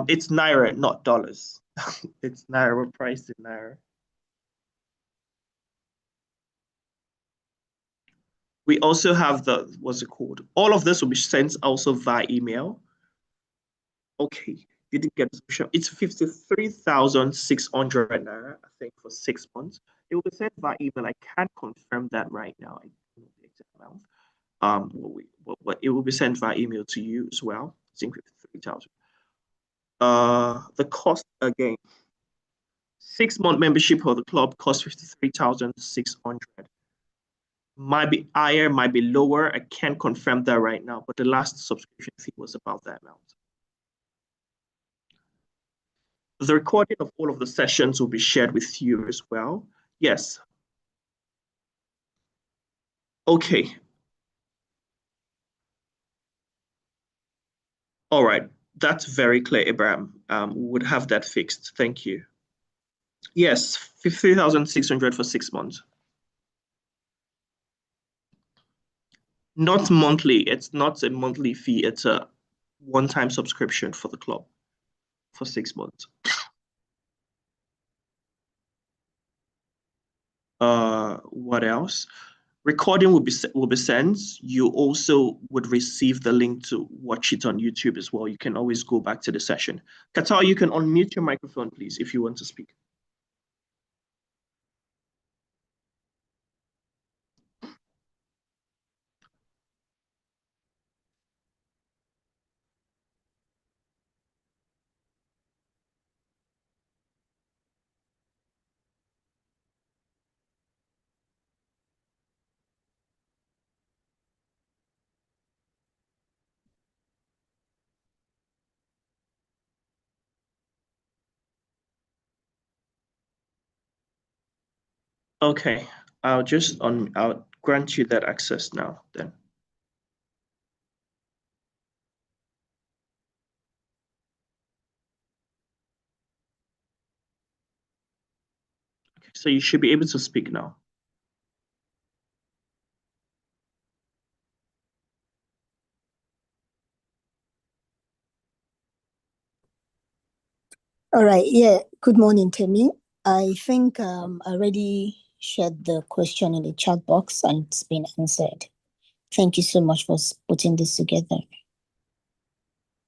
It's Naira, not dollars. It's Naira, we're priced in Naira. We also have what's it called? All of this will be sent also via email. Okay, you didn't get the subscription. It's 53,600 Naira, I think, for 6 months. It will be sent via email. I can't confirm that right now. I don't know the exact amount. It will be sent via email to you as well. I think 53,000. The cost again, 6-month membership for the club costs 53,600. Might be higher, might be lower. I can't confirm that right now, but the last subscription fee was about that amount. The recording of all of the sessions will be shared with you as well. Yes. Okay. All right. That's very clear, Abraham. We would have that fixed. Thank you. Yes, 50,600 for 6 months. Not monthly. It's not a monthly fee. It's a one-time subscription for the club for 6 months. What else? Recording will be sent. You also would receive the link to watch it on YouTube as well. You can always go back to the session. Qatar, you can unmute your microphone, please, if you want to speak. Okay, I'll grant you that access now then. Okay, so you should be able to speak now. All right. Yeah. Good morning, Temi. I think I already shared the question in the chat box and it's been answered. Thank you so much for putting this together.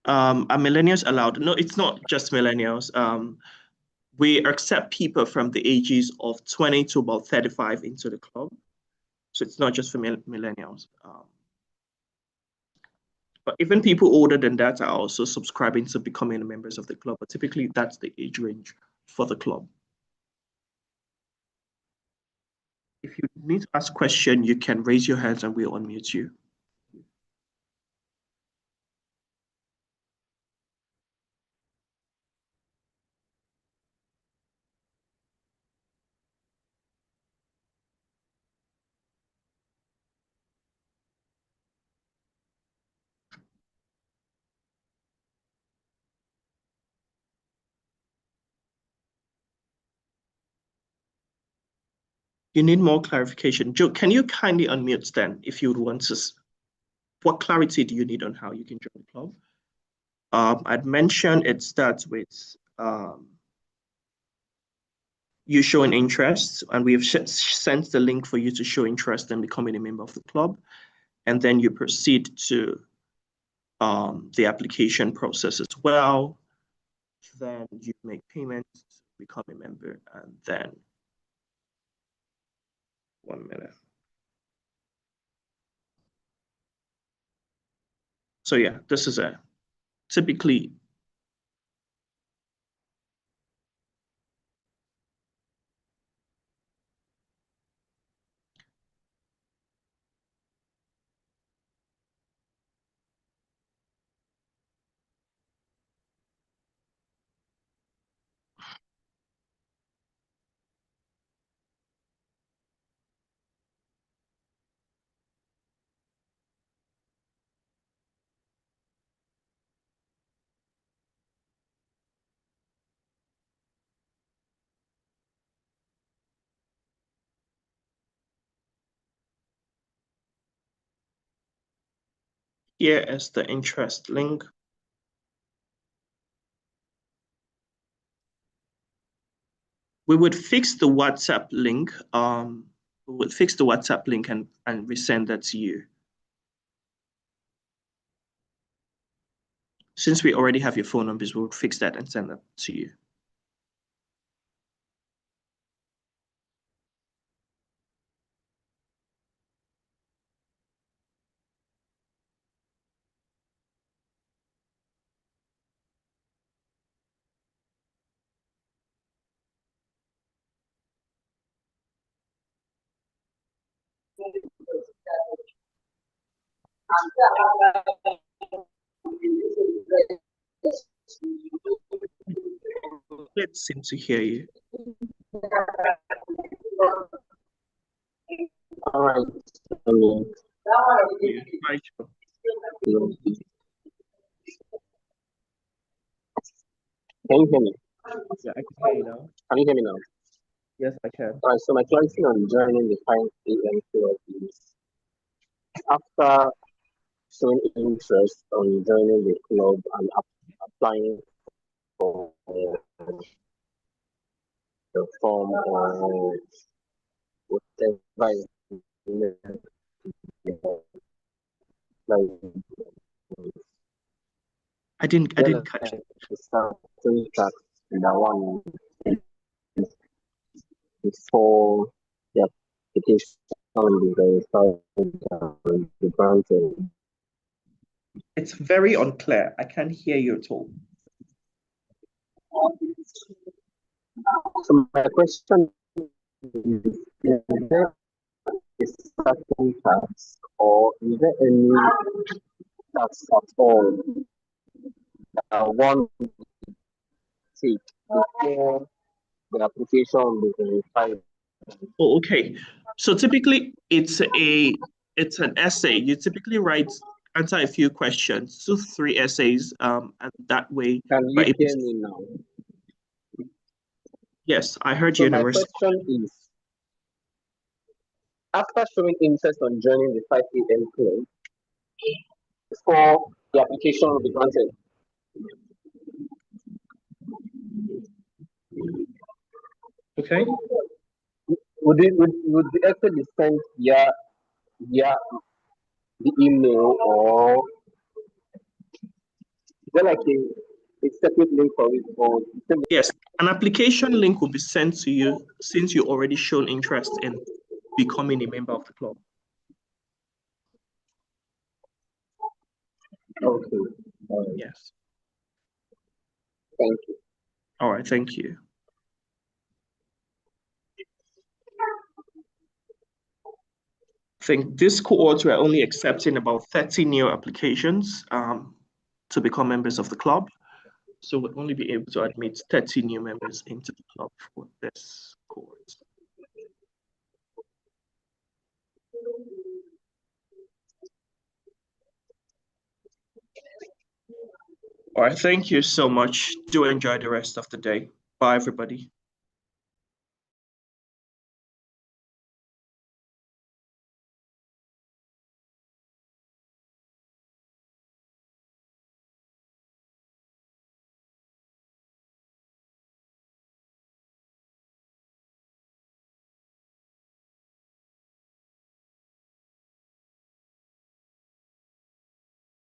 Are millennials allowed? No, it's not just millennials. We accept people from the ages of 20 to about 35 into the club. So it's not just for millennials. But even people older than that are also subscribing to becoming members of the club. But typically, that's the age range for the club. If you need to ask a question, you can raise your hands and we'll unmute you. You need more clarification. Joe, can you kindly unmute then if you would want to? What clarity do you need on how you can join the club? I'd mentioned it starts with you showing interest, and we have sent the link for you to show interest in becoming a member of the club. And then you proceed to the application process as well. Then you make payments to become a member, and then 1 minute. So yeah, this is a typically here is the interest link. We would fix the WhatsApp link. We would fix the WhatsApp link and resend that to you. Since we already have your phone numbers, we'll fix that and send that to you. Let's seem to hear you. All right. Hello. Yeah. Right. Can you hear me? Yeah, I can hear you now. Can you hear me now? Yes, I can. All right. So my clarity on joining the 5 a.m. club is after showing interest on joining the club and applying for the form or whatever. I didn't catch it. That one before the application the granted. It's very unclear. I can't hear you at all. So my question is there a certain tax or is there any tax at all that one take before the application be verified? Oh, okay. So typically it's an essay. You typically answer a few questions, 2-3 essays, and that way. Can you hear me now? Yes, I heard so you. My question is, after showing interest on joining the 5 a.m. club, before the application will be granted. Okay. Would the essay be sent via the email, or is there like a separate link for it? Or yes, an application link will be sent to you since you already shown interest in becoming a member of the club. Okay. Yes. Thank you. All right, thank you. I think this cohort, we're only accepting about 30 new applications to become members of the club. So we'll only be able to admit 30 new members into the club for this cohort. All right, thank you so much. Do enjoy the rest of the day. Bye, everybody.